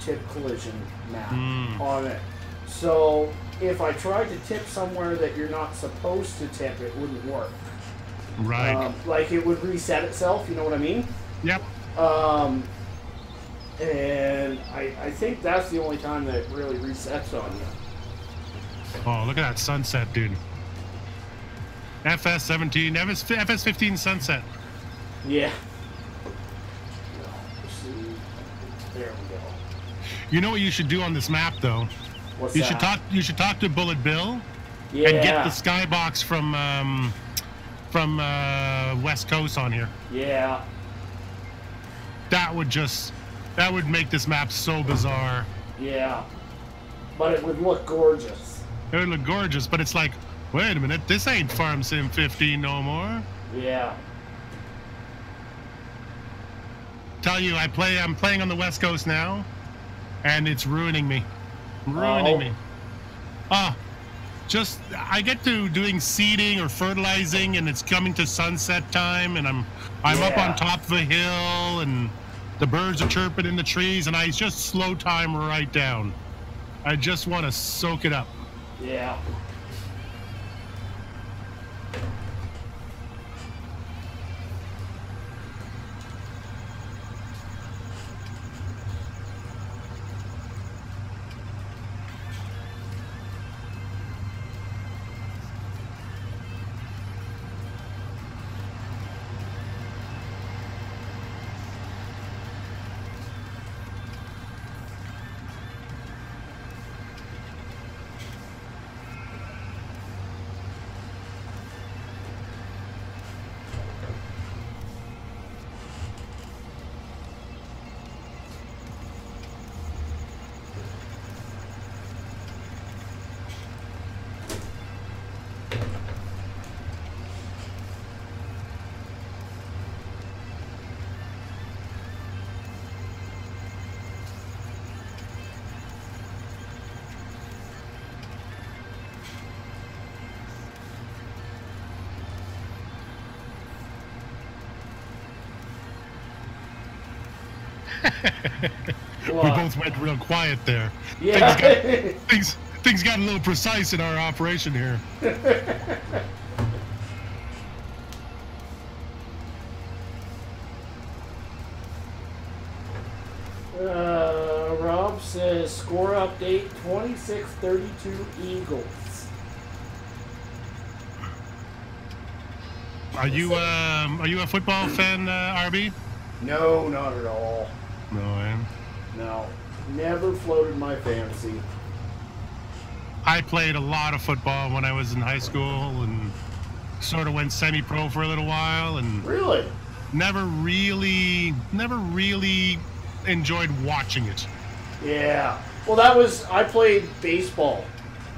tip collision map on it. So if I tried to tip somewhere that you're not supposed to tip, it wouldn't work. Right. Like it would reset itself, you know what I mean? Yep. And I think that's the only time that it really resets on you. Oh, look at that sunset, dude. FS17, FS15 sunset. Yeah. There we go. You know what you should do on this map, though? What's You that? should talk to Bullet Bill Yeah. and get the skybox from West Coast on here. Yeah. That would make this map so bizarre. Yeah. But it would look gorgeous. It would look gorgeous, but it's like, wait a minute, this ain't Farm Sim 15 no more. Yeah. Tell you, I'm playing on the West Coast now, and it's ruining me. Ruining me. I get to doing seeding or fertilizing, and it's coming to sunset time, and I'm up on top of a hill, and the birds are chirping in the trees, and I just slow time right down. I just want to soak it up. Yeah. We both went real quiet there. Yeah. Things got a little precise in our operation here. Rob says score update 26-32 Eagles. Are you a football fan, RB? No, not at all. No, I am. No, never floated my fantasy. I played a lot of football when I was in high school and sort of went semi-pro for a little while, and Really? never really enjoyed watching it. Yeah. Well, I played baseball.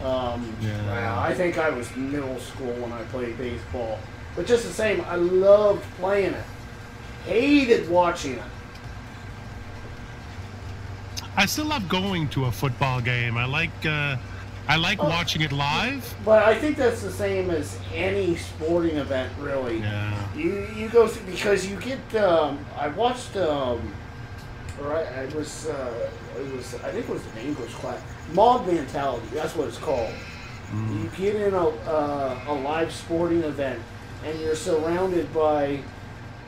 I think I was middle school when I played baseball. But just the same, I loved playing it. Hated watching it. I still love going to a football game. I like watching it live. But I think that's the same as any sporting event, really. Yeah. You go through, because you get. I watched. I think it was an English class. Mob mentality. That's what it's called. Mm. You get in a live sporting event, and you're surrounded by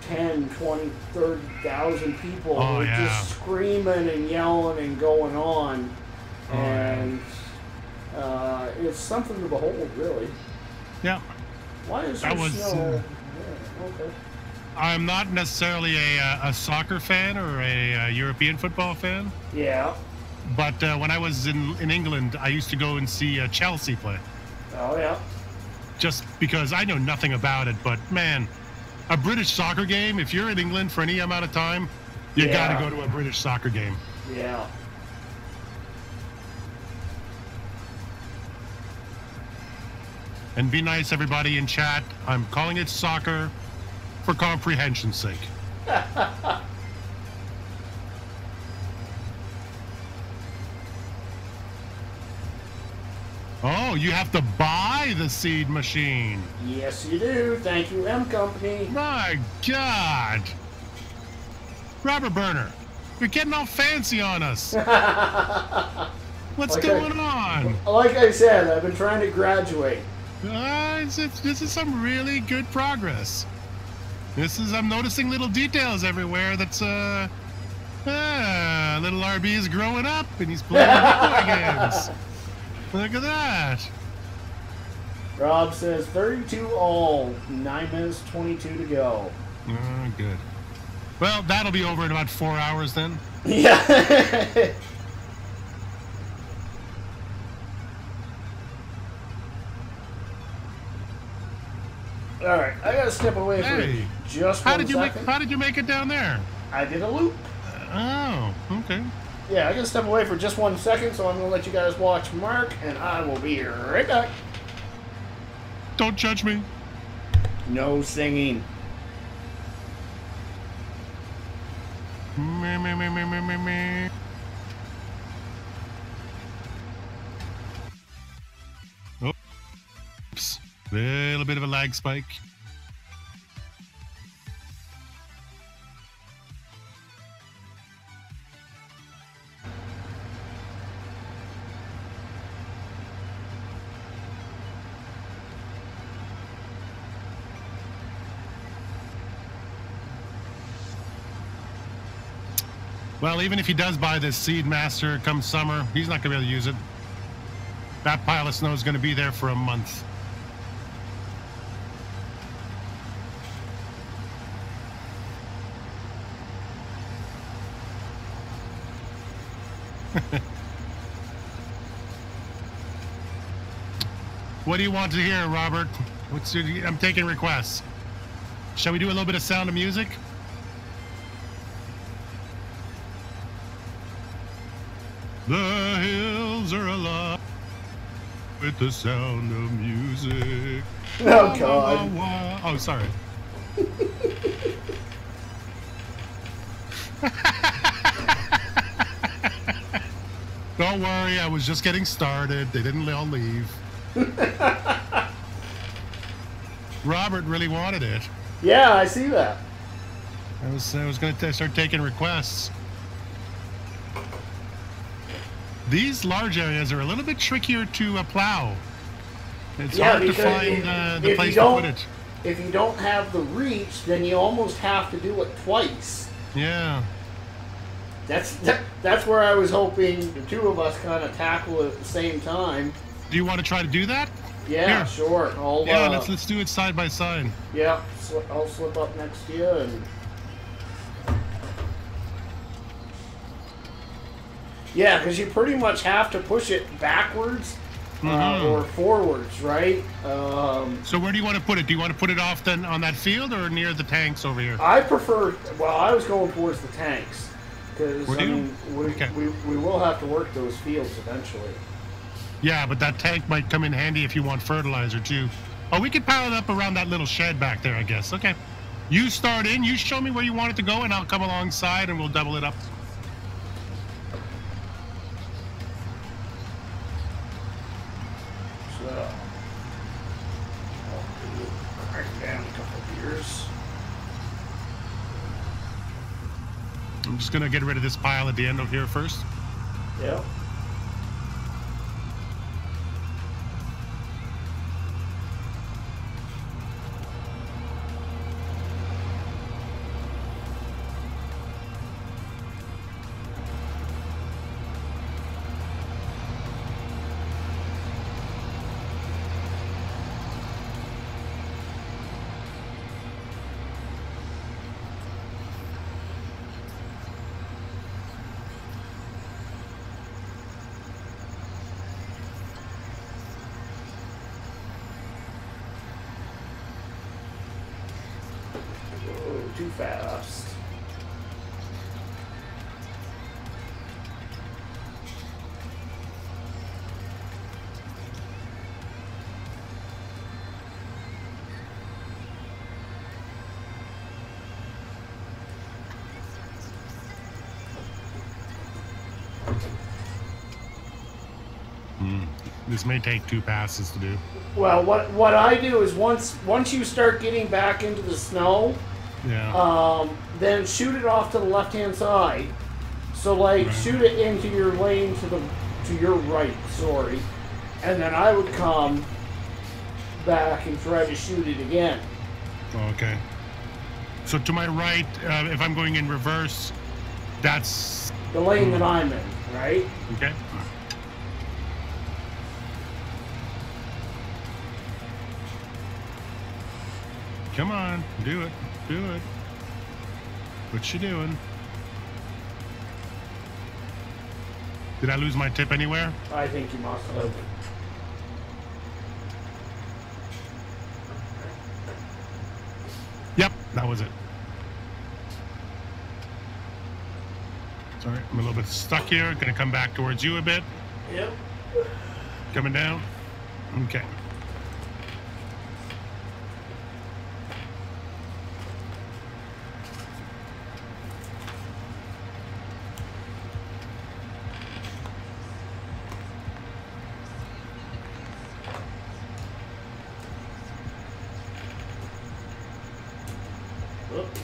10, 20, 30,000 people who are just screaming and yelling and going on. And it's something to behold, really. Yeah. Why is there snow? Yeah, okay. I'm not necessarily a soccer fan or a European football fan. Yeah. But when I was in England, I used to go and see Chelsea play. Oh, yeah. Just because I know nothing about it, but man, a British soccer game, if you're in England for any amount of time, you gotta go to a British soccer game. Yeah. And be nice, everybody in chat. I'm calling it soccer for comprehension's sake. Oh, you have to buy the seed machine. Yes, you do. Thank you, M Company. My God. Robert Burner, you're getting all fancy on us. What's going on? Like I said, I've been trying to graduate. This is some really good progress. I'm noticing little details everywhere. That's little RB is growing up and he's playing video games. Look at that. Rob says 32 all, 9 minutes 22 to go. Oh, good. Well, that'll be over in about 4 hours then. Yeah. All right, I gotta step away for just 1 second. How did you make it down there? I did a loop. Oh, okay. Yeah, I gotta step away for just 1 second, so I'm gonna let you guys watch Mark, and I will be right back. Don't judge me. No singing. Me. Oops. Little bit of a lag spike. Well, even if he does buy this Seed Master come summer, he's not going to be able to use it. That pile of snow is going to be there for a month. What do you want to hear, Robert? I'm taking requests. Shall we do a little bit of Sound of Music? The hills are alive with the sound of music. Oh, God. Oh, sorry. Don't worry, I was just getting started. They didn't all leave. Robert really wanted it. Yeah, I see that. I was going to start taking requests. These large areas are a little bit trickier to plow. It's hard to find the place to put it. If you don't have the reach, then you almost have to do it twice. Yeah. That's where I was hoping the two of us kind of tackle it at the same time. Do you want to try to do that? Yeah, Here. sure. Let's do it side by side. Yeah, I'll slip up next to you and. Yeah, because you pretty much have to push it backwards or forwards, right? So where do you want to put it? Do you want to put it off then on that field or near the tanks over here? I prefer. Well, I was going towards the tanks because we will have to work those fields eventually. Yeah, but that tank might come in handy if you want fertilizer too. Oh, we could pile it up around that little shed back there, I guess. Okay. You start in. You show me where you want it to go, and I'll come alongside, and we'll double it up. I'm just going to get rid of this pile at the end of here first. Yeah. Too fast. This may take 2 passes to do. Well, what I do is once you start getting back into the snow, yeah. Then shoot it off to the left-hand side. So shoot it into your lane to your right, sorry. And then I would come back and try to shoot it again. Okay. So to my right, if I'm going in reverse, that's The lane that I'm in, right? okay. Come on, do it, do it. What you doing? Did I lose my tip anywhere? I think you must have. Yep, that was it. Sorry, I'm a little bit stuck here. Gonna come back towards you a bit. Yep. Coming down. Okay. Oops.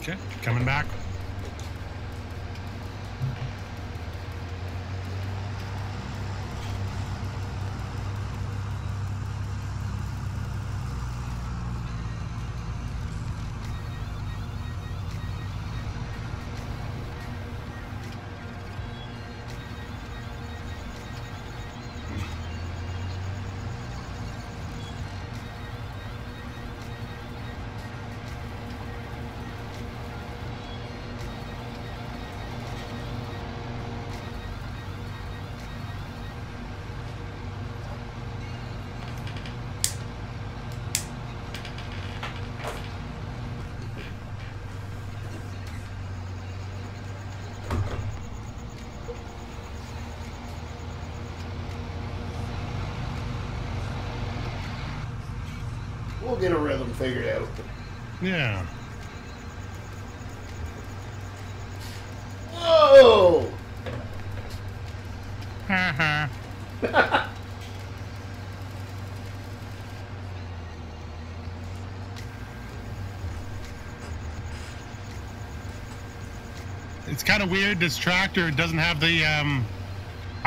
Okay, coming back. We'll get a rhythm figured out. Yeah. Whoa! It's kind of weird. This tractor doesn't have the. I'm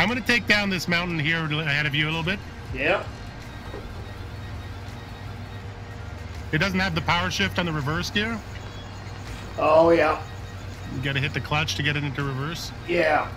going to take down this mountain here ahead of you a little bit. Yep. It doesn't have the power shift on the reverse gear. Oh, yeah. You got to hit the clutch to get it into reverse. Yeah.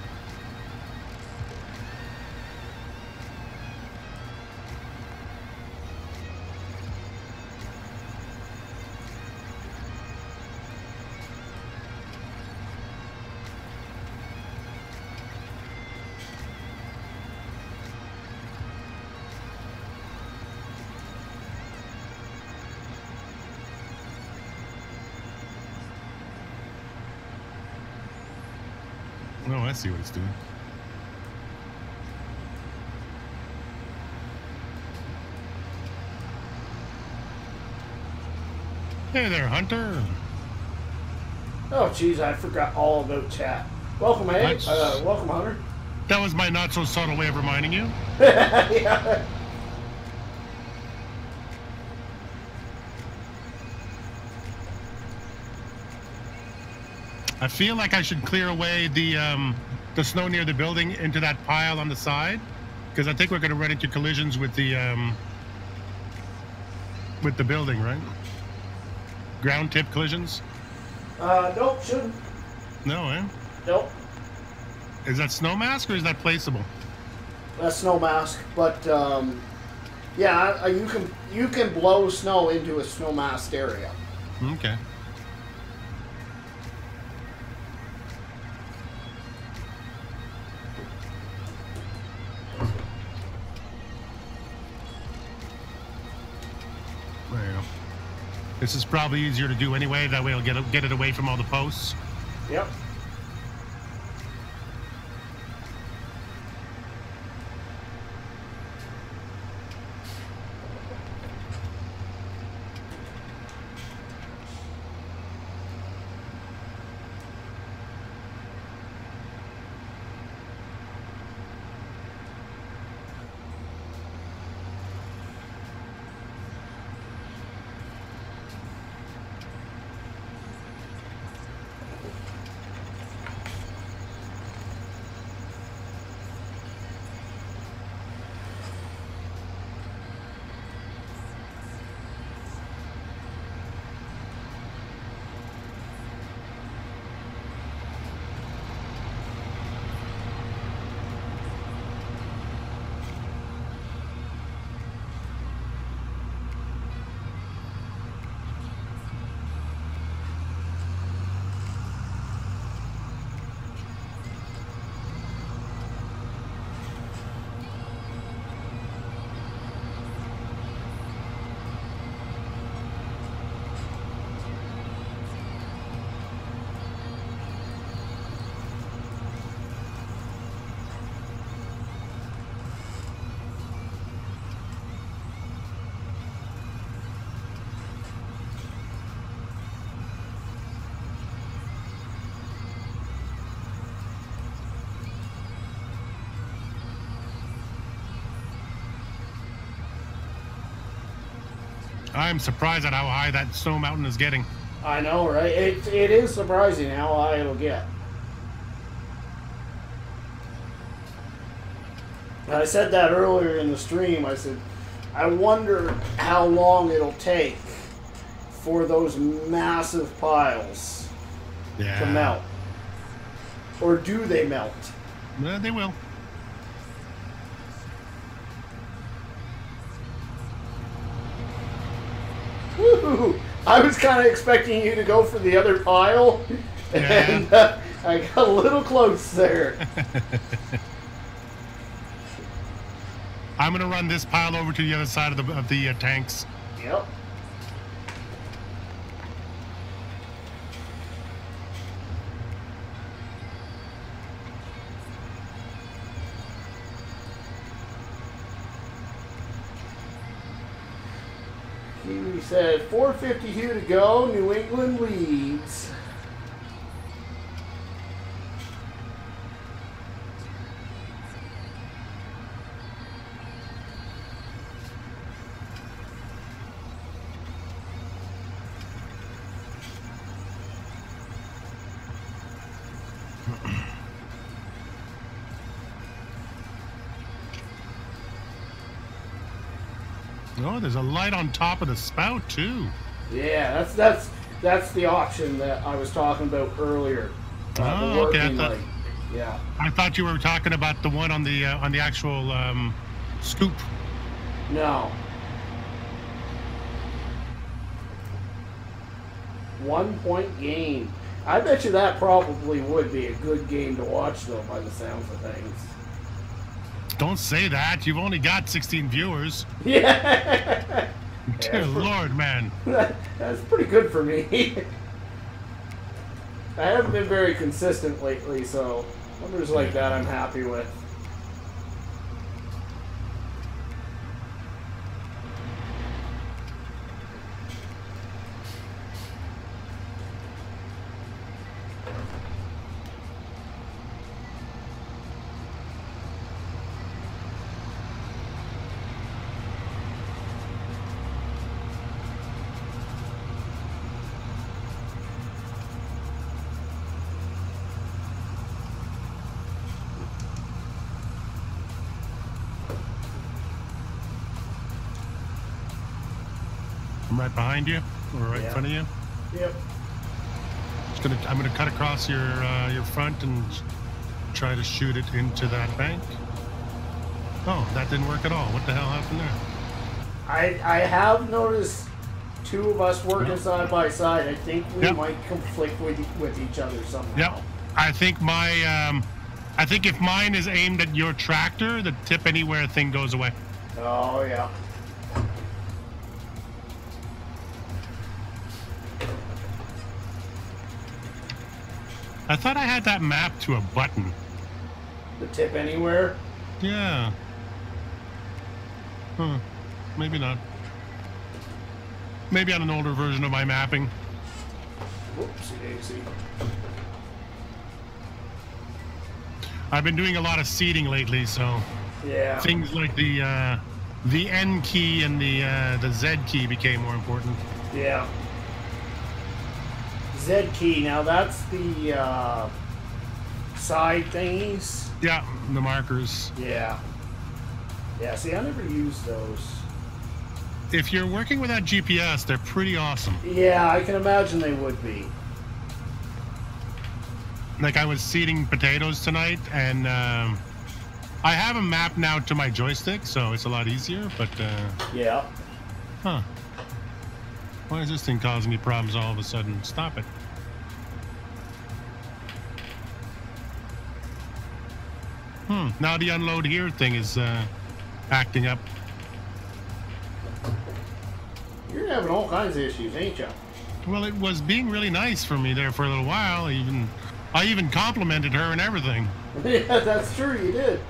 Oh, I see what it's doing. Hey there, Hunter. Oh, jeez, I forgot all about chat. Welcome, Hank. Welcome, Hunter. That was my not so subtle way of reminding you. Yeah. I feel like I should clear away the snow near the building into that pile on the side, because I think we're going to run into collisions with the building, right? Ground tip collisions. Nope, shouldn't. No, eh? Nope. Is that snow mask or is that placeable? That's snow mask, but yeah, you can blow snow into a snow masked area. Okay. There you go. This is probably easier to do anyway. That way I'll get it away from all the posts. Yep. I'm surprised at how high that snow mountain is getting. I know, right? It is surprising how high it'll get. I said that earlier in the stream. I said, I wonder how long it'll take for those massive piles to melt. Or do they melt? Yeah, they will. Woo! I was kind of expecting you to go for the other pile, and I got a little close there. I'm gonna run this pile over to the other side of the tanks. Yep. He said 4:52 to go. New England leads. Oh, there's a light on top of the spout too. Yeah, that's the option that I was talking about earlier. The working light. Yeah. I thought you were talking about the one on the actual scoop. No. 1 point game. I bet you that probably would be a good game to watch, though, by the sounds of things. Don't say that. You've only got 16 viewers. Yeah. Dear Lord, man. That's pretty good for me. I haven't been very consistent lately, so numbers like that I'm happy with. I'm right behind you, or right in front of you. Yep. I'm gonna cut across your front and try to shoot it into that bank. Oh, that didn't work at all. What the hell happened there? I have noticed two of us working side by side. I think we might conflict with each other somehow. Yep. I think I think if mine is aimed at your tractor, the tip anywhere thing goes away. Oh yeah. I thought I had that mapped to a button. The tip anywhere? Yeah. Huh. Maybe not. Maybe on an older version of my mapping. Whoopsie daisy. I've been doing a lot of seeding lately, so yeah. Things like the N key and the Z key became more important. Yeah. Z key. Now that's the side thingies. Yeah, the markers. Yeah. Yeah. See, I never used those. If you're working without GPS, they're pretty awesome. Yeah, I can imagine they would be. Like I was seeding potatoes tonight, and I have a map now to my joystick, so it's a lot easier. But yeah. Huh. Why is this thing causing me problems all of a sudden? Stop it. Now the unload here thing is acting up. You're having all kinds of issues, ain't you? Well, it was being really nice for me there for a little while. I even complimented her and everything. Yeah, that's true. You did.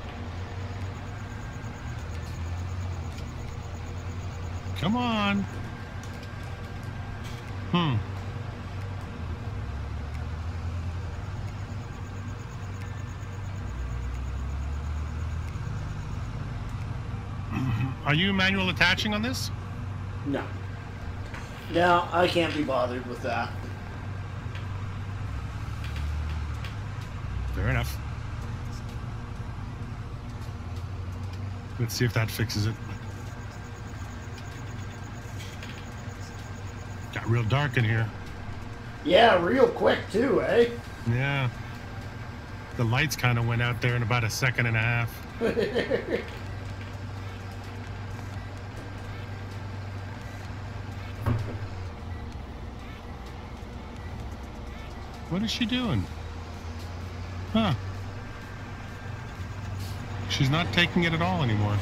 Come on. Are you manual attaching on this? No. No, I can't be bothered with that. Fair enough. Let's see if that fixes it. Got real dark in here. Yeah, real quick too, eh? Yeah. The lights kind of went out there in about a second and a half. What is she doing? Huh. She's not taking it at all anymore.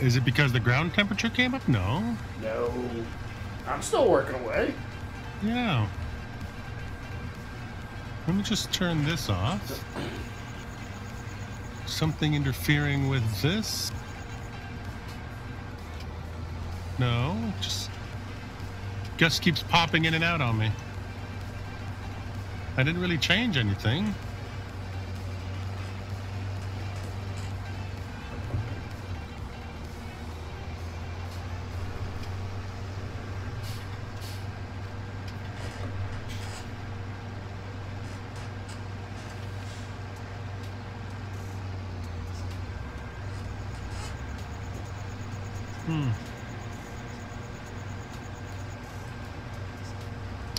Is it because the ground temperature came up? No. No. I'm still working away. Yeah. Let me just turn this off. Something interfering with this? No, just keeps popping in and out on me. I didn't really change anything.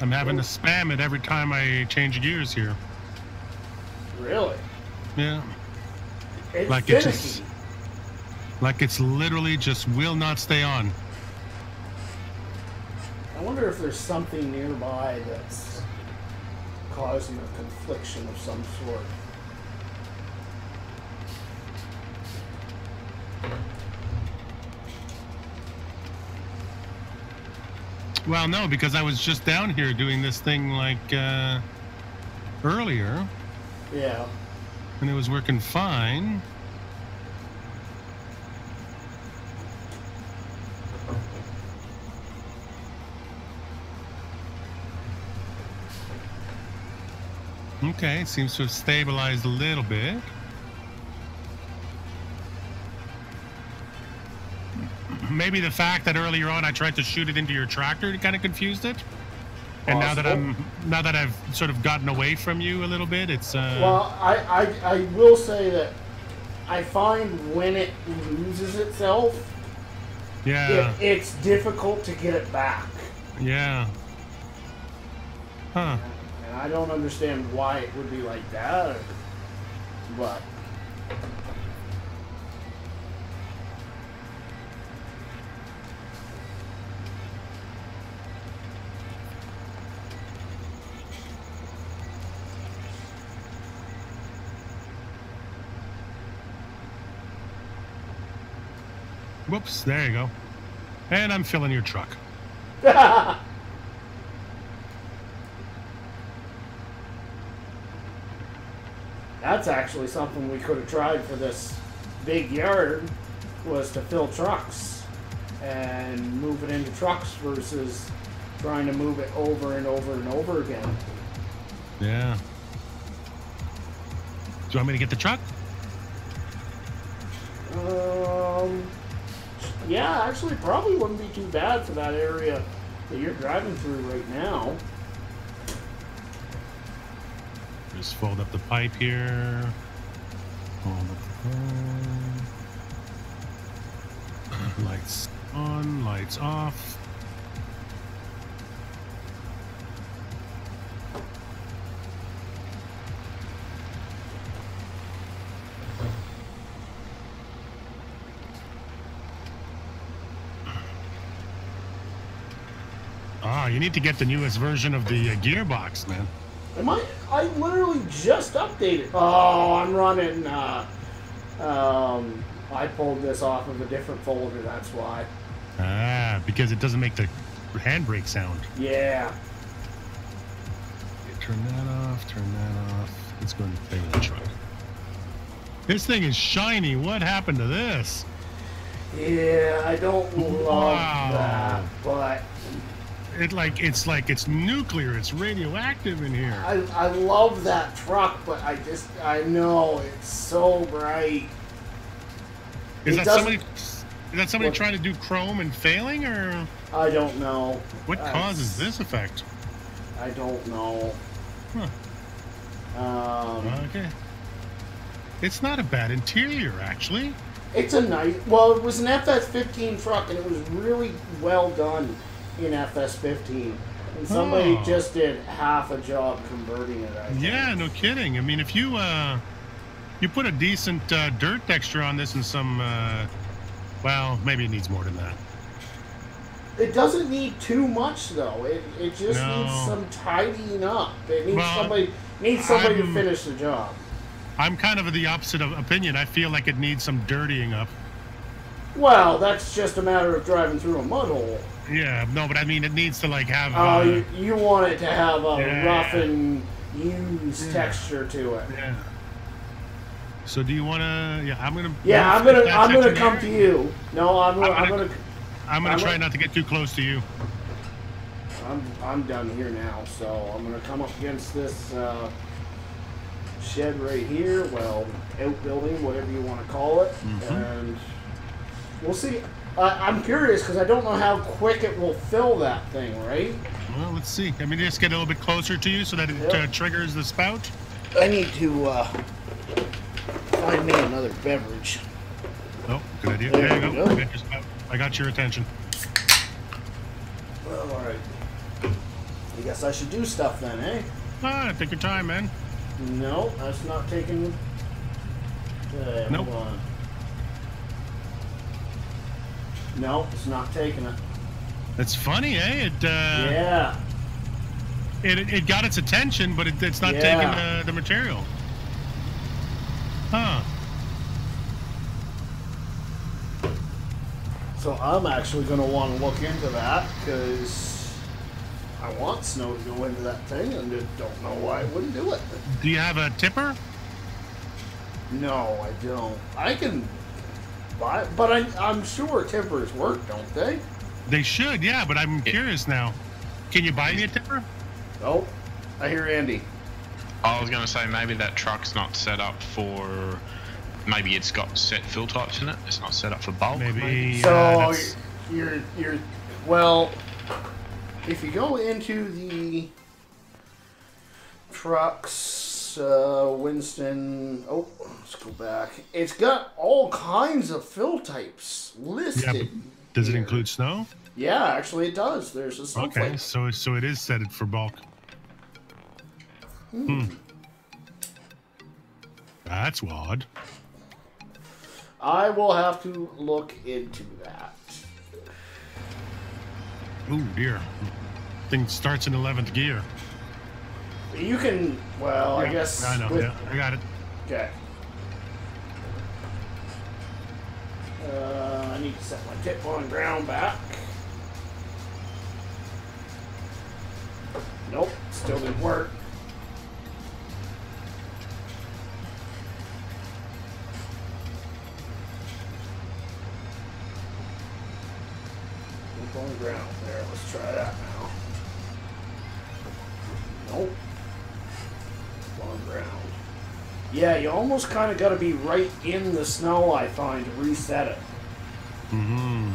I'm having to spam it every time I change gears here. Really? Yeah. It's Like finicky. it's literally just will not stay on. I wonder if there's something nearby that's causing a confliction of some sort. Well, no, because I was just down here doing this thing like earlier, Yeah. and it was working fine. Okay, seems to have stabilized a little bit. Maybe the fact that earlier on I tried to shoot it into your tractor kind of confused it. And now that I've sort of gotten away from you a little bit, it's Well, I will say that I find when it loses itself, yeah. it's difficult to get it back. Yeah. Huh. And I don't understand why it would be like that, but Whoops, there you go. And I'm filling your truck. that's actually something we could have tried for this big yard, was to fill trucks and move it into trucks versus trying to move it over and over and over again. Yeah. Do you want me to get the truck? Yeah, actually probably wouldn't be too bad for that area that you're driving through right now. Just fold up the pipe here. Fold up the pipe. Lights on, lights off. Oh, you need to get the newest version of the gearbox, man. I literally just updated. Oh, I'm running. I pulled this off of a different folder. That's why. Ah, because it doesn't make the handbrake sound. Yeah. Okay, turn that off. Turn that off. Let's go and play with the truck. This thing is shiny. What happened to this? Yeah, I don't love that, but it's like it's nuclear. It's radioactive in here. I love that truck, but I know it's so bright. Is It that doesn't- somebody? Is that somebody What? trying to do chrome and failing, or I don't know. what causes this effect? I don't know. Okay. It's not a bad interior, actually. It's a nice. Well, it was an FS15 truck, and it was really well done in FS15. And somebody Oh. just did half a job converting it. I think. Yeah, no kidding. I mean, if you put a decent dirt texture on this and some, well, maybe it needs more than that. It doesn't need too much though. It just No. needs some tidying up. It needs Well, somebody to I'm- finish the job. I'm kind of the opposite of opinion. I feel like it needs some dirtying up. Well, that's just a matter of driving through a mud hole. Yeah, no, but I mean, it needs to like have. Oh, you want it to have a yeah. rough and used texture to it. Yeah. So do you want to? Yeah, I'm gonna. Yeah, I'm that gonna section come here. to you. No, I'm gonna- gonna I'm gonna I'm try gonna- not to get too close to you. I'm done here now, so I'm gonna come up against this shed right here. Well, outbuilding, whatever you want to call it, and we'll see. I'm curious because I don't know how quick it will fill that thing. Right? Well, let's see. I mean, just get a little bit closer to you so that it Yep. triggers the spout. I need to find me another beverage. Oh, good idea. There There you we go. go. I got your spout. I got your attention. Well, all right. I guess I should do stuff then, eh? Take your time, man. No, that's not taking. Nope. Hold on. No, it's not taking it. It's funny, eh? Yeah. It got its attention, but it's not Yeah. taking the material. Huh. So I'm actually going to want to look into that because I want snow to go into that thing and just don't know why I wouldn't do it. Do you have a tipper? No, I don't. I can buy it, but I'm sure tippers work, don't they? They should, yeah, but I'm curious now. Can you buy me a tipper? Oh, I hear Andy. I was going to say maybe that truck's not set up for. Maybe it's got set fill types in it. It's not set up for bulk. Maybe. So that's- you're well. If you go into the trucks, Winston. Oh, let's go back. It's got all kinds of fill types listed. Yeah, does it here. include snow? Yeah, actually it does. There's a snowflake. Okay, so it is set it for bulk. That's odd. I will have to look into that. Ooh, dear. Thing starts in 11th gear. You can. Well, I Yeah, guess. I know. with- Yeah, I got it. Okay. I need to set my tip on ground back. Nope, still didn't work. Tip on ground. There, let's try that now. Nope. Tip on ground. Yeah, you almost kind of got to be right in the snow, I find, to reset it. Mm-hmm.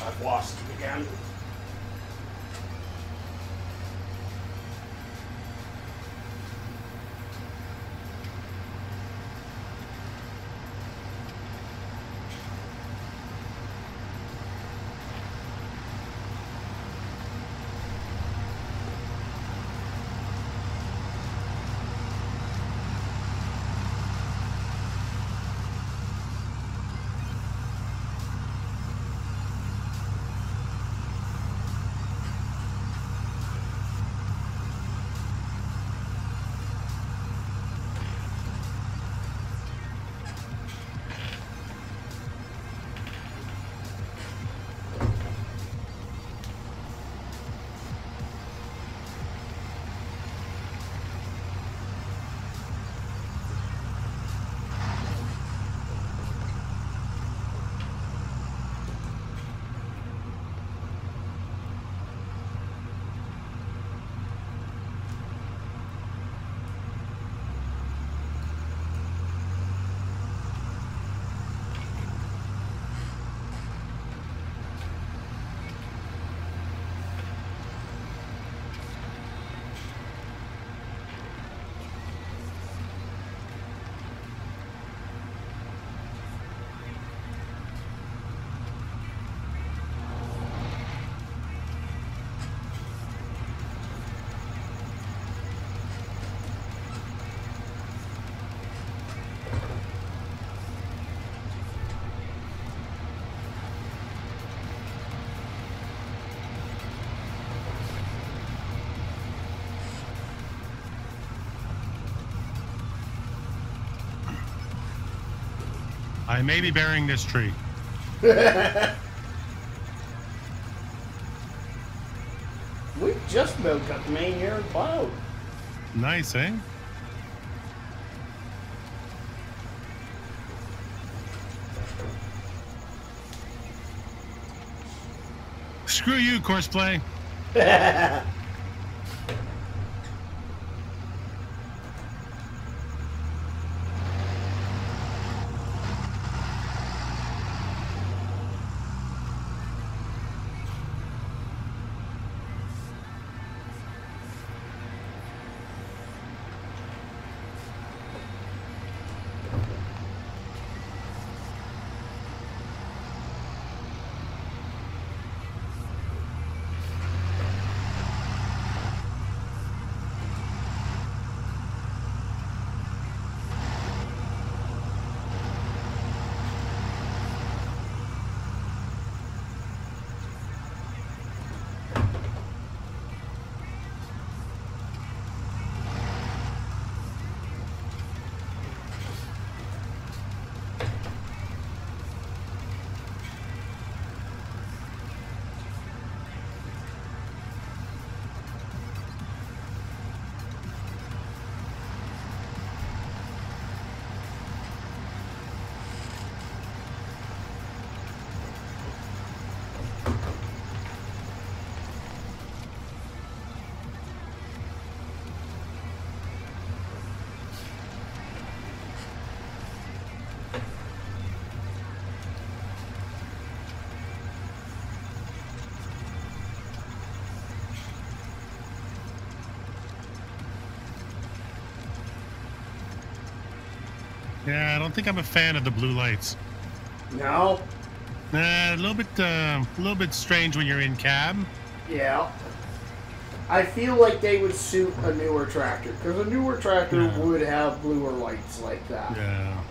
I've lost it again. I may be burying this tree. We just about got the main yard plowed. Nice, eh? Screw you, Courseplay. Yeah, I don't think I'm a fan of the blue lights. No? A little bit strange when you're in cab. Yeah. I feel like they would suit a newer tractor, because a newer tractor would have bluer lights like that. Yeah.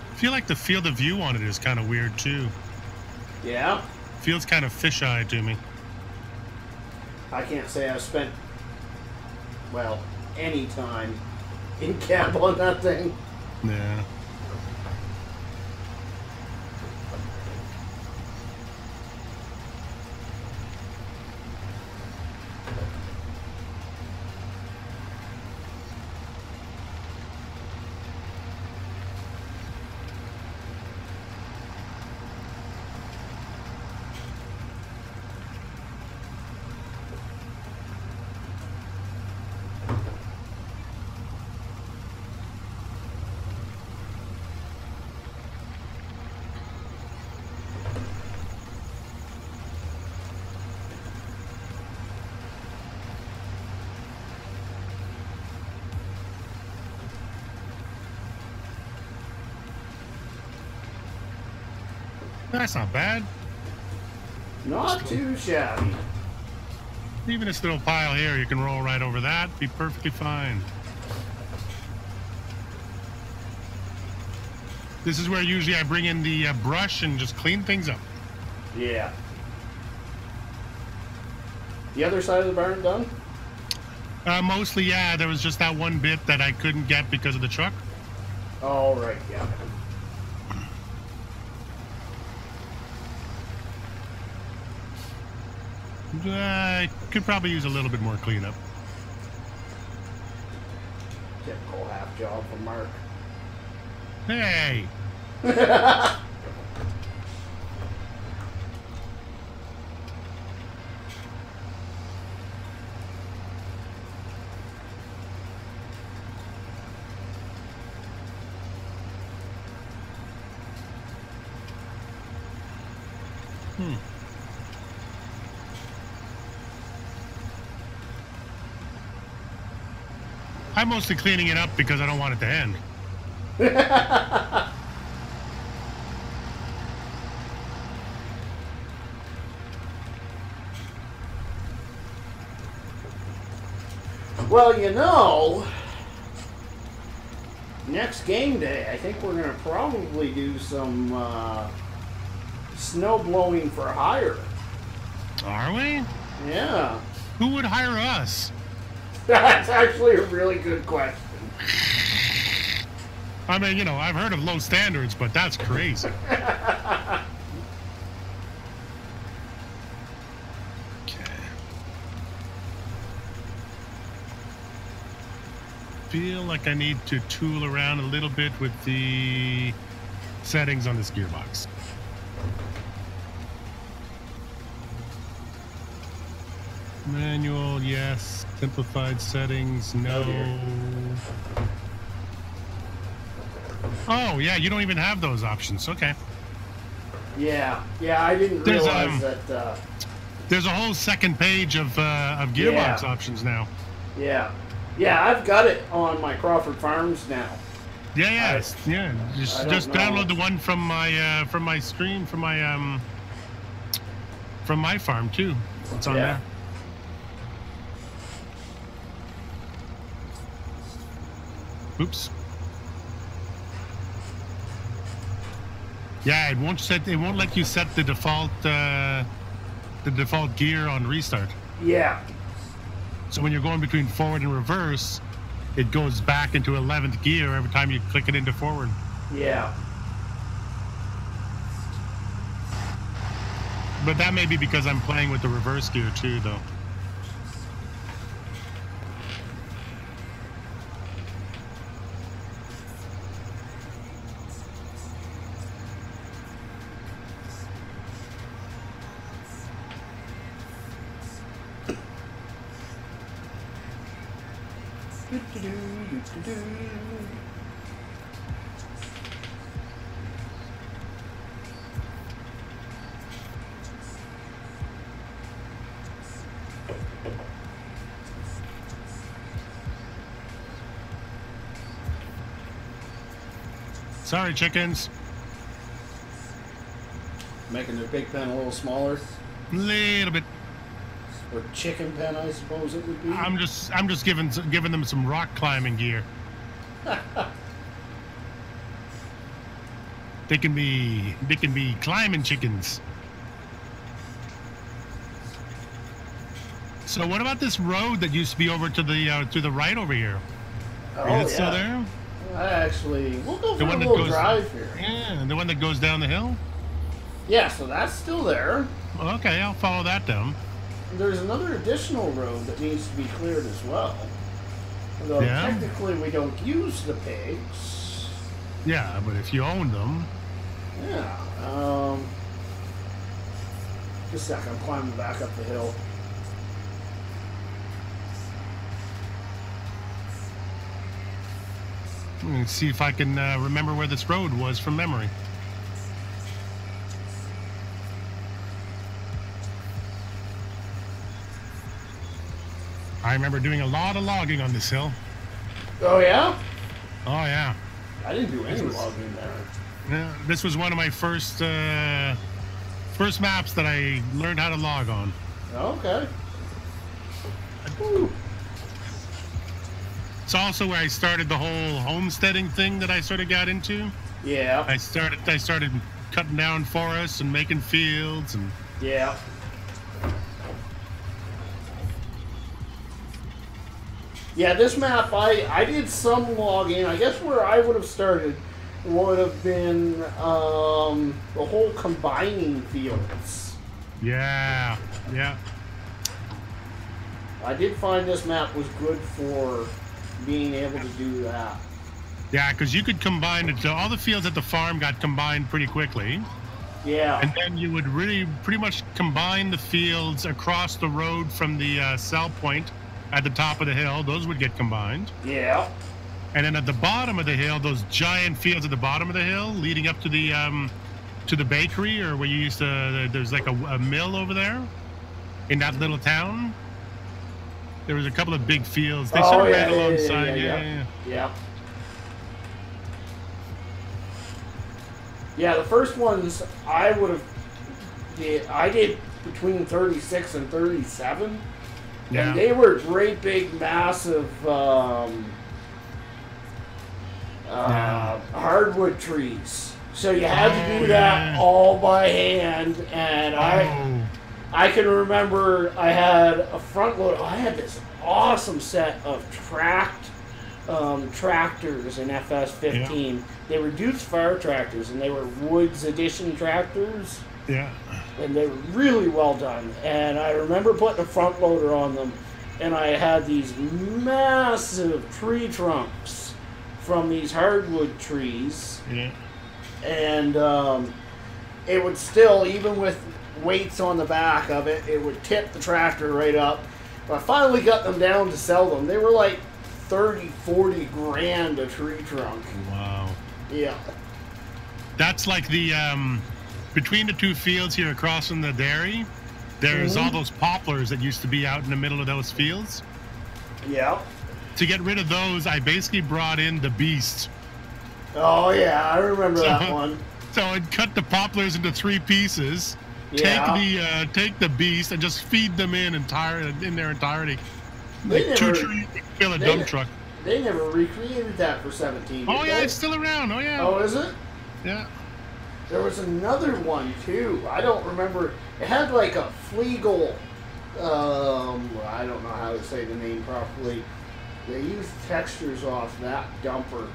I feel like the field of view on it is kind of weird too. Yeah? Feels kind of fisheye to me. I can't say I've spent, well, any time in cab on that thing. Yeah. That's not bad. Not too shabby. Even this little pile here, you can roll right over that. Be perfectly fine. This is where usually I bring in the brush and just clean things up. Yeah. The other side of the barn done? Mostly, yeah. There was just that one bit that I couldn't get because of the truck. Oh, right, yeah. I could probably use a little bit more cleanup. Typical half job from Mark. Hey! I'm mostly cleaning it up because I don't want it to end. Well, you know, next game day, I think we're going to probably do some snow blowing for hire. Are we? Yeah. Who would hire us? That's actually a really good question. I mean, you know, I've heard of low standards, but that's crazy. Feel like I need to tool around a little bit with the settings on this gearbox. Manual, yes. Simplified settings, no. Oh, yeah, you don't even have those options. Okay. Yeah, I didn't realize that. There's a whole second page of gearbox options now. Yeah, I've got it on my Crawford Farms now. Yeah. Just download the one from my screen from my farm too. It's on there. Oops. Yeah, it won't let you set the default gear on restart. Yeah. So when you're going between forward and reverse, it goes back into 11th gear every time you click it into forward. Yeah. But that may be because I'm playing with the reverse gear too, though. Sorry, chickens. Making their big pen a little smaller. Little bit. Or chicken pen, I suppose it would be. I'm just giving them some rock climbing gear. They can be climbing chickens. So what about this road that used to be over to the right over here? Oh, Is it still there? Actually, we'll go for a little drive here. Yeah, the one that goes down the hill? Yeah, so that's still there. Okay, I'll follow that down. There's another additional road that needs to be cleared as well. Although technically we don't use the pigs. Yeah, but if you own them. Yeah. Just a sec, I'm climbing back up the hill. Let's see if I can remember where this road was from memory. I remember doing a lot of logging on this hill. Oh, yeah? Oh, yeah. I didn't do any logging there. Yeah, this was one of my first maps that I learned how to log on. Okay. Woo. It's also where I started the whole homesteading thing that I sort of got into. Yeah. I started cutting down forests and making fields and. Yeah. Yeah, this map, I did some logging. I guess where I would have started would have been the whole combining fields. Yeah. I did find this map was good for being able to do that. Yeah, because you could combine it. All the fields at the farm got combined pretty quickly. Yeah. And then you would really pretty much combine the fields across the road from the cell point at the top of the hill. Those would get combined. Yeah. And then at the bottom of the hill, those giant fields at the bottom of the hill leading up to the bakery, or where you used to, there's like a mill over there in that little town. There was a couple of big fields. They sort of ran alongside. Yeah. Yeah, the first ones I did between 36 and 37. Yeah. And they were great, big, massive hardwood trees. So you had to do that all by hand. And I can remember I had a front load. I had this awesome set of tractors in FS15. Yeah. They were Duke's fire tractors, and they were Woods Edition tractors. Yeah. And they were really well done. And I remember putting a front loader on them, and I had these massive tree trunks from these hardwood trees. Yeah. And it would still, even with weights on the back of it, it would tip the tractor right up. But I finally got them down to sell them. They were like 30, 40 grand a tree trunk. Wow. Yeah. That's like the between the two fields here across from the dairy, there's all those poplars that used to be out in the middle of those fields. Yeah. To get rid of those, I basically brought in the beast. Oh yeah, I remember that one. So I'd cut the poplars into 3 pieces, take the beast, and just feed them in their entirety. Like 2 trees fill a dump truck. They never recreated that for 17. Oh yeah, it's still around. Oh yeah. Oh, is it? Yeah. There was another one too. I don't remember. It had like a Flegel. I don't know how to say the name properly. They used textures off that dumper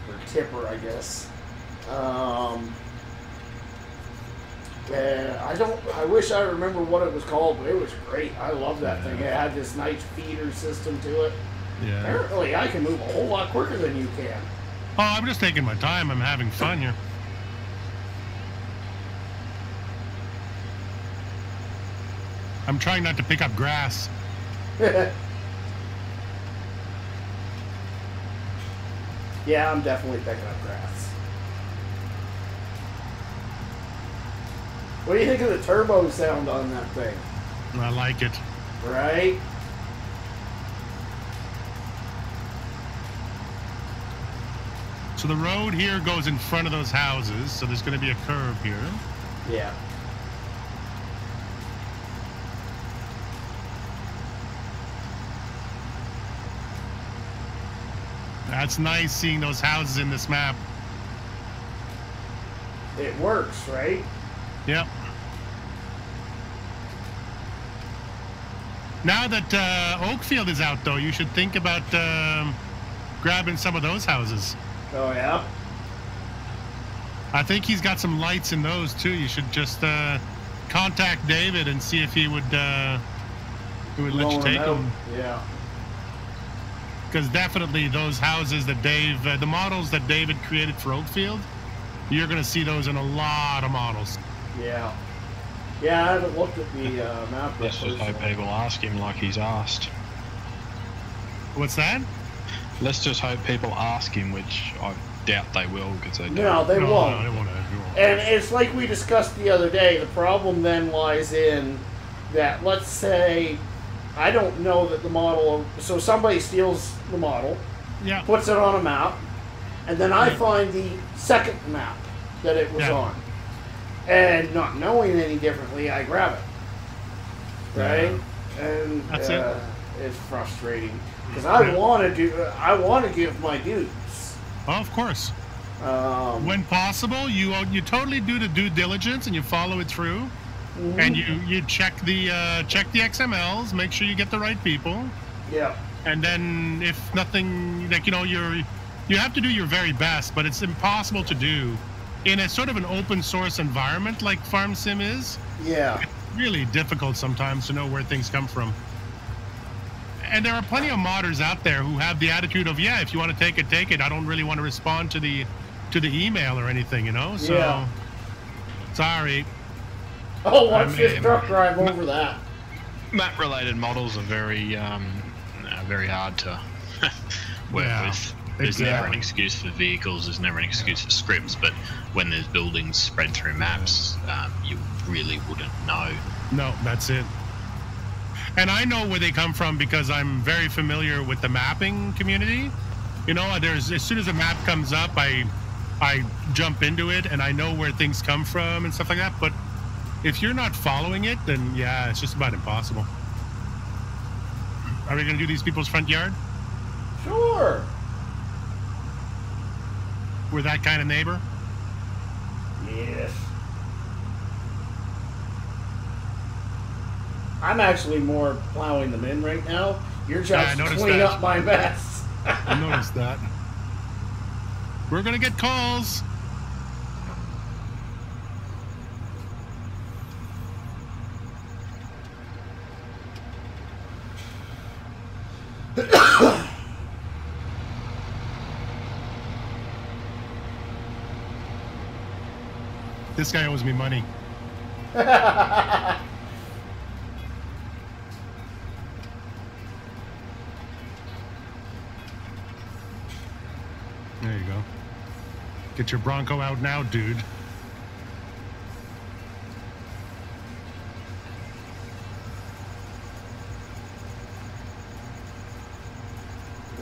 or tipper, I guess. I wish I remember what it was called, but it was great. I love that thing. It had this nice feeder system to it. Yeah. Apparently, I can move a whole lot quicker than you can. Oh, I'm just taking my time. I'm having fun here. I'm trying not to pick up grass. Yeah, I'm definitely picking up grass. What do you think of the turbo sound on that thing? I like it. Right? So the road here goes in front of those houses, so there's going to be a curve here. Yeah. That's nice seeing those houses in this map. It works, right? Yep. Now that Oakfield is out, though, you should think about grabbing some of those houses. Oh, yeah? I think he's got some lights in those, too. You should just contact David and see if he would let you take them. Yeah. Because definitely those houses that the models that David created for Oakfield, you're going to see those in a lot of models. Yeah. Yeah, I haven't looked at the map. Let's just hope people ask him like he's asked. What's that? Let's just hope people ask him, which I doubt they will, because they don't. No, they won't. No, they won't. And it's like we discussed the other day. The problem then lies in that, let's say, I don't know that the model... So somebody steals the model, Yeah. puts it on a map, and then I find the second map that it was on. And not knowing any differently, I grab it. Right? Yeah. And That's it. It's frustrating. Because I want to give my dues. Oh, of course. When possible, you totally do the due diligence and you follow it through, and you check the XMLs, make sure you get the right people. Yeah. And then if nothing, like you have to do your very best, but it's impossible to do in a sort of an open source environment like FarmSim is. Yeah. It's really difficult sometimes to know where things come from. And there are plenty of modders out there who have the attitude of, yeah, if you want to take it, take it. I don't really want to respond to the email or anything, you know? So, sorry. Oh, watch this truck drive over that. Map-related models are very hard to work with. There's never an excuse for vehicles. There's never an excuse for scripts. But when there's buildings spread through maps, you really wouldn't know. No, that's it. And I know where they come from because I'm very familiar with the mapping community. You know, as soon as a map comes up, I jump into it and I know where things come from and stuff like that. But if you're not following it, then yeah, it's just about impossible. Are we gonna do these people's front yard? Sure. We're that kind of neighbor? Yes. I'm actually more plowing them in right now. You're just cleaning up my mess. I noticed that. We're gonna get calls. This guy owes me money. Yeah, There you go. Get your Bronco out now, dude.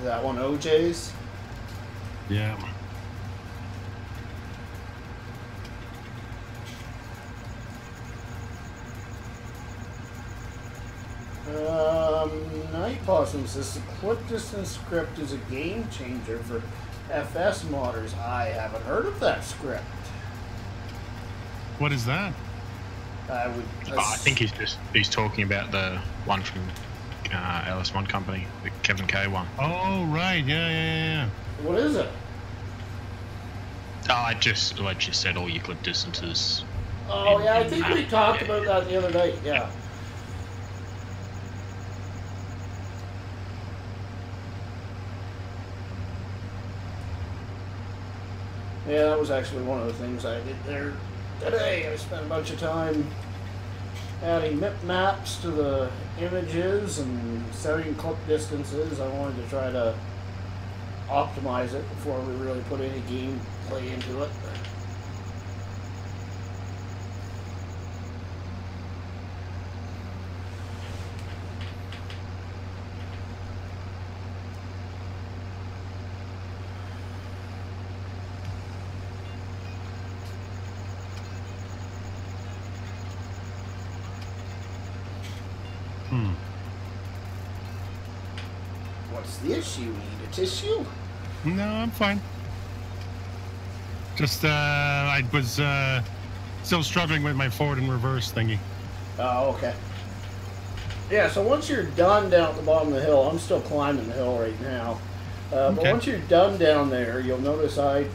is that one OJ's? Yeah. Night Possum says the clip distance script is a game changer for FS modders. I haven't heard of that script. What is that? I would. I think he's talking about the one from LS1 Company, the Kevin K one. Oh, right. Yeah. What is it? I just said all your clip distances. Oh, yeah, I think we talked about that the other night. Yeah. Yeah, that was actually one of the things I did there today. I spent a bunch of time adding MIP maps to the images and setting clip distances. I wanted to try to optimize it before we really put any gameplay into it. What's the issue? Need a tissue? No, I'm fine. Just, I was still struggling with my forward and reverse thingy. Oh, okay. Yeah, so once you're done down at the bottom of the hill, I'm still climbing the hill right now. But once you're done down there, you'll notice I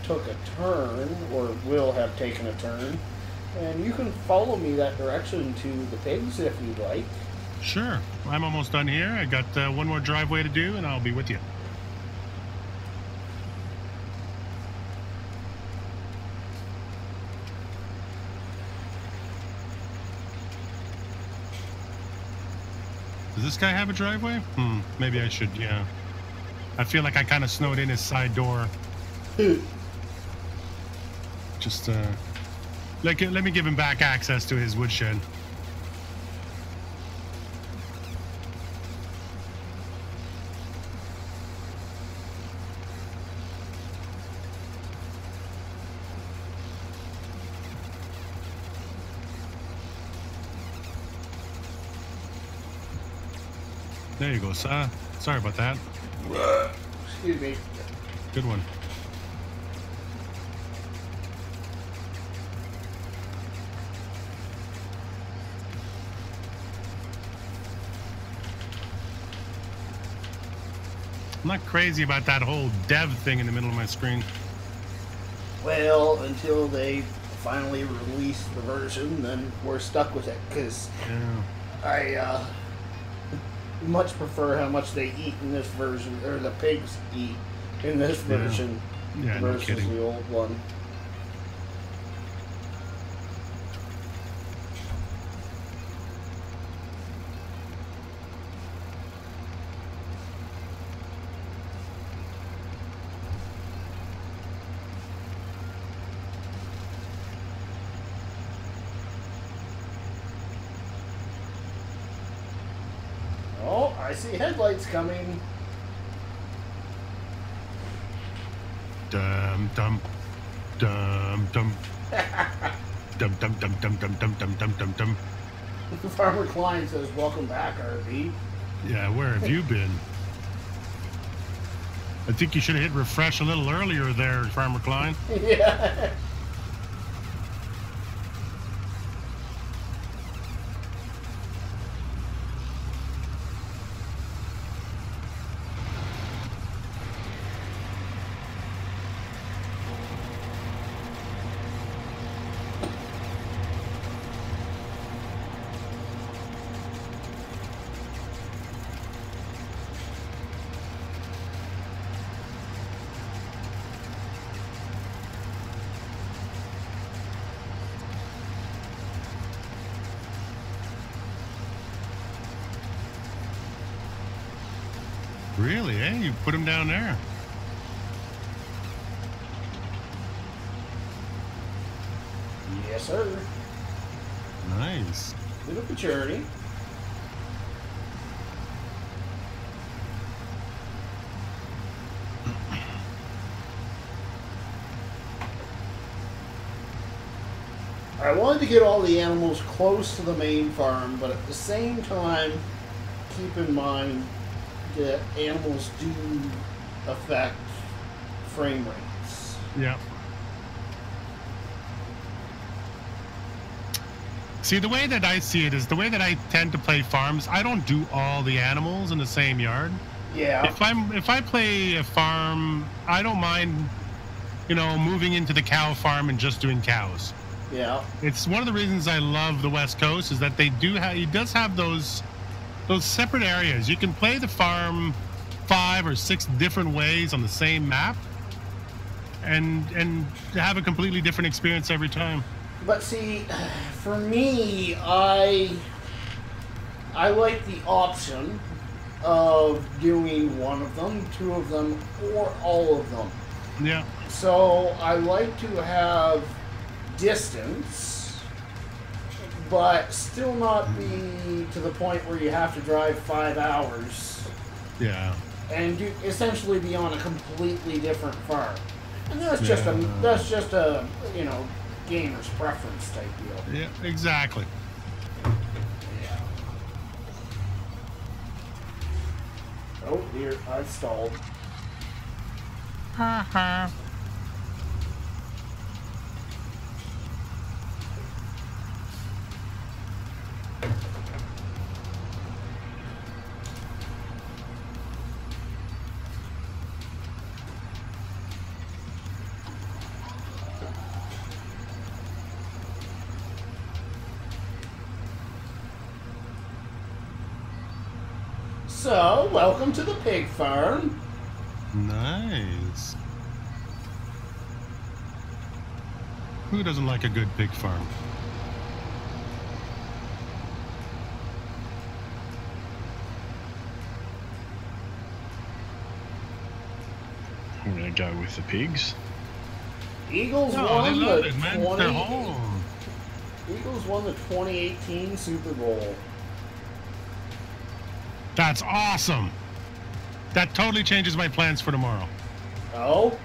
took a turn, or will have taken a turn. And you can follow me that direction to the pigs if you'd like. Sure. I'm almost done here. I got one more driveway to do, and I'll be with you. Does this guy have a driveway? Maybe I should, yeah. I feel like I kind of snowed in his side door. Just, let me give him back access to his woodshed. There you go, sir. Sorry about that. Excuse me. Good one. I'm not crazy about that whole dev thing in the middle of my screen. Well, until they finally release the version, then we're stuck with it, because I much prefer how much they eat in this version, or the pigs eat in this version versus the old one. Oh, I see headlights coming. Dum dum dum dum dum dum dum dum dum dum dum dum dum dum. Farmer Klein says, "Welcome back, RV." Yeah, where have you been? I think you should have hit refresh a little earlier there, Farmer Klein. Yeah. Really, eh? You put him down there. Yes, sir. Nice. Bit of maturity. I wanted to get all the animals close to the main farm, but at the same time, keep in mind that animals do affect frame rates. Yeah. See, the way that I see it is the way that I tend to play farms. I don't do all the animals in the same yard. Yeah. If I play a farm, I don't mind, moving into the cow farm and just doing cows. Yeah. It's one of the reasons I love the West Coast is that he does have those separate areas. You can play the farm 5 or 6 different ways on the same map and have a completely different experience every time. But see, for me, I like the option of doing one of them, 2 of them, or all of them. Yeah. So I like to have distance, but still not be to the point where you have to drive 5 hours. Yeah. And essentially be on a completely different farm. And that's just a gamer's preference type deal. Yeah, exactly. Yeah. Oh dear, I've stalled. So, welcome to the pig farm. Nice. Who doesn't like a good pig farm? I'm gonna go with the pigs. Eagles No, won they love the it, man. They're home. Eagles won the 2018 Super Bowl. That's awesome. That totally changes my plans for tomorrow. Oh?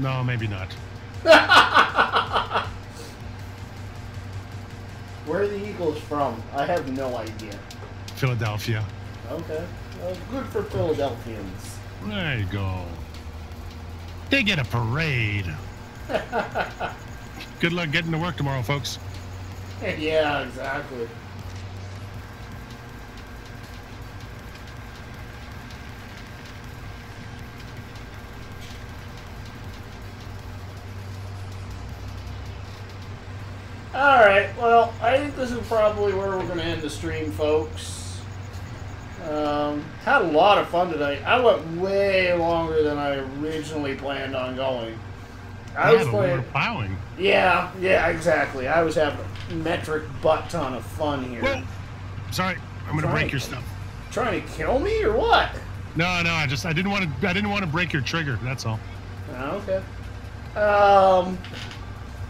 No, maybe not. Where are the Eagles from? I have no idea. Philadelphia. Okay. Well, good for Philadelphians. There you go. They get a parade. Good luck getting to work tomorrow, folks. Yeah, exactly. Alright, well, I think this is probably where we're going to end the stream, folks. Had a lot of fun tonight. I went way longer than I originally planned on going. I was playing. Plowing. Yeah, exactly. I was having a metric butt ton of fun here. Whoa. Sorry, I'm going to break your stuff. Trying to kill me or what? No, I didn't want to break your trigger. That's all. Okay.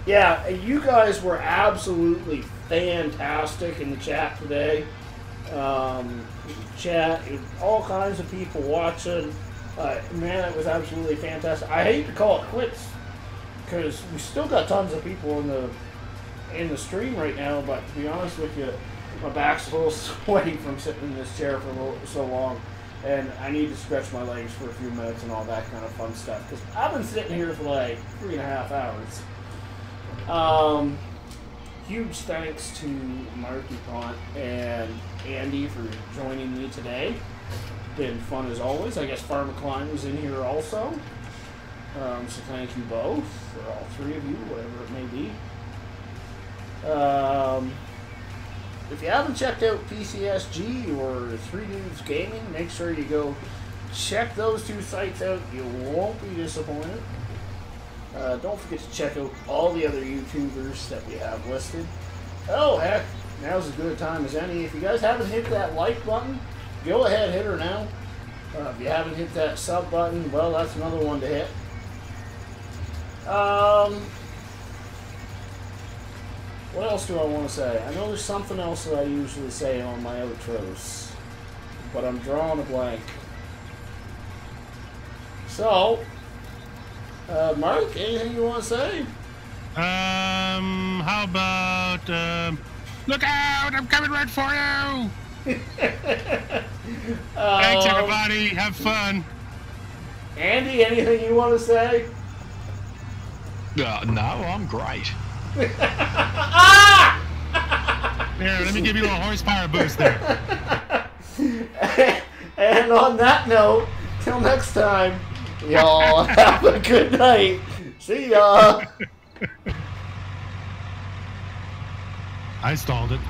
Yeah, you guys were absolutely fantastic in the chat today. Chat, all kinds of people watching. Man, it was absolutely fantastic. I hate to call it quits because we still got tons of people in the stream right now. But to be honest with you, My back's a little sweaty from sitting in this chair for so long, and I need to stretch my legs for a few minutes and all that kind of fun stuff. Because I've been sitting here for like 3.5 hours. Huge thanks to Mark DuPont and Andy for joining me today. Been fun as always. I guess Farmer Klein was in here also. So thank you both, or all three of you, whatever it may be. If you haven't checked out PCSG or 3 Dudes Gaming, make sure you go check those 2 sites out. You won't be disappointed. Don't forget to check out all the other YouTubers that we have listed. Oh, heck, now's as good a time as any. If you guys haven't hit that like button, go ahead, hit her now. If you haven't hit that sub button, well, that's another one to hit. What else do I want to say? I know there's something else that I usually say on my outros, but I'm drawing a blank. So, Mark, anything you want to say? How about, look out, I'm coming right for you! Thanks, everybody, have fun. Andy, anything you want to say? No, I'm great. Here, let me give you a little horsepower boost there. And on that note, till next time, y'all have a good night. See ya. I stalled it.